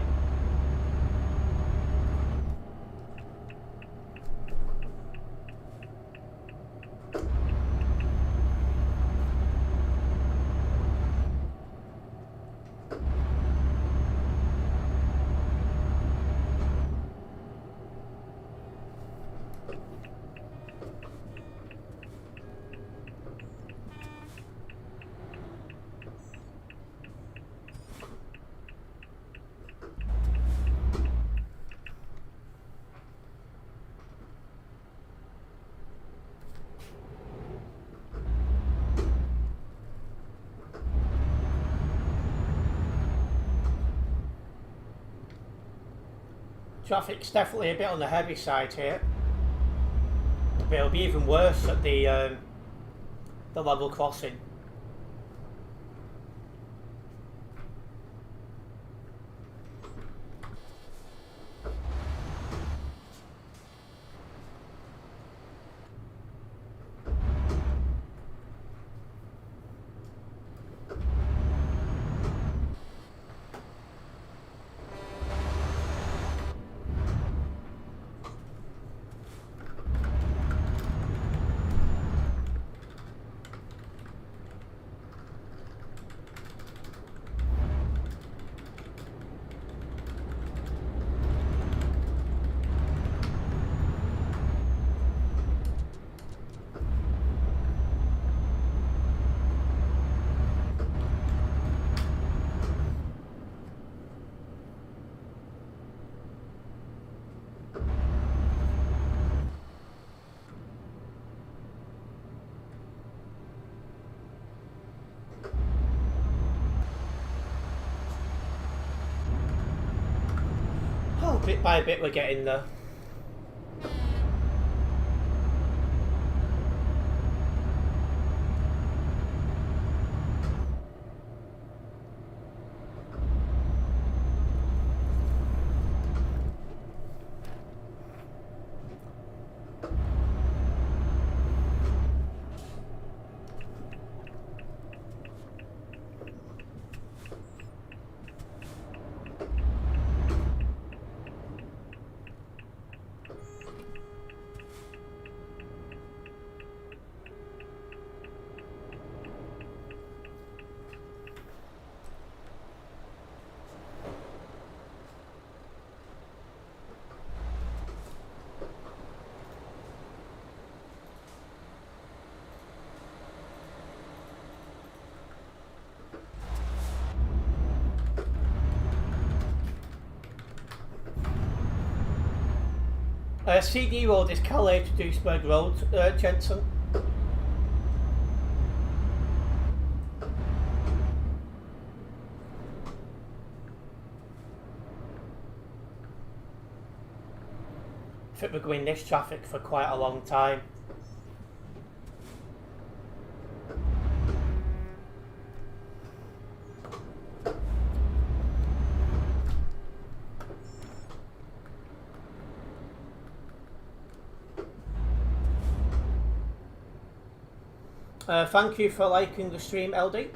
Traffic's definitely a bit on the heavy side here, but it'll be even worse at the level crossing. Bit by bit we're getting there. CD Road is Calais to Duisburg Road, Jensen. I think we're going this traffic for quite a long time. Thank you for liking the stream, LD.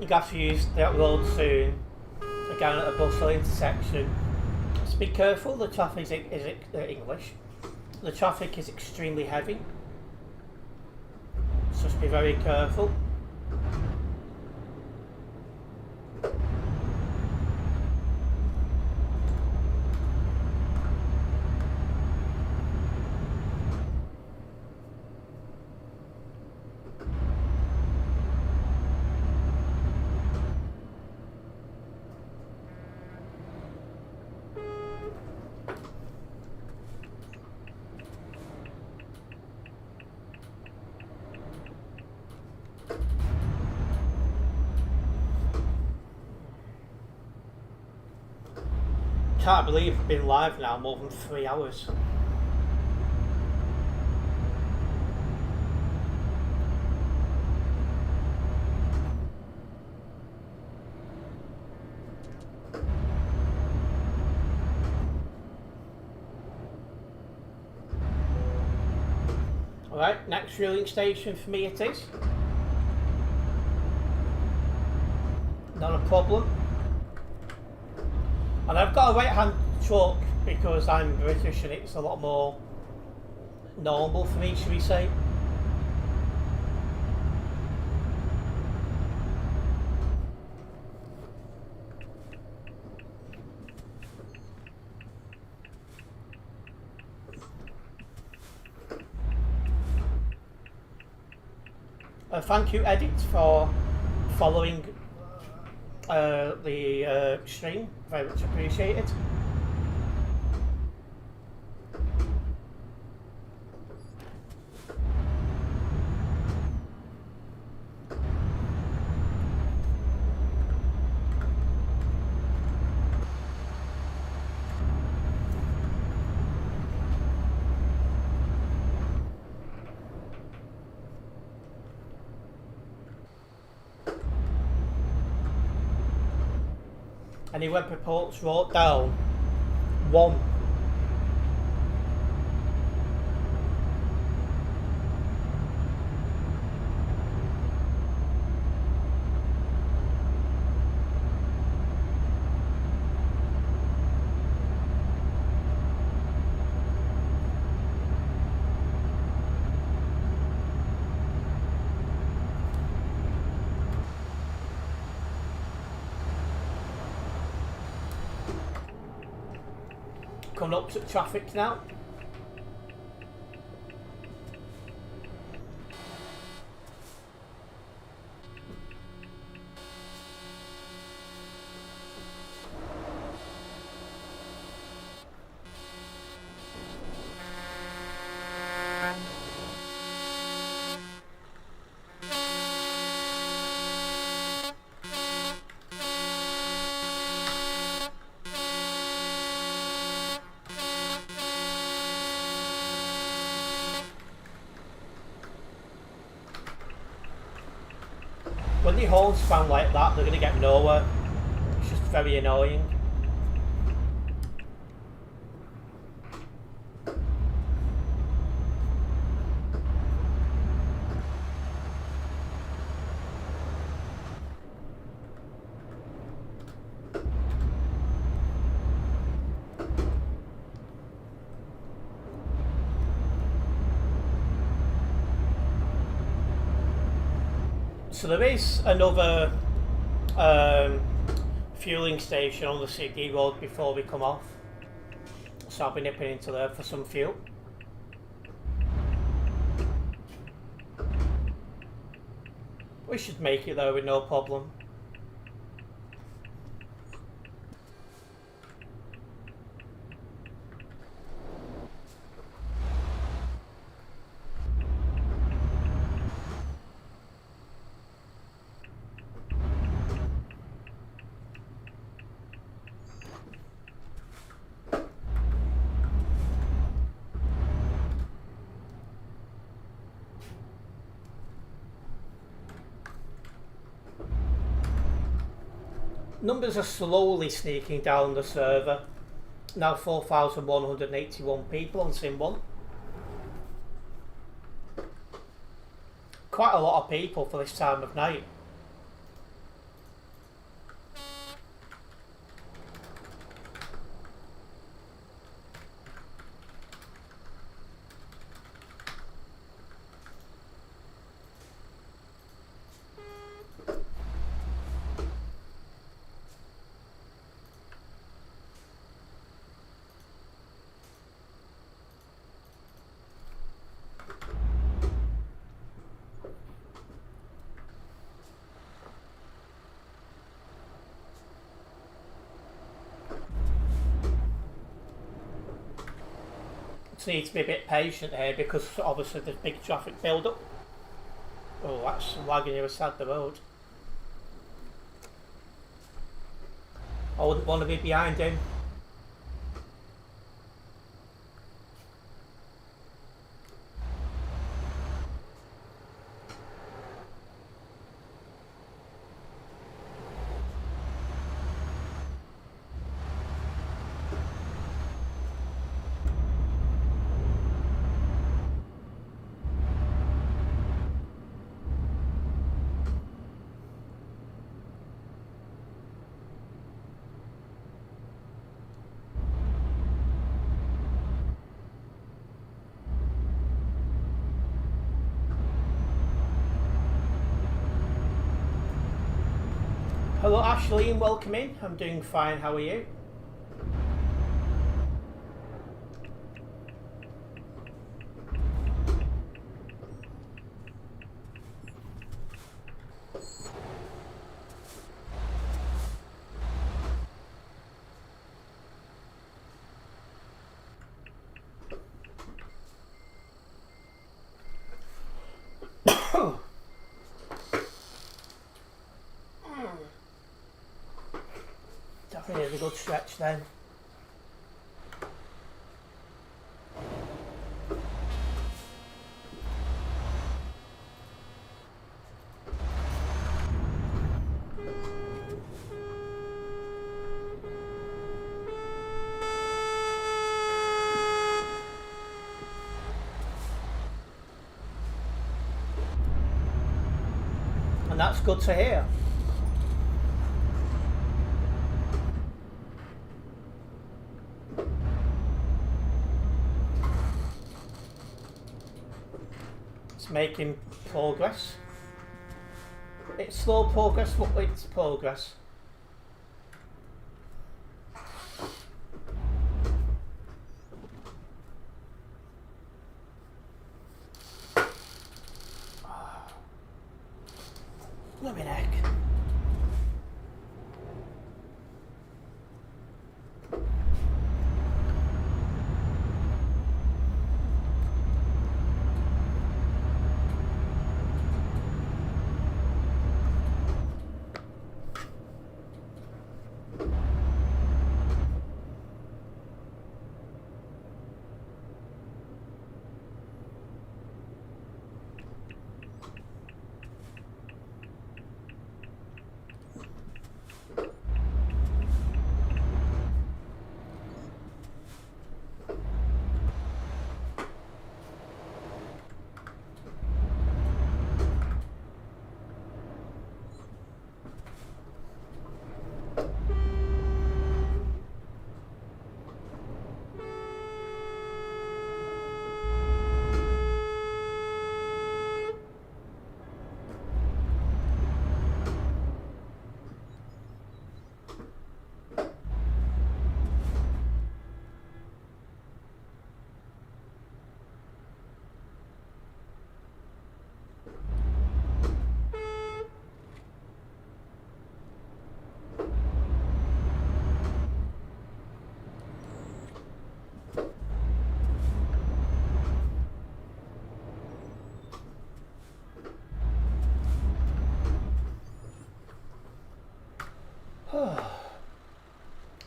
You have to use that road soon. Again at a bustling intersection. Just be careful, the traffic is English. The traffic is extremely heavy. So just be very careful. Can't believe I've been live now more than 3 hours. Alright, next fueling station for me it is. Not a problem. And I've got a right hand truck because I'm British and it's a lot more normal for me, should we say. Thank you, Edit, for following the stream. Very much appreciated. Any web reports wrote down? 1. Coming up to traffic now. When the horns sound like that, they're going to get nowhere. It's just very annoying. So there is another fueling station on the CD road before we come off. So I'll be nipping into there for some fuel. We should make it though with no problem. Numbers are slowly sneaking down the server. Now 4,181 people on Sim 1. Quite a lot of people for this time of night. Need to be a bit patient here because obviously there's big traffic build up. Oh, that's lagging you beside the road. I wouldn't want to be behind him. Hello Ashley and welcome in. I'm doing fine, how are you? Definitely a good stretch then. And that's good to hear. Making progress. It's slow progress, but it's progress. Blooming heck.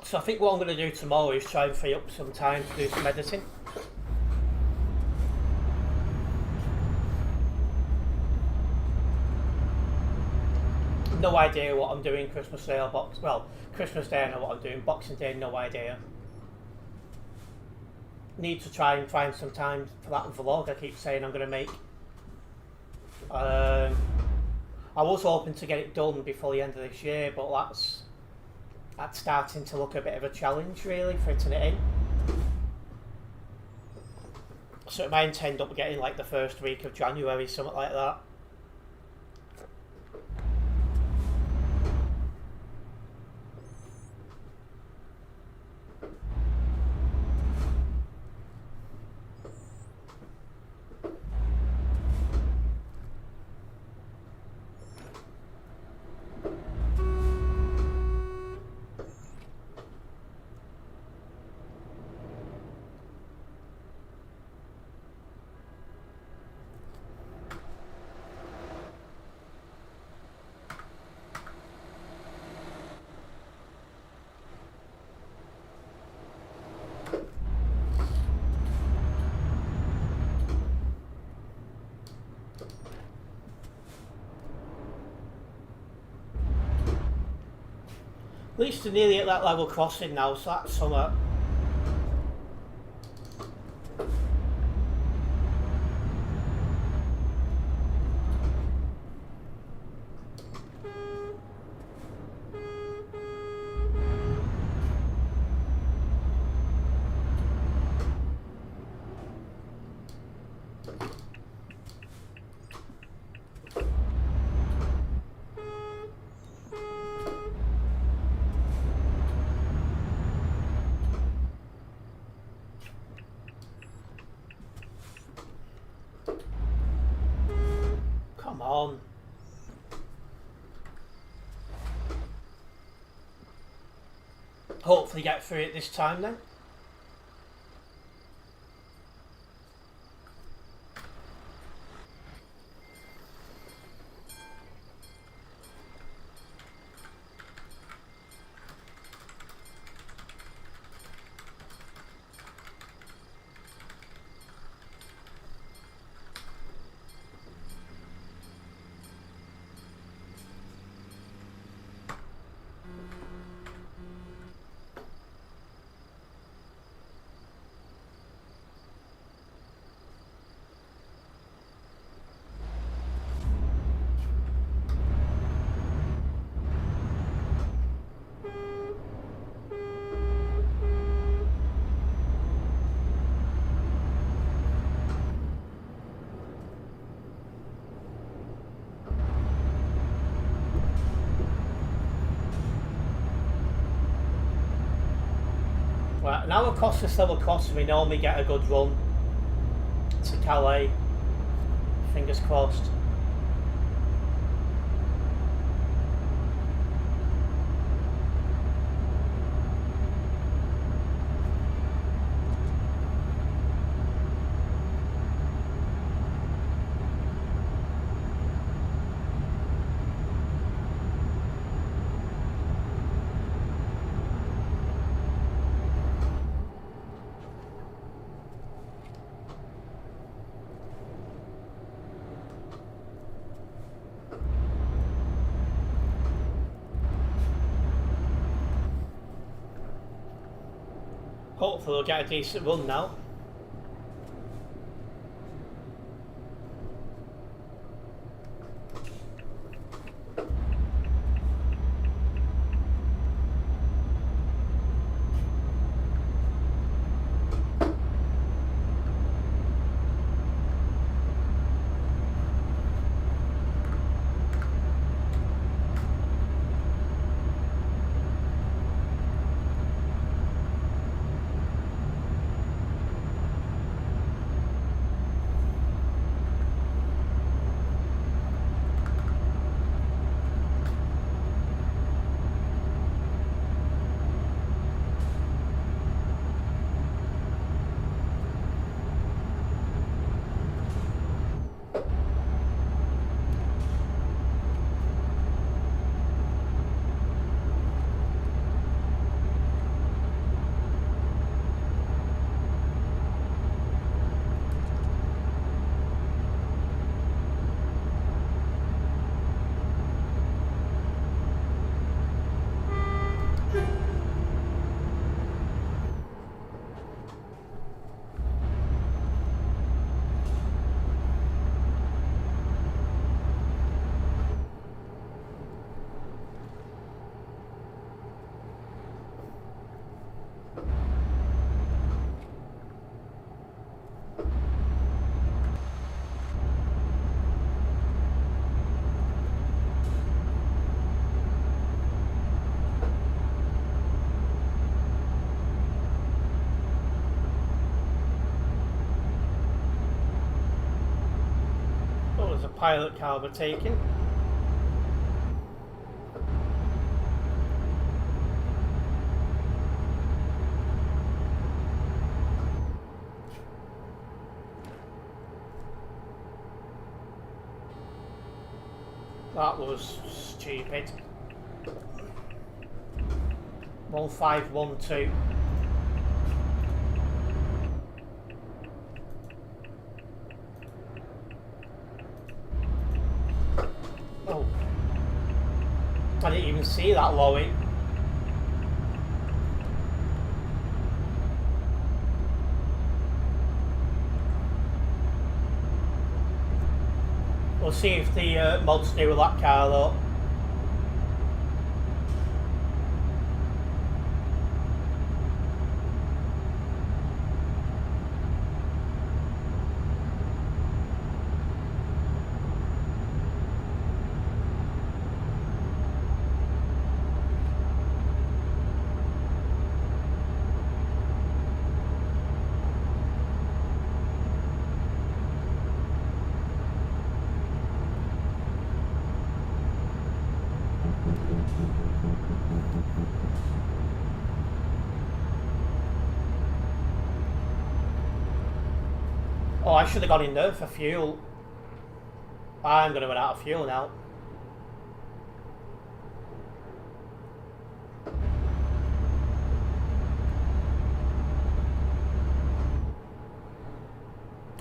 So I think what I'm going to do tomorrow is try and free up some time to do some editing. no idea what I'm doing Christmas Day or Christmas Day I know what I'm doing, Boxing Day no idea. Need to try and find some time for that vlog I keep saying I'm going to make. I was hoping to get it done before the end of this year, but that's starting to look a bit of a challenge really, fitting it in. So it might end up getting like the first week of January, something like that. At least they're nearly at that level crossing now, so that's somewhat. Come on. Hopefully get through it this time then. Right, now across the Silver Crossing we normally get a good run to Calais. Fingers crossed. Hopefully we'll get a decent run now. pilot car we're taking. That was stupid. 1512. Oh. I didn't even see that lorry. We'll see if the mods do with that car though. Oh, I should have gone in there for fuel. I'm going to run out of fuel now.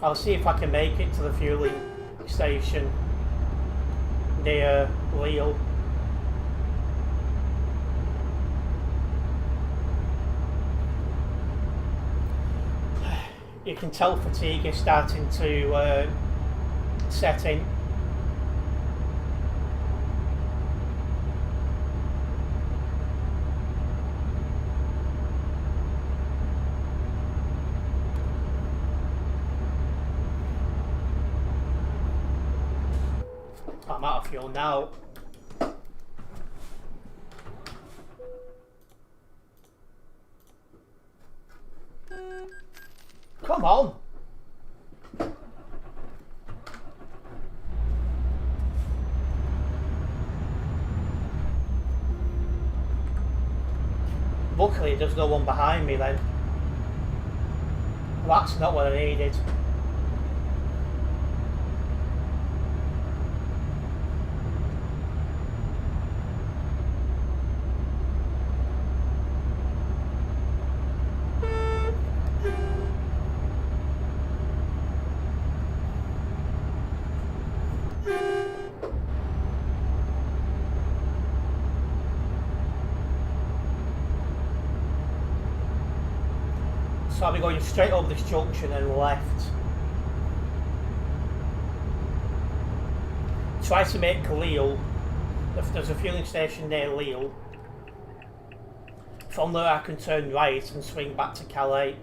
I'll see if I can make it to the fueling station near Lille. You can tell fatigue is starting to set in. I'm out of fuel now. Come on. Luckily there's no one behind me then. That's not what I needed. So I'll be going straight over this junction and left. Try to make Lille. If there's a fueling station near Lille, from there I can turn right and swing back to Calais.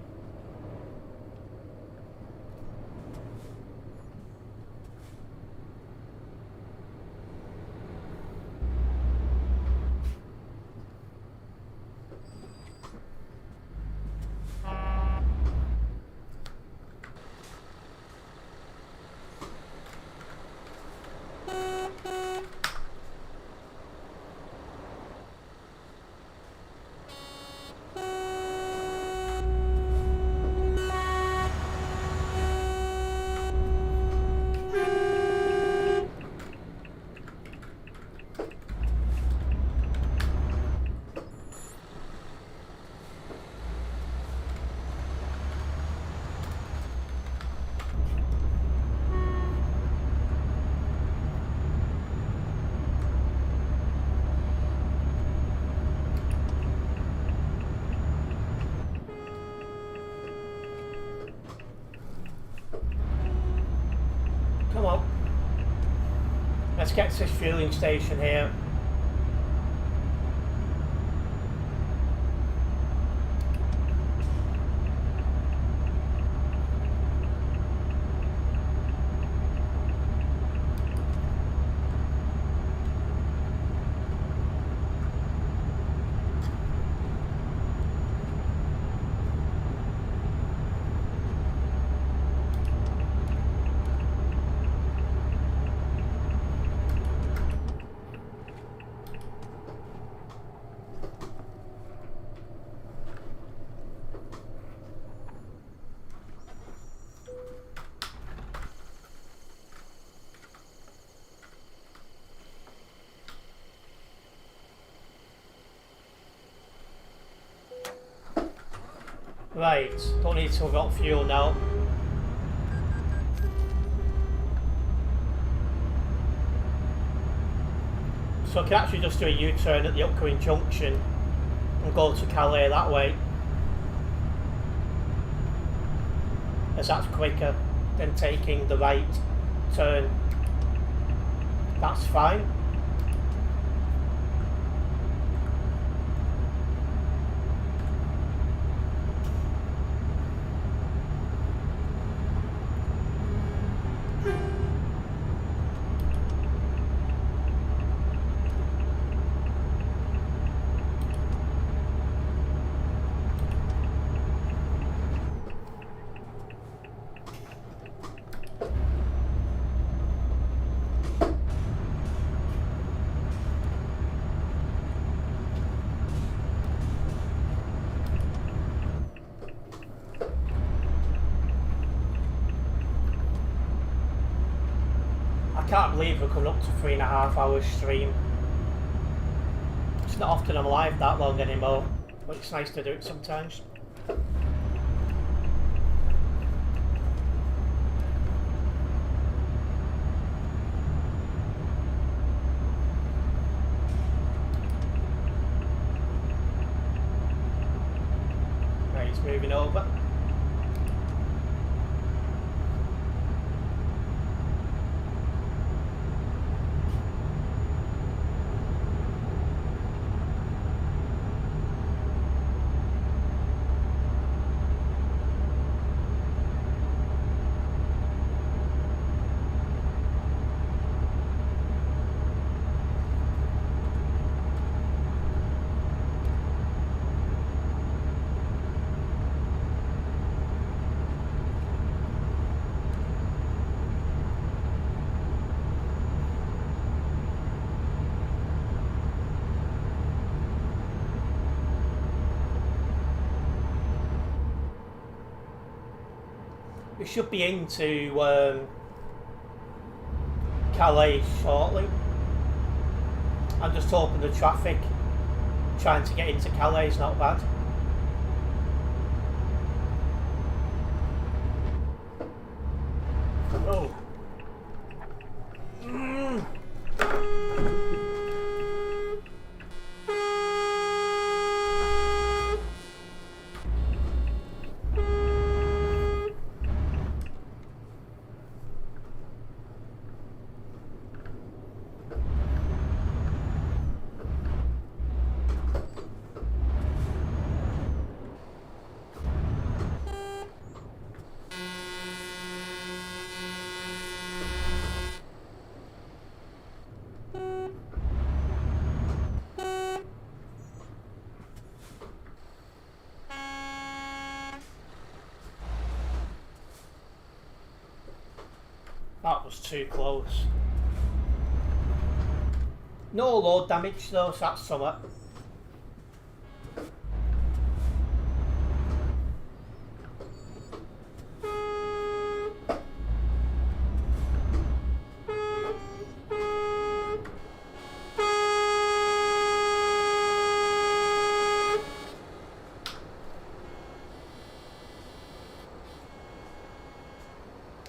Come on. Let's get to this fueling station here. Right, don't need to have got fuel now. So I can actually just do a U-turn at the upcoming junction and go to Calais that way, as that's quicker than taking the right turn. That's fine. I can't believe we're coming up to 3.5 hours stream. It's not often I'm live that long anymore, but it's nice to do it sometimes. Right, it's moving over. We should be into Calais shortly. I'm just hoping the traffic trying to get into Calais is not bad. Oh. That was too close. No load damage though, so that's something.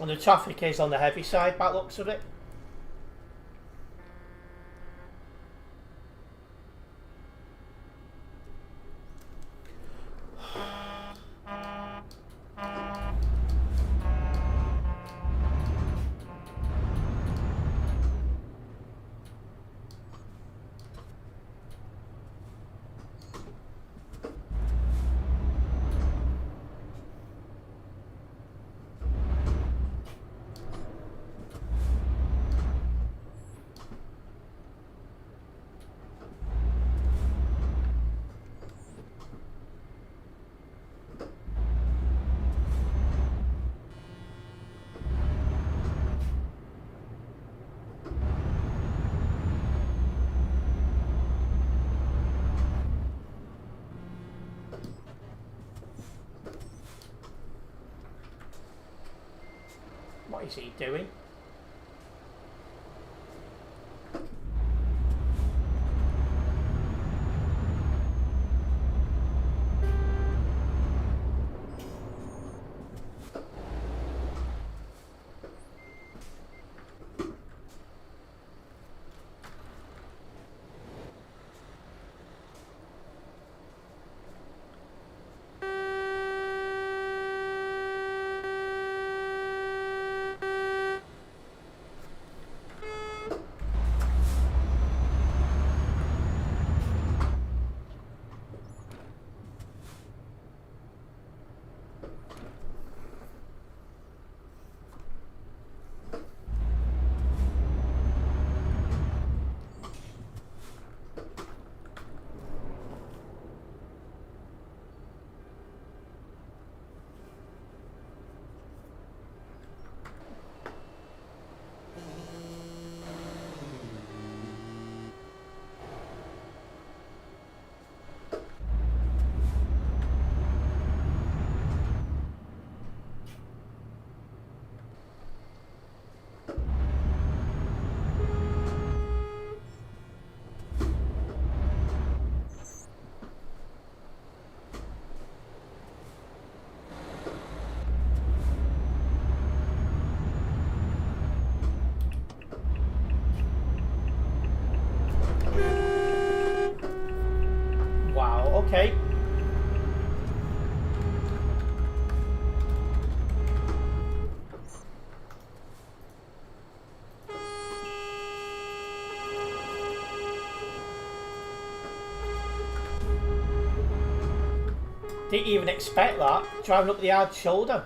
And the traffic is on the heavy side by the looks of it. What is he doing? Didn't even expect that. Driving up the hard shoulder.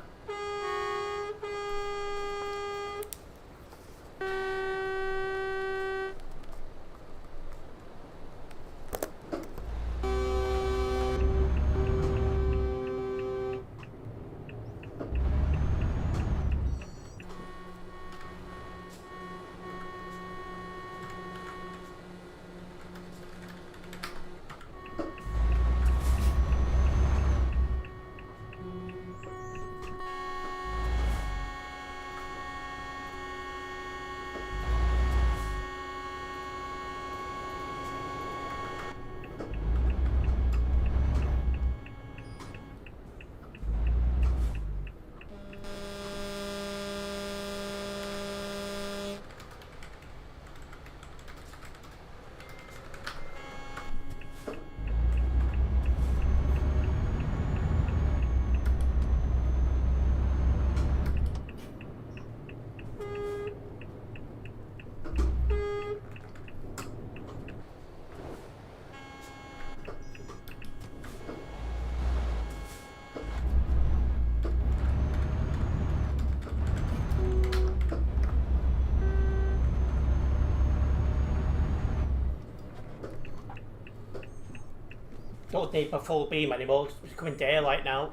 Don't need my full beam anymore, it's becoming daylight now.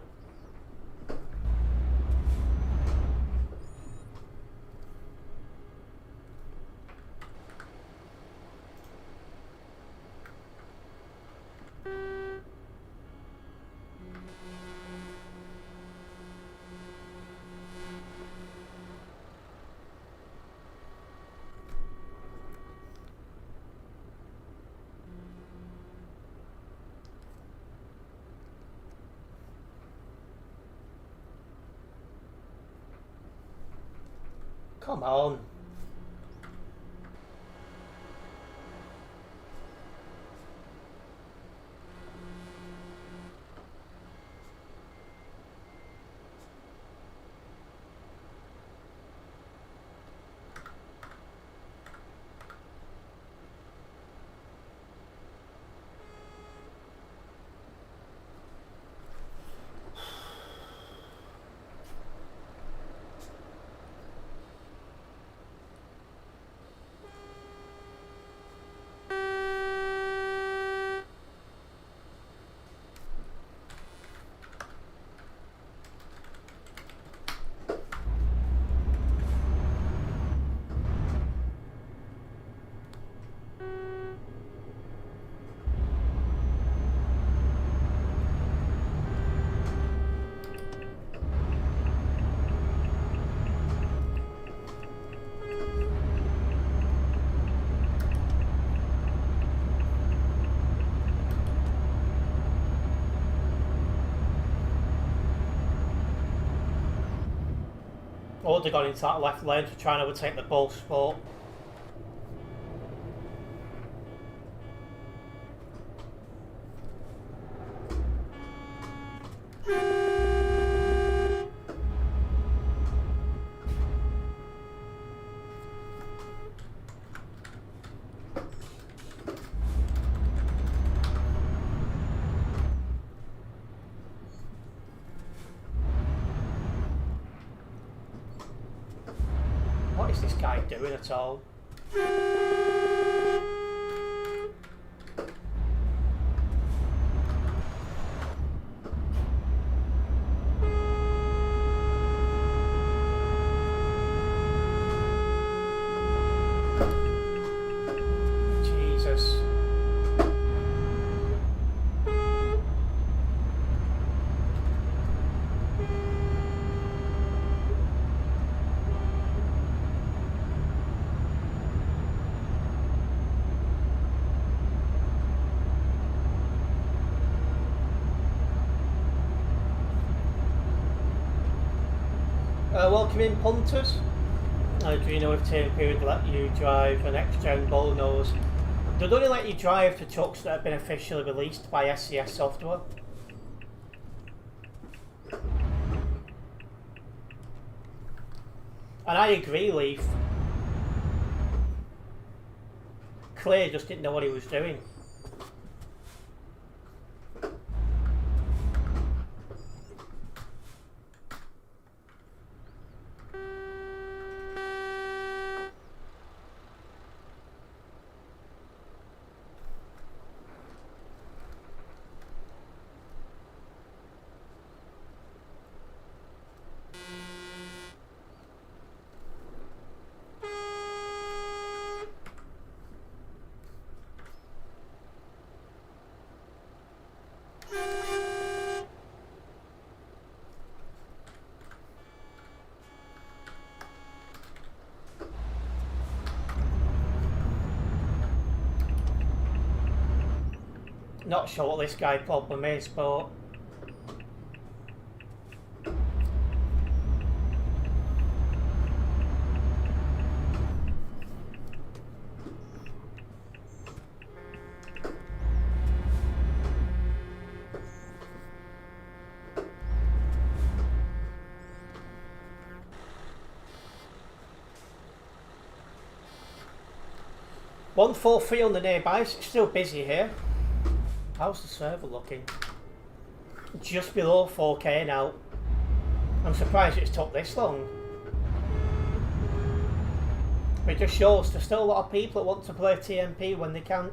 Come on. Or they got into that left lane to try and overtake the ball sport. What is this guy doing at all? Jesus. Welcome in, punters. Do you know if Team Period let you drive an next-gen bullnose? They'd only let you drive the trucks that have been officially released by SCS software. And I agree, Leaf. Clay just didn't know what he was doing. Not sure what this guy's problem is, but... $143 on the nearby, it's still busy here. How's the server looking? Just below 4K now. I'm surprised it's took this long. It just shows there's still a lot of people that want to play TMP when they can't.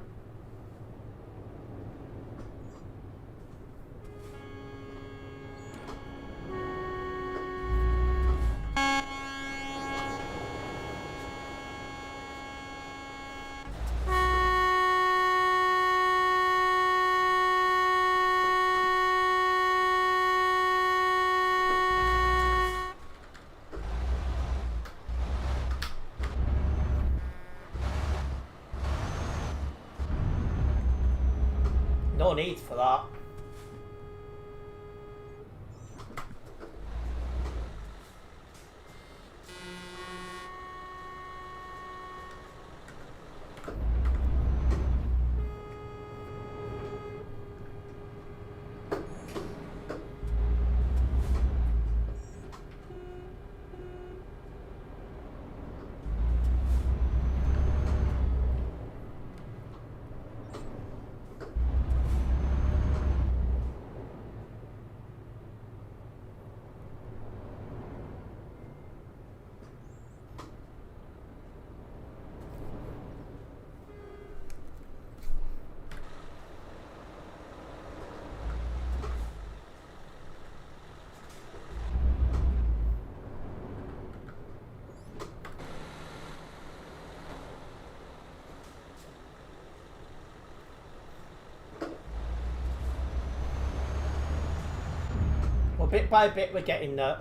No need for that. Well, bit by bit we're getting there.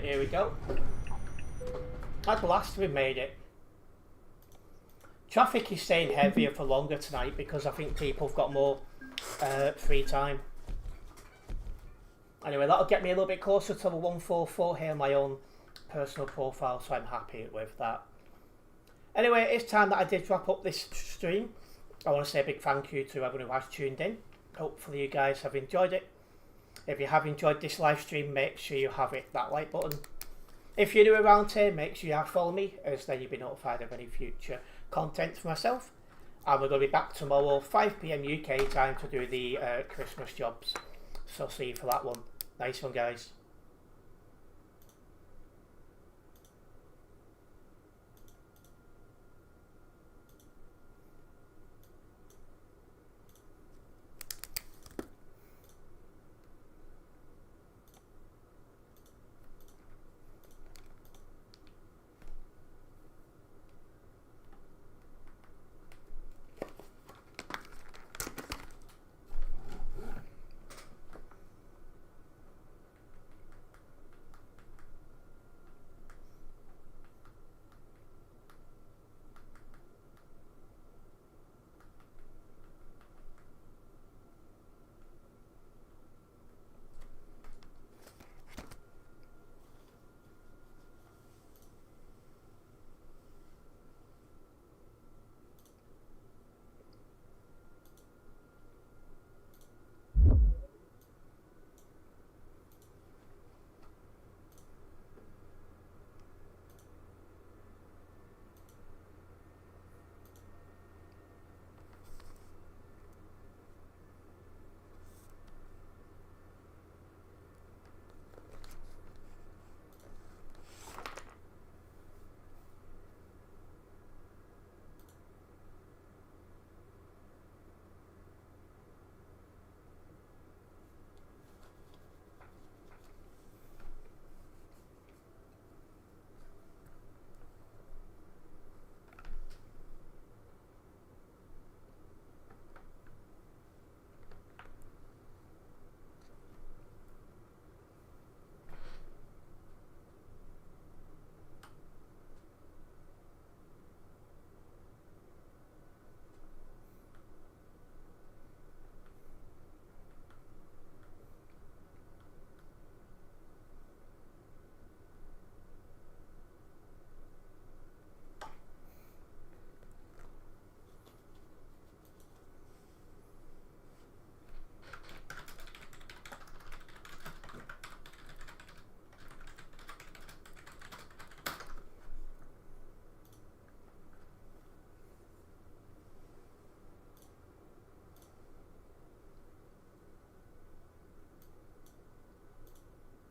Here we go. At last we made it. Traffic is staying heavier for longer tonight because I think people have got more free time. Anyway, that'll get me a little bit closer to the 144 here on my own personal profile, so I'm happy with that. Anyway, it's time that I did wrap up this stream. I want to say a big thank you to everyone who has tuned in. Hopefully you guys have enjoyed it. If you have enjoyed this live stream, make sure you have hit that like button. If you're new around here, make sure you follow me, as then you'll be notified of any future content for myself. And we're going to be back tomorrow, 5 PM UK time, to do the Christmas jobs. So see you for that one. Nice one, guys.